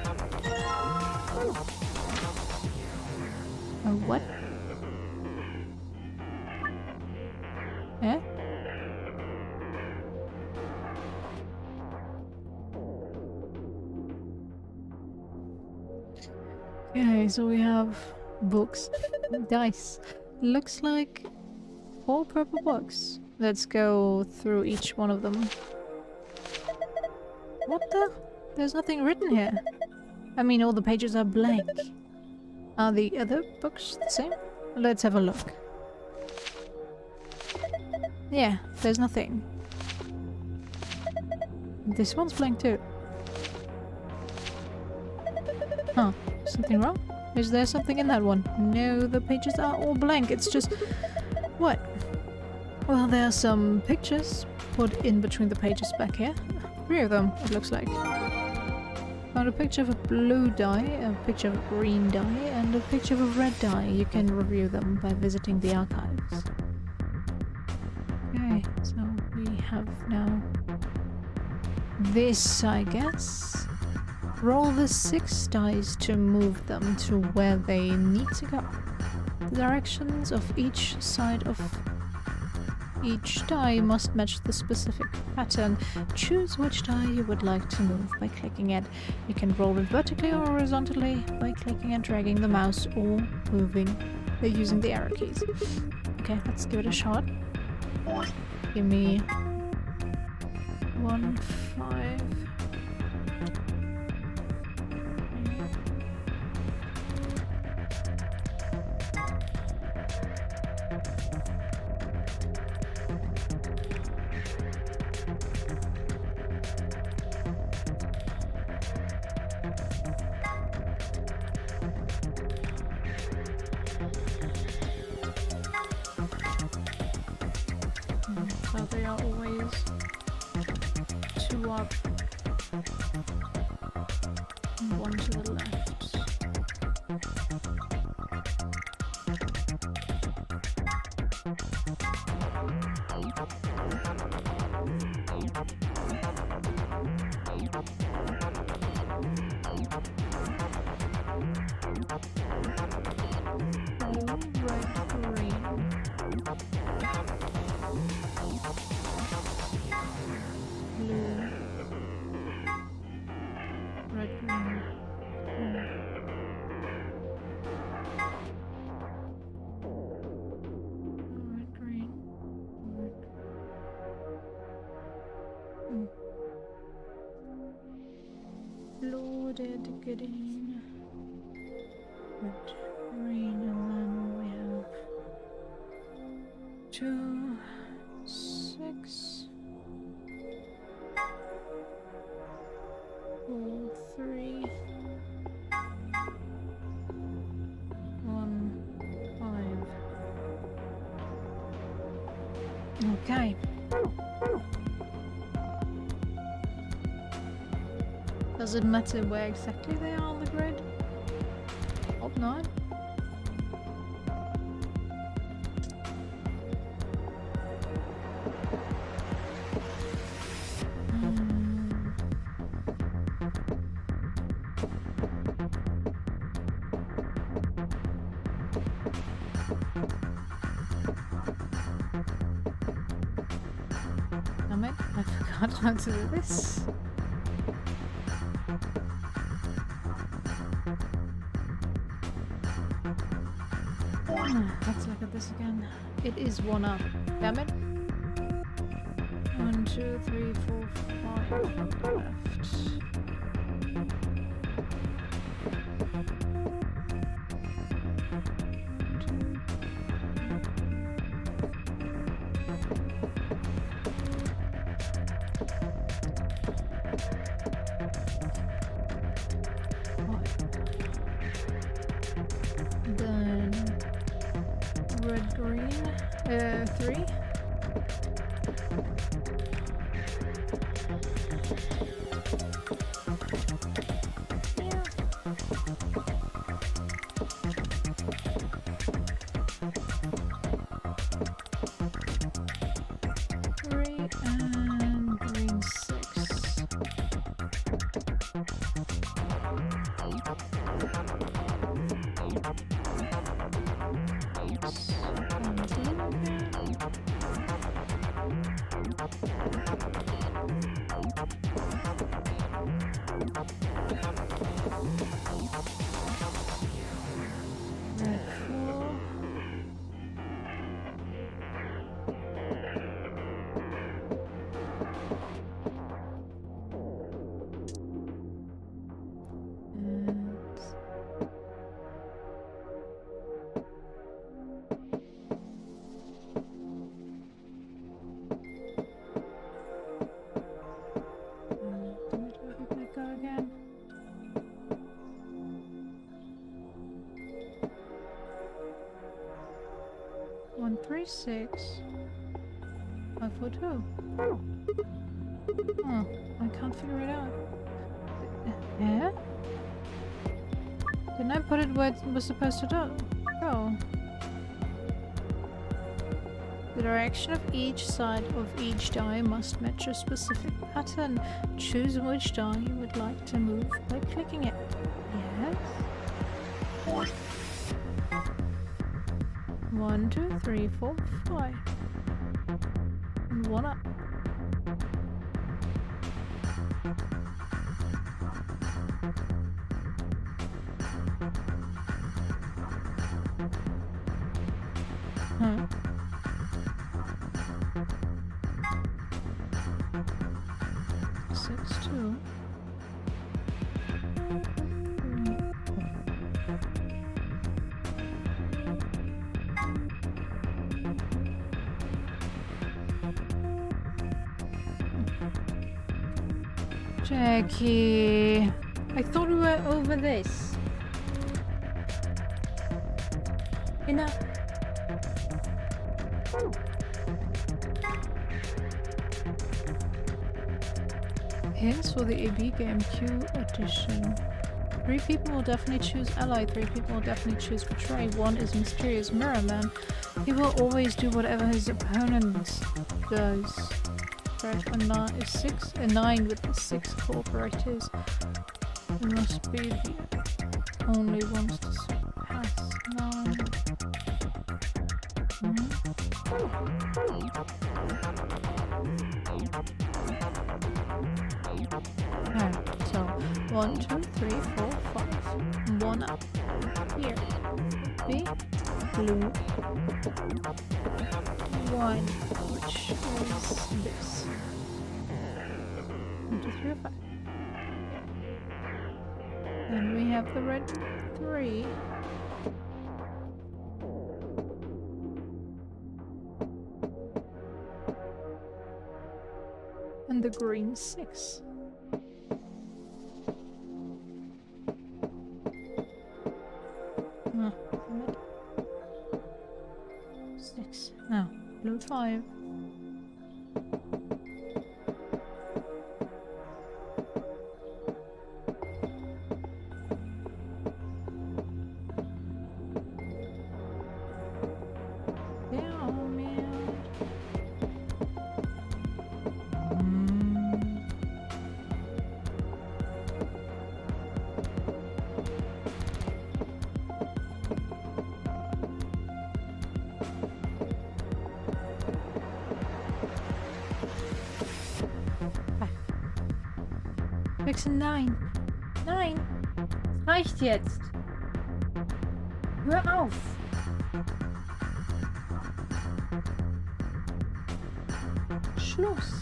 A what? Eh? Okay, so we have books, dice. Looks like 4 purple books. Let's go through each one of them. What the? There's nothing written here. I mean, all the pages are blank. Are the other books the same? Let's have a look. Yeah, there's nothing. This one's blank too. Huh. Something wrong? Is there something in that one? No, the pages are all blank. It's just... What? Well, there are some pictures put in between the pages back here. 3 of them, it looks like. Found a picture of a blue die, a picture of a green die, and a picture of a red die. You can review them by visiting the archives. Okay, so we have now this, I guess. Roll the 6 dice to move them to where they need to go. The directions of each side of each die must match the specific pattern. Choose which die you would like to move by clicking it. You can roll it vertically or horizontally by clicking and dragging the mouse or moving using the arrow keys. Okay, let's give it a shot. Give me 1, 5. So they are always 2 up and 1 to the left. Loaded green, red, green, and then we have 2, 6, 4, 3, 1, 5. Okay. Does it matter where exactly they are on the grid? Hope not. Damn it, I forgot how to do this. Let's look at this again. It is 1 up. Damn it. 1, 2, 3, 4, 5 left. Then red, green, 3. And green 6. Red 4. Go again. 1, 3, 6. 5, 4, 2. Oh, I can't figure it out. Yeah? Didn't I put it where it was supposed to go? The direction of each side of each die must match a specific pattern. Choose which die you would like to move by clicking it. Yes? 1, 2, 3, 4, 5. And 1 up. Huh. Six, 2. Jackie, I thought we were over this. Enough. Hints for the eeeh game Q edition. 3 people will definitely choose ally, 3 people will definitely choose betray. 1 is mysterious mirror man. He will always do whatever his opponent does. Correct. A 9 is 6. A 9 with the 6 cooperators. It must be the only ones to surpass 9. Alright, so 1, 2, 3, 4, 5. 1 up. Here. B. Blue. 1, which is this. 1, 2, 3, 5. And we have the red 3. And the green 6. Red 6. Now, blue 5. Jackson, nein. Nein. Es reicht jetzt. Hör auf. Schluss.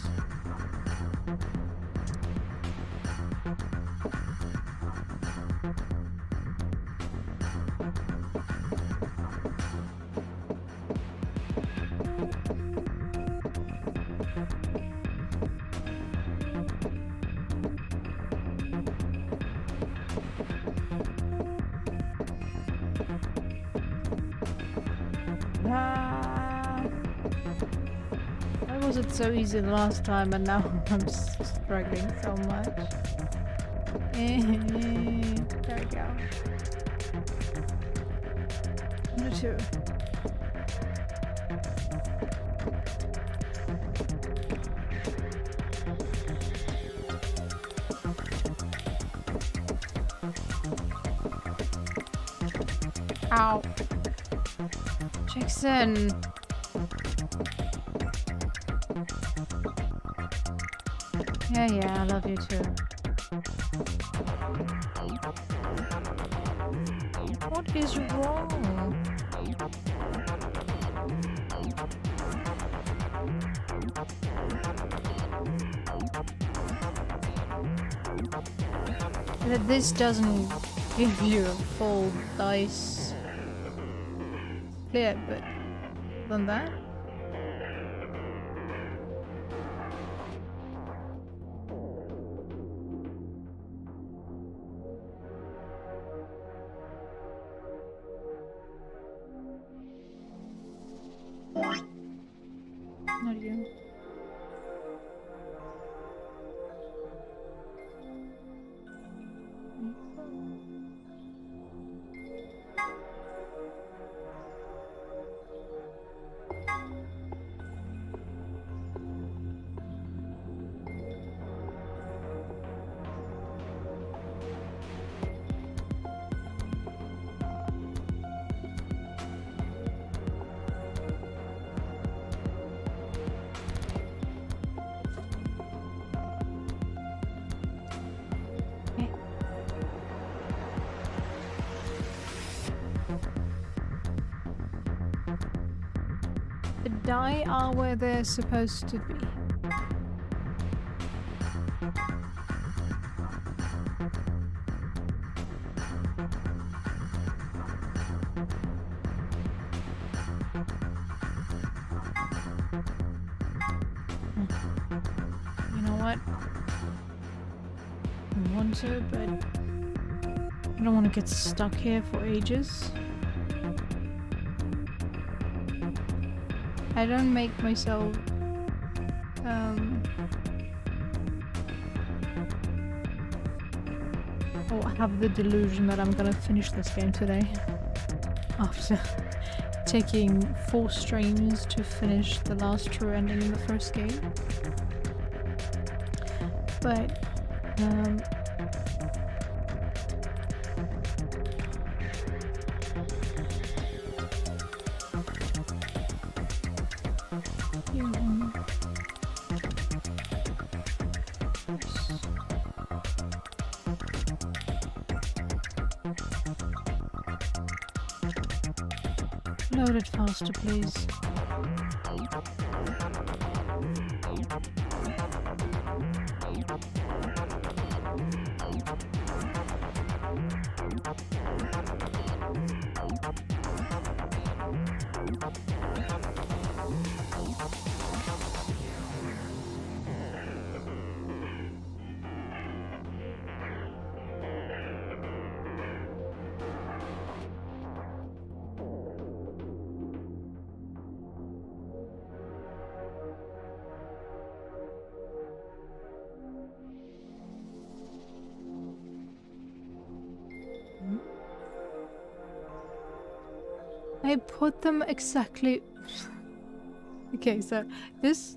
Why was it so easy the last time and now I'm struggling so much? There we go. Number 2. Ow. Jackson. Yeah, I love you too. What is wrong? That this doesn't give you a full dice split, but than that. Not you. The die are where they're supposed to be. You know what? I want to, but I don't want to get stuck here for ages. I don't make myself or have the delusion that I'm gonna finish this game today after taking 4 streams to finish the last true ending in the first game. But load it faster, please. I put them exactly. Okay, so this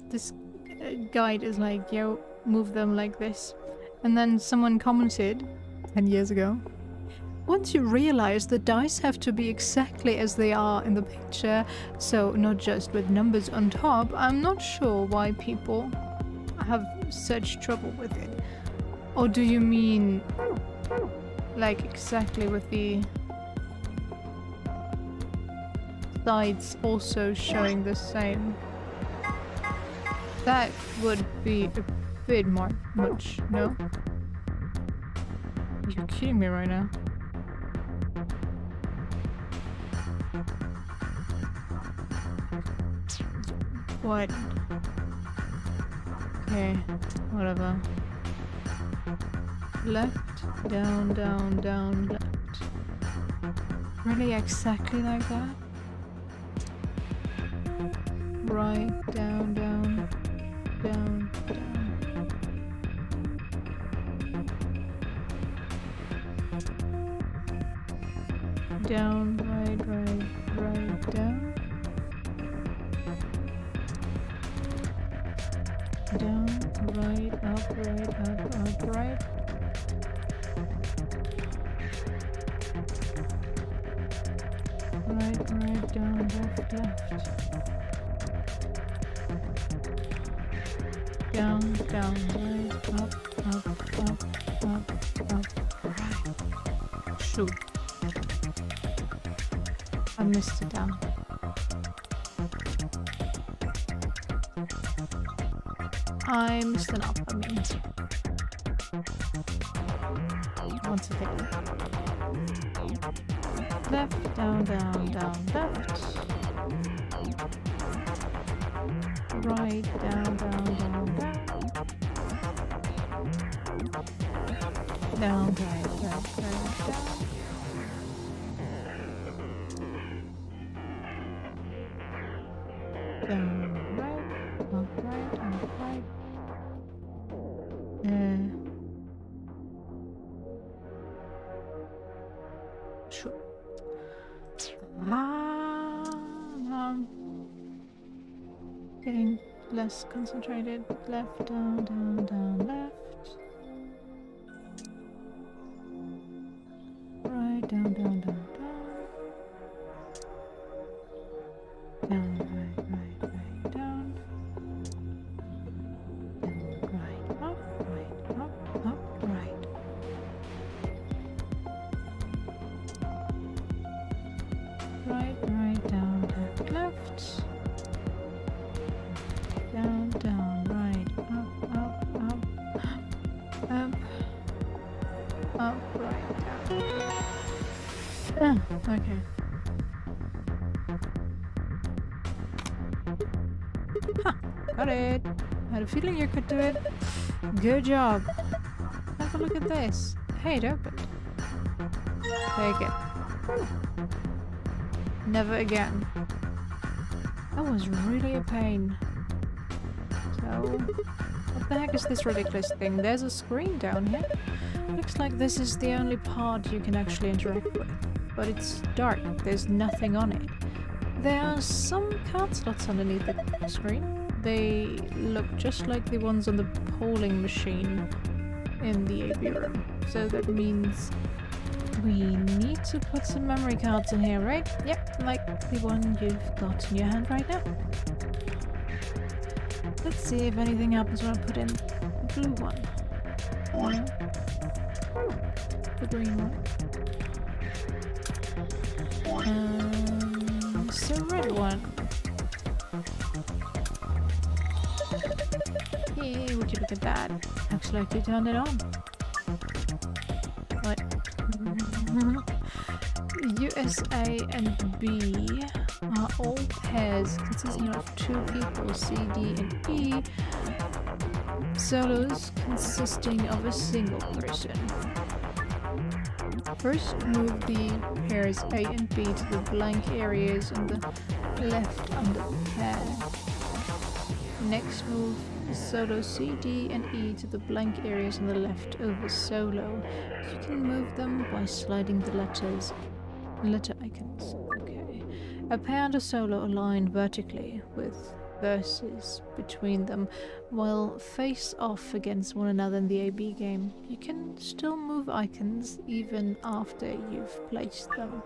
guide is like, yo, move them like this, and then someone commented 10 years ago, once you realize the dice have to be exactly as they are in the picture, so not just with numbers on top, I'm not sure why people have such trouble with it. Or do you mean like exactly with the sides also showing the same? That would be a bit more much, no? You're kidding me right now. What? Okay, whatever. Left, down, down, down, left. Really exactly like that? Right, down, down, down, down. Down, right, right, right, down. Down, right, up, right. Right, right, down, left, left. Down, down, right, up, right. Shoot. I missed it down. I missed an up, I mean. Once again. Left, down, down, down, left. Right, down, down, down, down. Down, right, right, right, down. Down, right, up, right. Sure. Getting less concentrated. Left, down, down, down, left. Right, down, down, down, down. Down, right, right, right, down. Down, right, up, right. Right, right, down, left, left. Down, down, right, up, right, down. Okay. Huh, got it. I had a feeling you could do it. Good job. Have a look at this. Hey, it opened. Take it. Never again. That was really a pain. So, what the heck is this ridiculous thing? There's a screen down here. Looks like this is the only part you can actually interact with. But it's dark. There's nothing on it. There are some card slots underneath the screen. They look just like the ones on the polling machine in the AB room. So that means we need to put some memory cards in here, right? Yep, like the one you've got in your hand right now. Let's see if anything happens when I put in the blue one. The green one. So red one. Hey, would you look at that? Looks like you turned it on. What? USA and B are all pairs consisting of two people, C, D, and E. Solos consisting of a single person. First, move the pairs A and B to the blank areas on the left under the pair. Next, move solo C, D, and E to the blank areas on the left over solo. You can move them by sliding the letter icons. Okay. A pair and a solo align vertically with verses between them while face off against one another in the AB game. You can still move icons even after you've placed them.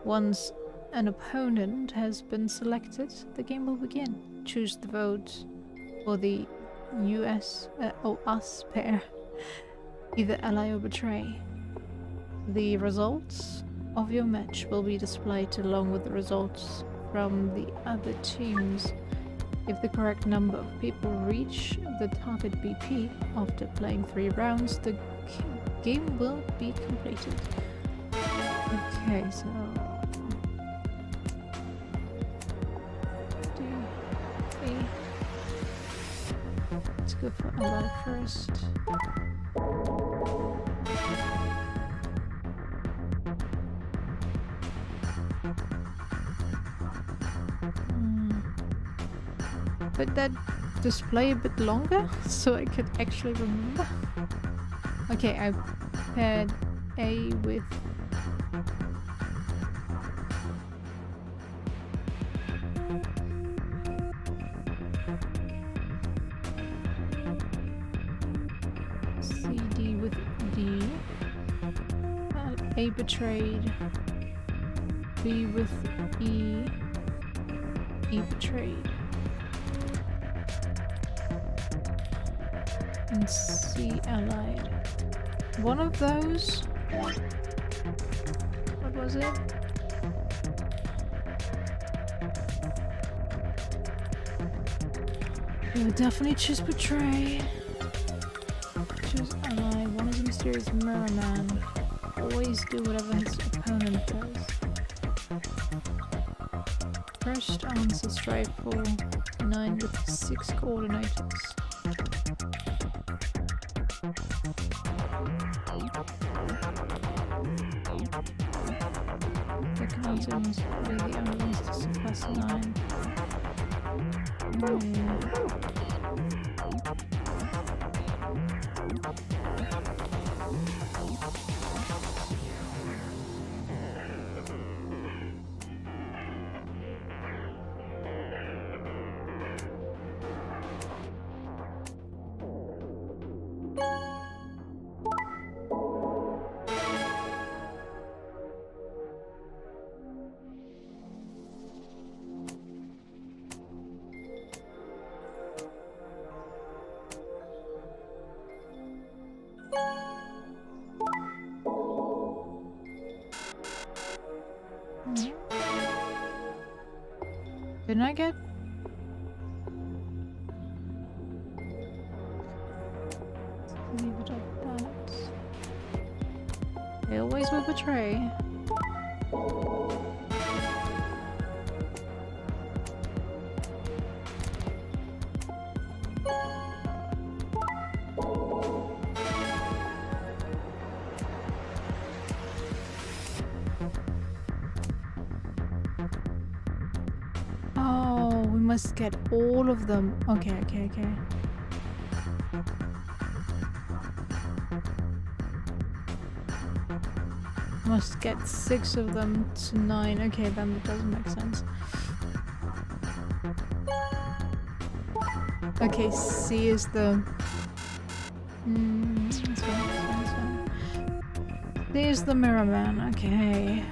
Once an opponent has been selected, the game will begin. Choose the vote for the US or us pair. Either ally or betray. The results of your match will be displayed along with the results from the other teams. If the correct number of people reach the target BP after playing 3 rounds, the game will be completed. Okay, so D, E. Let's go for ally first. But that display a bit longer so I could actually remember. Okay, I paired A with C, D with D. A betrayed. B with E. E betrayed. And C allied. One of those. What was it? We would definitely choose betray. Choose ally. One is a mysterious mirror man. Always do whatever his opponent does. First answer strive for 9 with 6 coordinators. Second answer must be the only ones to surpass 9. Didn't I get? Leave it at that. They always will betray. Oh, we must get all of them. Okay, okay, okay. Must get 6 of them to 9. Okay, then that doesn't make sense. Okay, C is the... this one. C is the mirror man. Okay.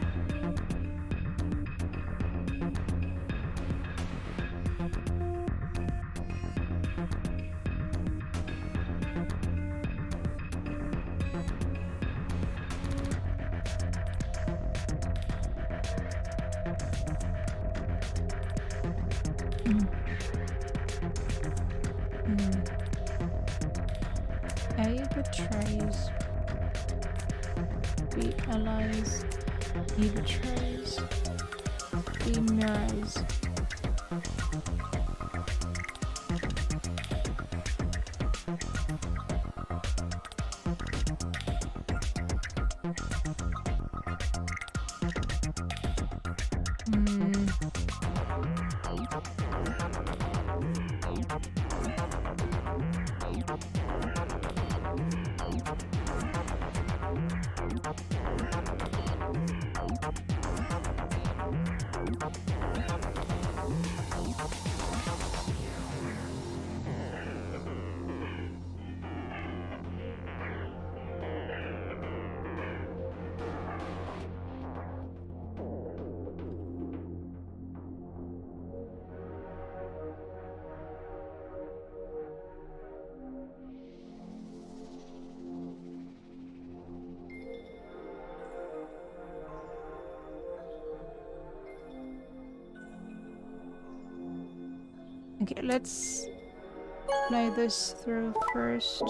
A betrays. B allies. E betrays. B mirrors. Okay, let's play this through first.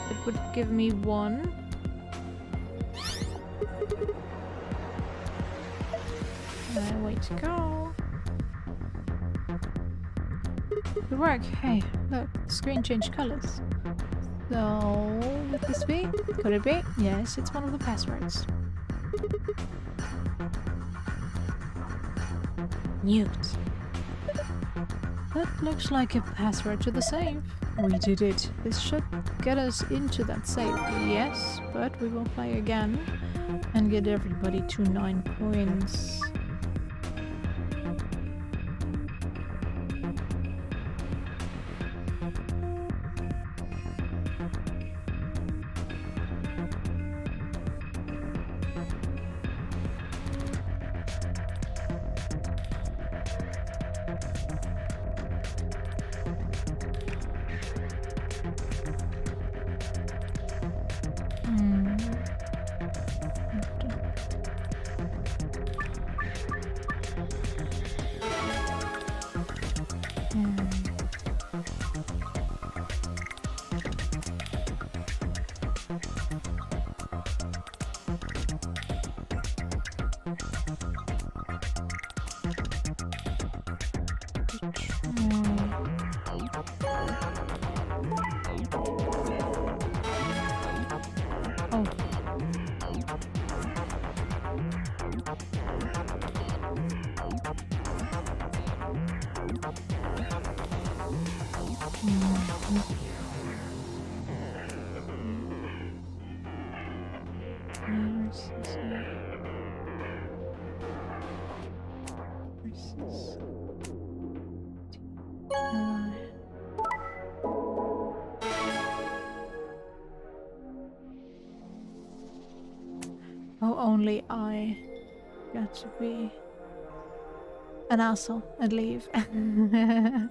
It would give me 1. Way to go. Good work. Hey, look, the screen changed colors. So, would this be? Could it be? Yes, it's one of the passwords. Newt. That looks like a password to the safe. We did it. This should get us into that safe. Yes, but we will play again and get everybody to 9 coins. Oh, only I got to be an asshole and leave. Yeah.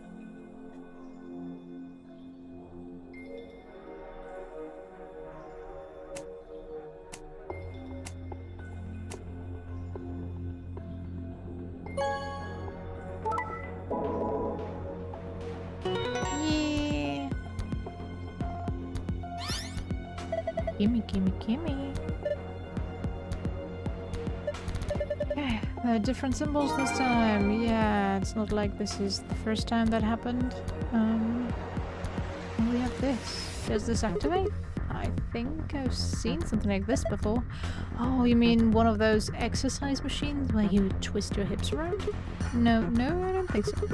Gimme, gimme, gimme. Different symbols this time. Yeah, it's not like this is the first time that happened. And we have this. Does this activate? I think I've seen something like this before. Oh, you mean one of those exercise machines where you twist your hips around? No, I don't think so.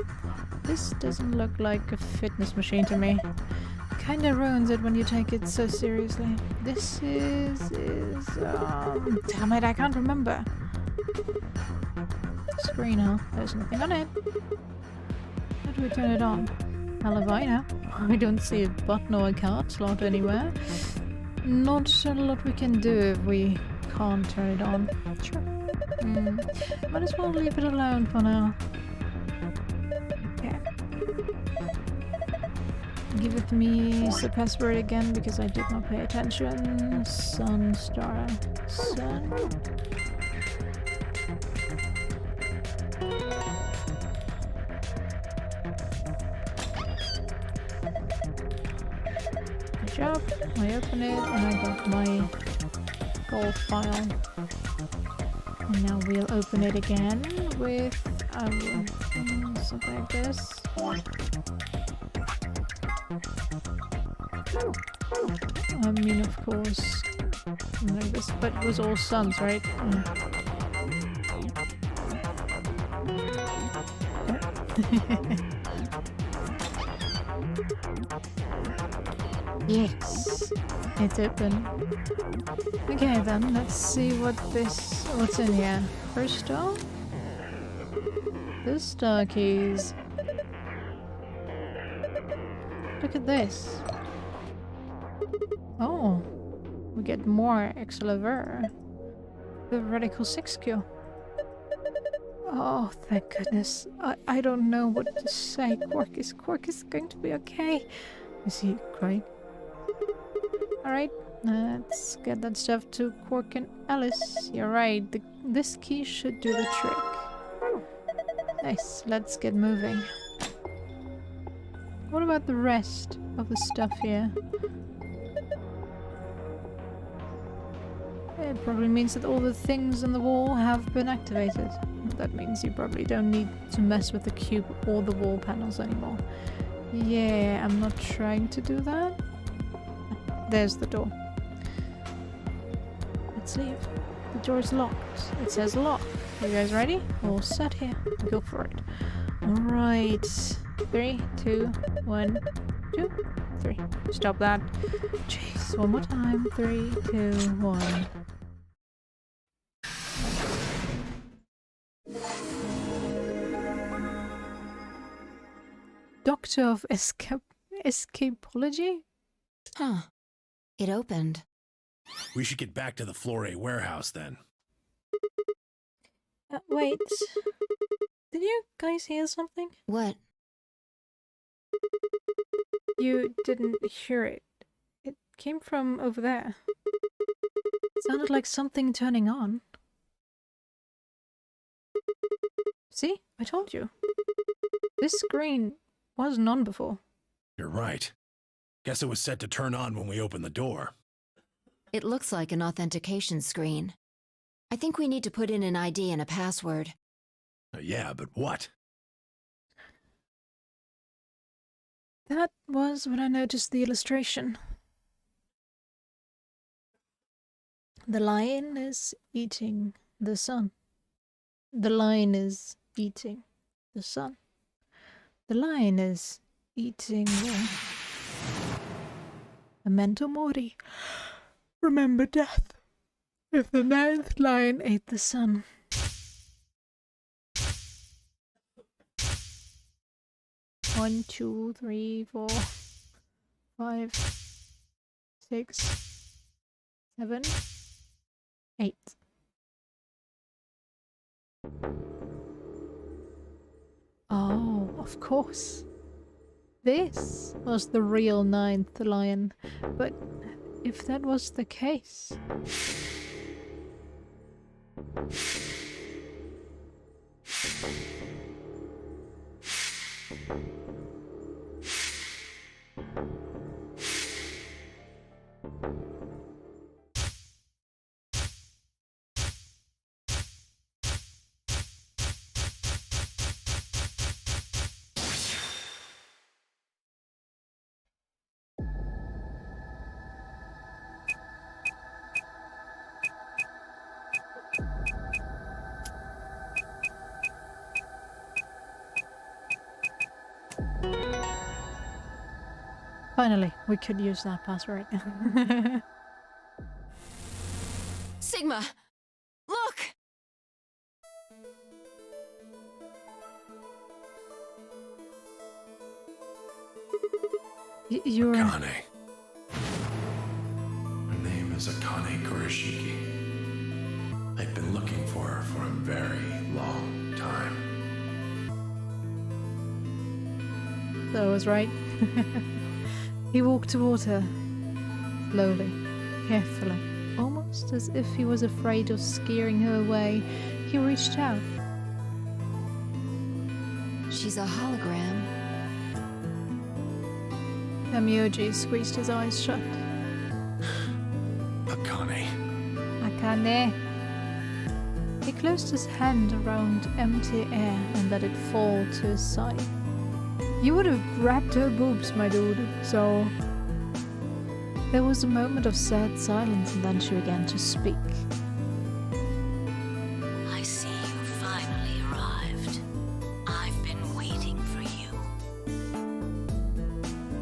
This doesn't look like a fitness machine to me. Kinda ruins it when you take it so seriously. This is damn it, I can't remember. Screen, huh? There's nothing on it. How do we turn it on? Hell if I know. I don't see a button or a card slot anywhere. Not a lot we can do if we can't turn it on. Sure. Might as well leave it alone for now. Okay. Give it me the password again because I did not pay attention. Sun, star, sun. Up, I open it and I got my gold file. And now we'll open it again with something like this. I mean, of course, like this, but it was all suns, right? Yes, it's open. Okay then, let's see what's in here. First off, the star keys. Look at this. Oh, we get more Excalibur. The Radical 6 skill. Oh, thank goodness. I don't know what to say. Quark is going to be okay. Is he crying? Alright, let's get that stuff to Quark and Alice. You're right, this key should do the trick. Nice, let's get moving. What about the rest of the stuff here? It probably means that all the things on the wall have been activated. That means you probably don't need to mess with the cube or the wall panels anymore. Yeah, I'm not trying to do that. There's the door. Let's leave. The door's locked. It says lock. Are you guys ready? All set here. Go for it. Alright. 3, 2, 1, 2, 3. Stop that. Jeez, one more time. 3, 2, 1. Doctor of Escapology? Huh. It opened. We should get back to the Floor A warehouse then. Wait. Did you guys hear something? What? You didn't hear it. It came from over there. It sounded like something turning on. See? I told you. This screen wasn't on before. You're right. Guess it was set to turn on when we opened the door. It looks like an authentication screen. I think we need to put in an ID and a password. Yeah, but what? That was when I noticed the illustration. The lion is eating the sun. The lion is eating the sun. The lion is eating the... Memento mori. Remember death. If the 9th lion ate the sun. One, 2, 3, 4, 5, 6, 7, 8. Oh, of course. This was the real 9th lion. But if that was the case... Finally, we could use that password. Sigma! Look! You're... Akane. Her name is Akane Kurashiki. I've been looking for her for a very long time. So I was right. He walked toward her, slowly, carefully, almost as if he was afraid of scaring her away. He reached out. She's a hologram. Amioji squeezed his eyes shut. Akane. Akane. He closed his hand around empty air and let it fall to his side. You would have grabbed her boobs, my dude, so... There was a moment of sad silence and then she began to speak. I see you finally arrived. I've been waiting for you.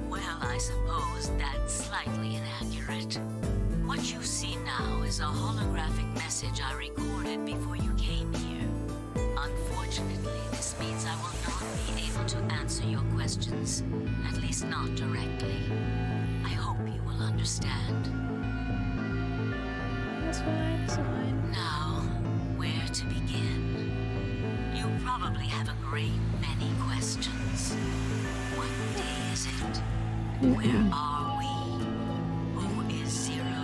Well, I suppose that's slightly inaccurate. What you see now is a holographic message I recorded before you came here. Unfortunately, this means I will not be able to answer your questions, at least not directly. I hope you will understand. That's fine, that's fine. Now, where to begin? You probably have a great many questions. What day is it? Where are we? Who is Zero?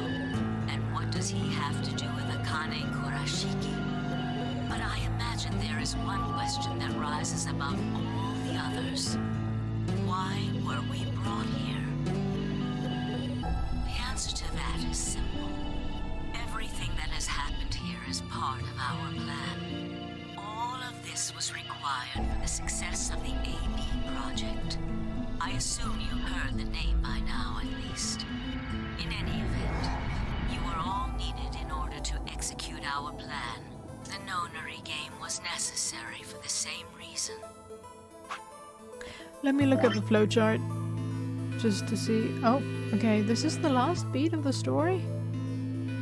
And what does he have to do with Akane Kurashiki? But I imagine there is one question that rises above all the others. Why were we brought here? The answer to that is simple. Everything that has happened here is part of our plan. All of this was required for the success of the eeeh project. I assume you heard the name by now, at least. In any event, you were all needed in order to execute our plan. The nonary game was necessary for the same reason. Let me look at the flowchart just to see. Oh, okay, this is the last beat of the story.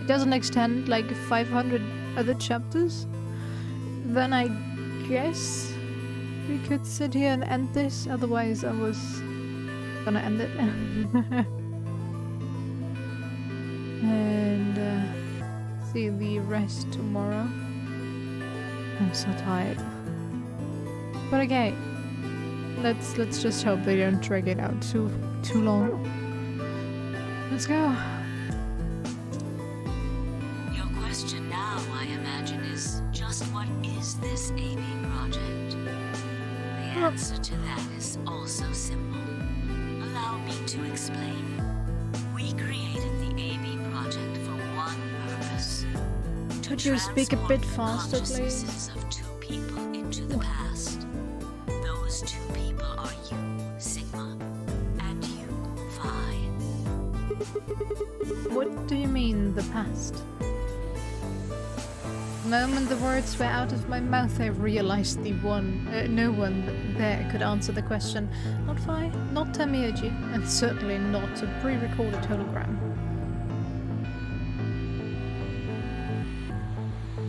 It doesn't extend like 500 other chapters. Then I guess we could sit here and end this. Otherwise, I was gonna end it. And see the rest tomorrow. I'm so tired. But okay. Let's just hope they don't drag it out too long. Let's go. Your question now, I imagine, is just what is this eeeh project? The answer to that is also simple. Allow me to explain. We created the eeeh project for one purpose. Could you speak a bit faster, please? Consciousnesses of two people into the past. Those two people are you, Sigma, and you, Phi. What do you mean, the past? The moment the words were out of my mouth, I realized no one there could answer the question. Not Phi, not Tamioji, and certainly not a pre-recorded hologram.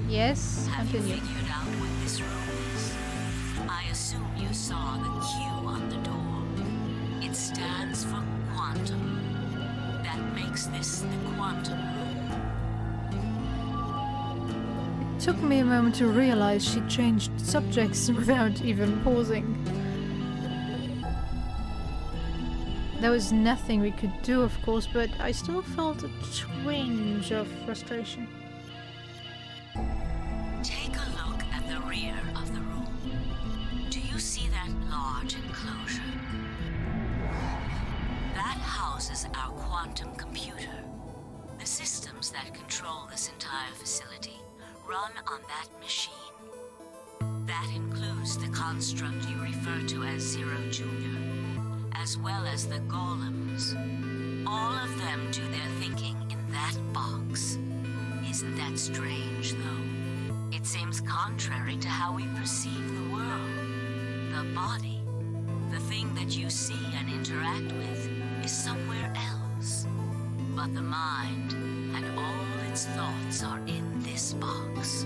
Yes, Have you continue. figured out what this room is? I assume you saw the Q on the door. It stands for quantum. That makes this the quantum room. It took me a moment to realize she changed subjects without even pausing. There was nothing we could do, of course, but I still felt a twinge of frustration. Take a look at the rear of the room. Do you see that large enclosure? That houses our quantum computer. The systems that control this entire facility run on that machine. That includes the construct you refer to as Zero Jr., as well as the golems. All of them do their thinking in that box. Isn't that strange, though? It seems contrary to how we perceive the world. The body, the thing that you see and interact with, is somewhere else. But the mind and all its thoughts are in this box.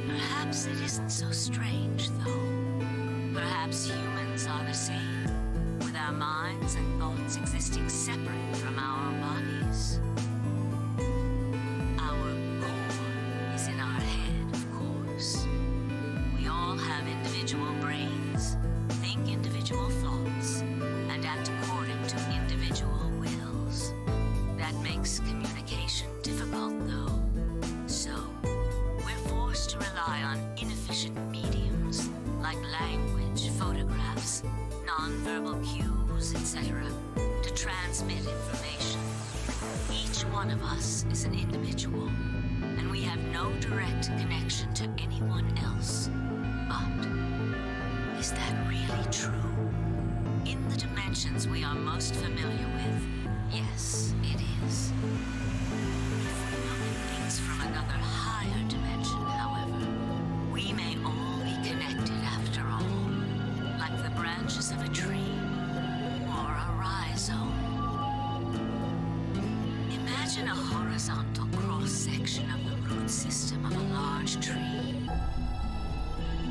Perhaps it isn't so strange, though. Perhaps humans are the same, with our minds and thoughts existing separate from our bodies. Our core is in our head, of course. We all have individual brains, think individual thoughts, and act according to individual wills. That makes communication difficult, though. So, we're forced to rely on inefficient mediums, like language, photographs, non-verbal cues, etc., to transmit information. Each one of us is an individual, and we have no direct connection to anyone else. But is that really true? In the dimensions we are most familiar with, yes, it is. If we look at things from another higher dimension, however, we may all be connected after all, like the branches of a tree or a rhizome. Imagine a horizontal cross-section of the root system of a large tree.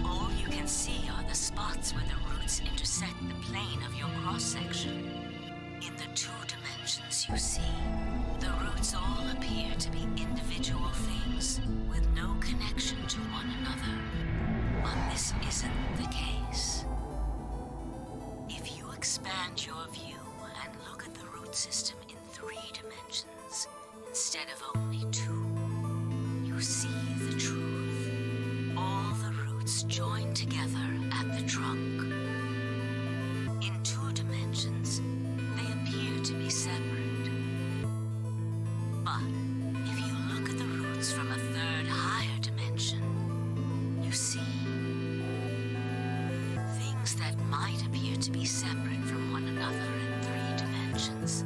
All you can see are the spots where the roots intersect the plane of your cross-section. In the two dimensions you see, the roots all appear to be individual things with no connection to one another. But this isn't the case. If you expand your view and look at the root system in 3 dimensions instead of only 2, you see the truth. All the roots join together at the trunk. In 2 dimensions, they appear to be separate. But if you look at the roots from a 3rd higher dimension, you see things that might appear to be separate from one another in 3 dimensions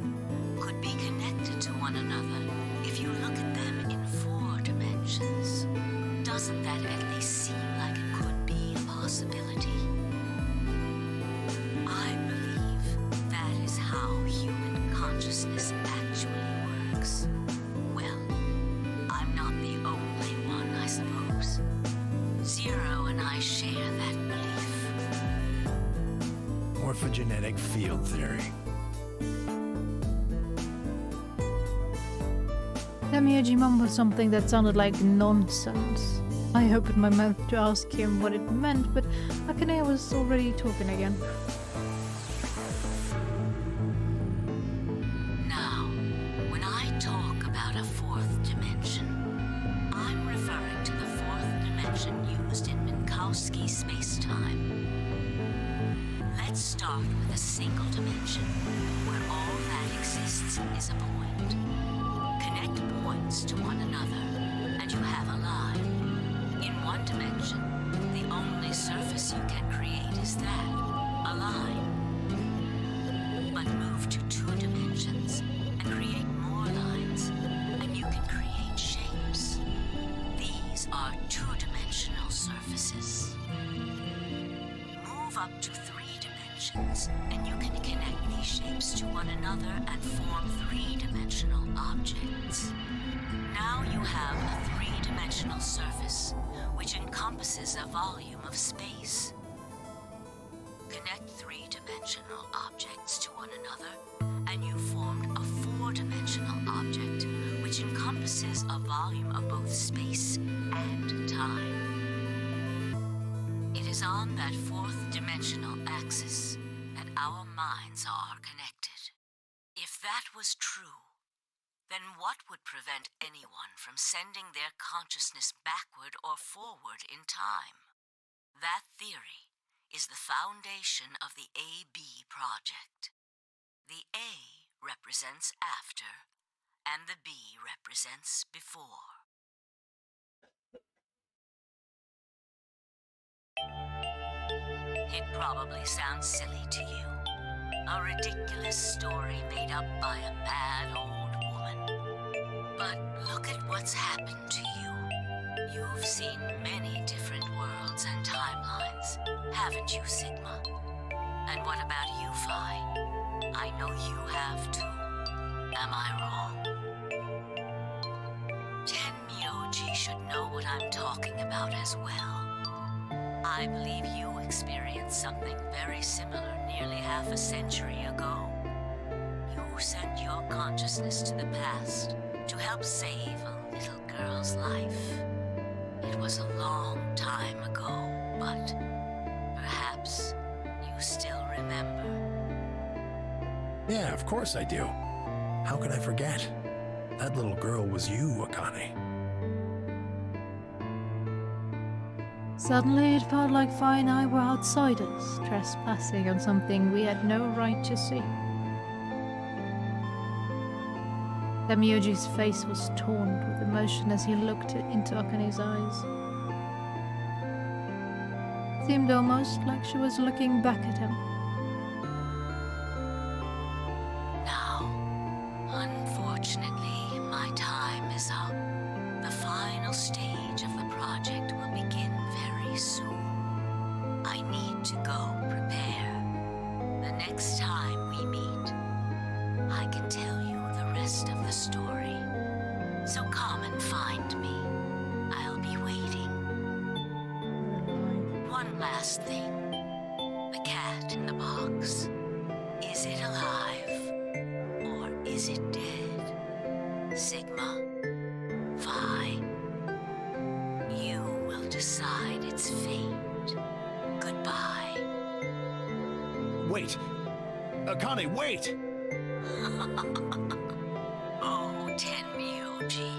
could be connected to one another if you look at them in 4 dimensions. Doesn't that at least seem like it could be a possibility? I believe that is how human consciousness actually works. Well, I'm not the only one, I suppose. Zero and I share that belief. Morphogenetic field theory. Demiurge mumbled something that sounded like nonsense. I opened my mouth to ask him what it meant, but Akane was already talking again. Now, when I talk about a 4th dimension, I'm referring to the 4th dimension used in Minkowski space-time. Let's start with a single dimension, where all that exists is a point. Connect points to one another, and you have a line. In 1 dimension, the only surface you can create is that, a line. But move to 2 dimensions and create more lines, and you can create shapes. These are 2-dimensional surfaces. Move up to 3 dimensions, and you can connect these shapes to one another and form 3-dimensional objects. Now you have a 3-dimensional surface, which encompasses a volume of space. Connect 3-dimensional objects to one another, and you formed a 4-dimensional object, which encompasses a volume of both space and time. It is on that 4th dimensional axis that our minds are connected. If that was true, then what would prevent anyone from sending their consciousness backward or forward in time? That theory is the foundation of the AB project. The A represents after, and the B represents before. It probably sounds silly to you. A ridiculous story made up by a mad old woman. But look at what's happened to you. You've seen many different worlds and timelines, haven't you, Sigma? And what about you, Phi? I know you have too. Am I wrong? Tenmyoji should know what I'm talking about as well. I believe you experienced something very similar nearly half a century ago. You sent your consciousness to the past to help save a little girl's life. It was a long time ago, but perhaps you still remember. Yeah, of course I do. How could I forget? That little girl was you, Akane. Suddenly it felt like Phi and I were outsiders, trespassing on something we had no right to see. Demiurge's face was torn with emotion as he looked into Akane's eyes. It seemed almost like she was looking back at him. Now, unfortunately, my time is up. The final stage of the project will begin very soon. I need to go prepare. The next time we meet, I can tell you the rest of the story. So come and find me. I'll be waiting. One last thing. The cat in the box. Is it alive? Or is it dead? Sigma? Phi? You will decide its fate. wait! Akane, wait! Oh, Tenmyoji.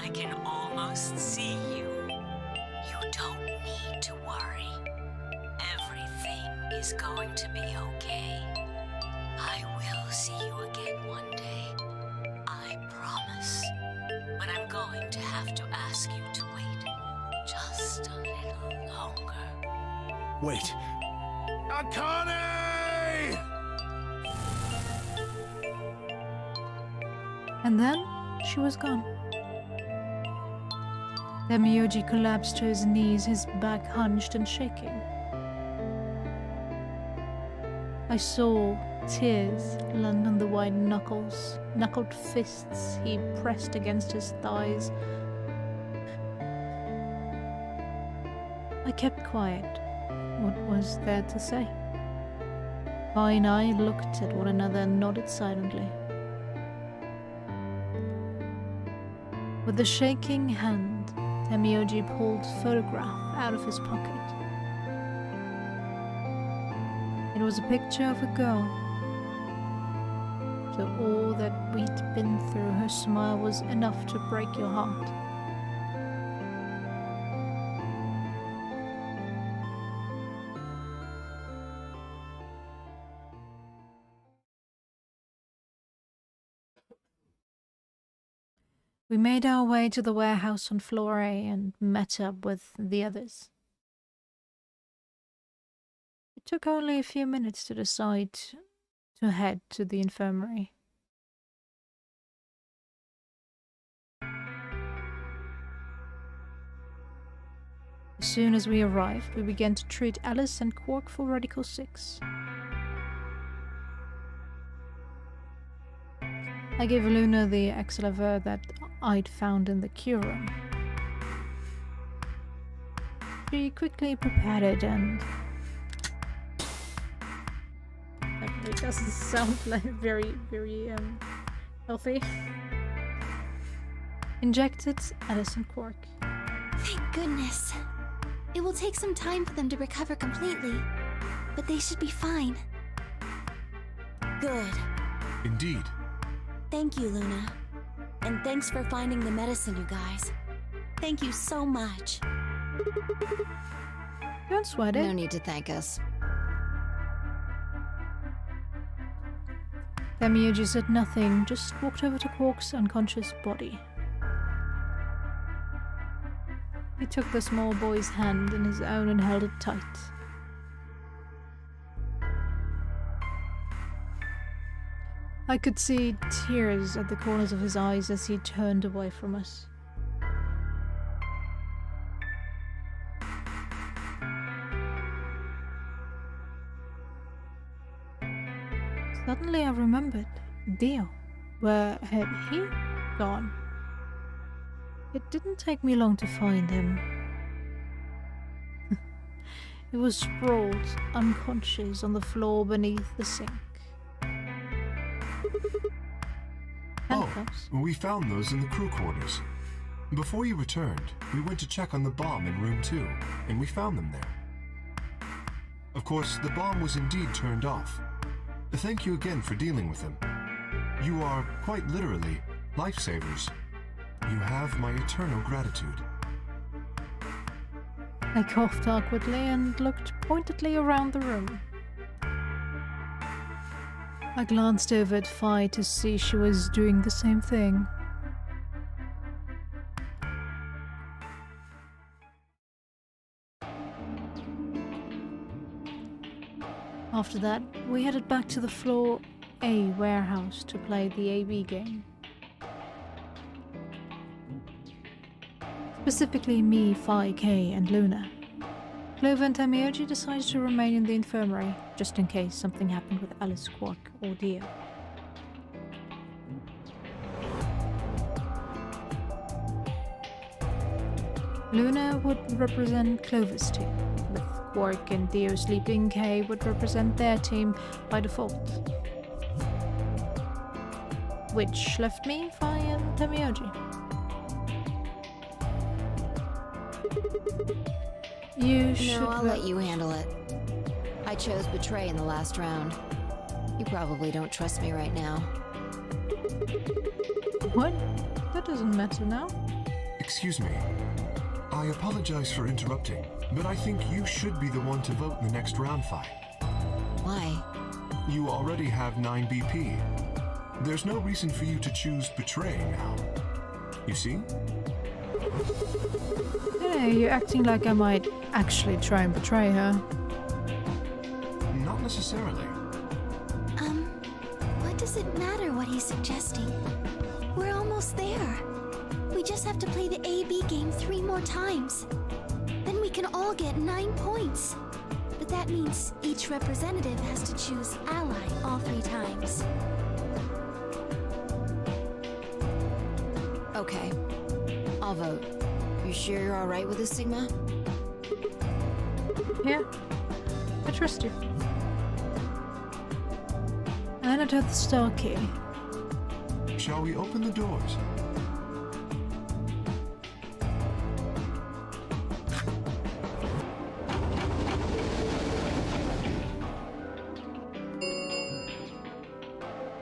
I can almost see you. You don't need to worry. Everything is going to be okay. I will see you again one day. I promise. But I'm going to have to ask you to wait just a little longer. Wait. Akane! And then she was gone. Tenmyoji collapsed to his knees, his back hunched and shaking. I saw tears land on the white knuckled fists he pressed against his thighs. I kept quiet. What was there to say? Vi and I looked at one another and nodded silently. With a shaking hand, Tenmyoji pulled a photograph out of his pocket. It was a picture of a girl. So all that we'd been through, her smile was enough to break your heart. We made our way to the warehouse on floor A and met up with the others. It took only a few minutes to decide to head to the infirmary. As soon as we arrived, we began to treat Alice and Quark for Radical 6. I gave Luna the Excalibur that I'd found in the cure room. She quickly prepared it and... That really doesn't sound like very healthy. Injected Alice and Quark. Thank goodness. It will take some time for them to recover completely, but they should be fine. Good. Indeed. Thank you, Luna. And thanks for finding the medicine, you guys. Thank you so much. Don't sweat it. No need to thank us. Tenmyoji said nothing, just walked over to Quark's unconscious body. He took the small boy's hand in his own and held it tight. I could see tears at the corners of his eyes as he turned away from us. Suddenly I remembered Dio. Where had he gone? It didn't take me long to find him. He was sprawled, unconscious, on the floor beneath the sink. Handcuffs. Oh, we found those in the crew quarters. Before you returned, we went to check on the bomb in room 2, and we found them there. Of course, the bomb was indeed turned off. Thank you again for dealing with them. You are, quite literally, lifesavers. You have my eternal gratitude. I coughed awkwardly and looked pointedly around the room. I glanced over at Fi to see she was doing the same thing. After that, we headed back to the floor A warehouse to play the AB game. Specifically me, Fi, Kay, and Luna. Clover and Tenmyoji decided to remain in the infirmary, just in case something happened with Alice, Quark, or Dio. Luna would represent Clover's team. With Quark and Dio sleeping, Kay would represent their team by default. Which left me, Fi, and Tenmyoji. You should... No, I'll let you handle it. I I chose betray in the last round. You probably don't trust me right now. What? That doesn't matter now. Excuse me. I apologize for interrupting, but I think you should be the one to vote in the next round fight. Why? You already have 9 BP. There's no reason for you to choose betray now. You see? Hey, you're acting like I might actually try and betray her. Not necessarily. What does it matter what he's suggesting? We're almost there. We just have to play the A-B game 3 more times. Then we can all get 9 points. But that means each representative has to choose ally all 3 times. Okay. I'll vote. You sure you're alright with this, Sigma? Yeah, I trust you. And I have the star key. Shall we open the doors?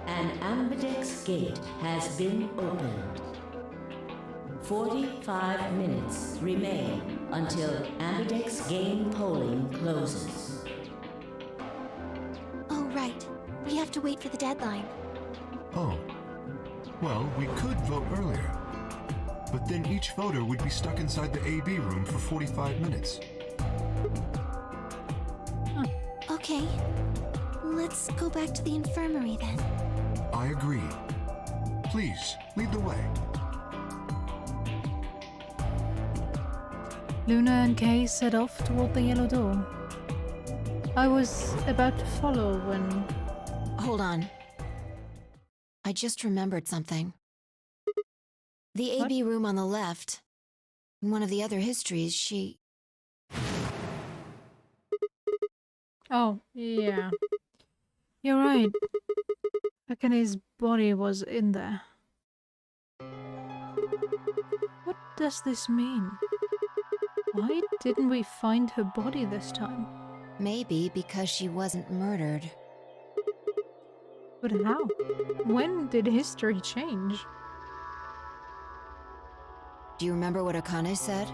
An ambidex gate has been opened. 45 minutes remain until ambidex game polling closes. Oh, right. We have to wait for the deadline. Oh. Well, we could vote earlier. But then each voter would be stuck inside the AB room for 45 minutes. Okay. Let's go back to the infirmary then. I agree. Please, lead the way. Luna and Kay set off toward the yellow door. I was about to follow when... Hold on. I just remembered something. The What? AB room on the left. In one of the other histories, she... Oh, yeah. You're right. Akane's body was in there. What does this mean? Why didn't we find her body this time? Maybe because she wasn't murdered. But how? When did history change? Do you remember what Akane said?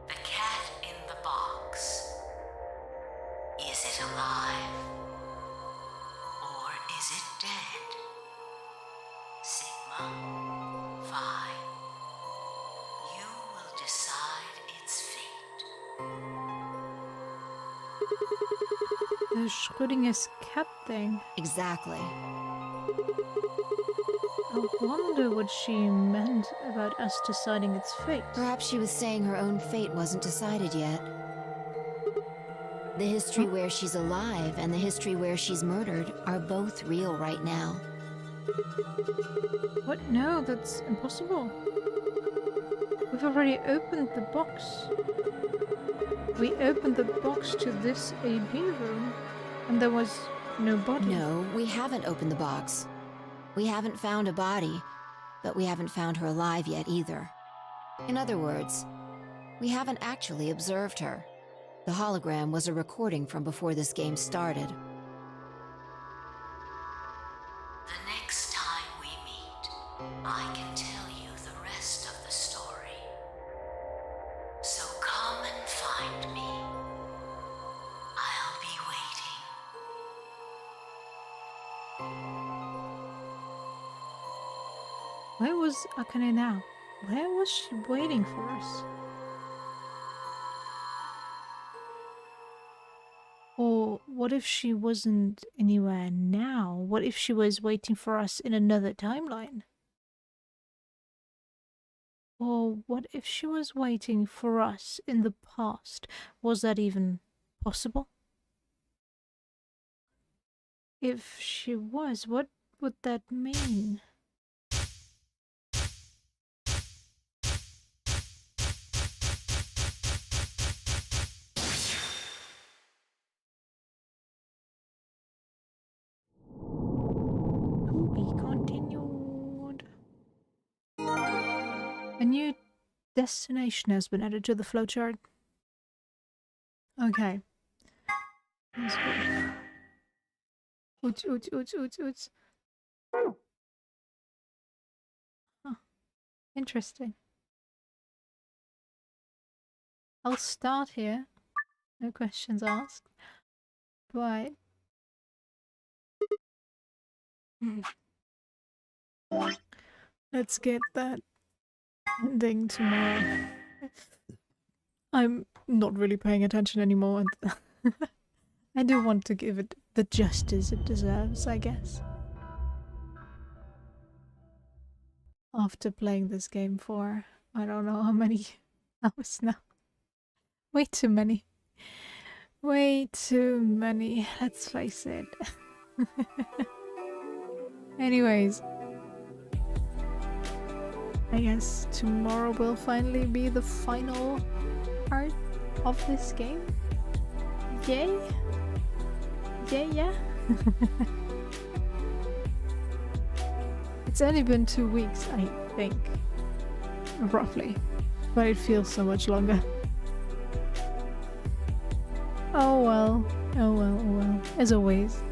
The cat in the box. Is it alive? Or is it dead? Sigma, fine. You will decide its fate. The Schrödinger's cat thing. Exactly. I wonder what she meant about us deciding its fate. Perhaps she was saying her own fate wasn't decided yet. The history where she's alive and the history where she's murdered are both real right now. What? No, that's impossible. We've already opened the box. We opened the box to this AB room, and there was no body. No, we haven't opened the box. We haven't found a body, but we haven't found her alive yet either. In other words, we haven't actually observed her. The hologram was a recording from before this game started. The next time we meet, I can tell you the rest of the story. So come and find me. I'll be waiting. Where was Akane now? Where was she waiting for us? Or what if she wasn't anywhere now? What if she was waiting for us in another timeline? Or what if she was waiting for us in the past? Was that even possible? If she was, what would that mean? To be continued. A new destination has been added to the flowchart. Okay. That's good. Ouch, ouch, ouch, ouch, ouch. Huh. Interesting. I'll start here. No questions asked. But let's get that ending tomorrow. I'm not really paying attention anymore, and I do want to give it the justice it deserves, I guess. After playing this game for I don't know how many hours now. Way too many. Way too many, let's face it. Anyways, I guess tomorrow will finally be the final part of this game. Yay? Yay, yeah? It's only been 2 weeks, I think. Roughly. But it feels so much longer. Oh well. Oh well, oh well. As always.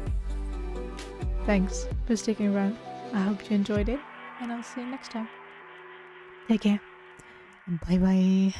Thanks for sticking around. I hope you enjoyed it, and I'll see you next time. Take care. Bye bye.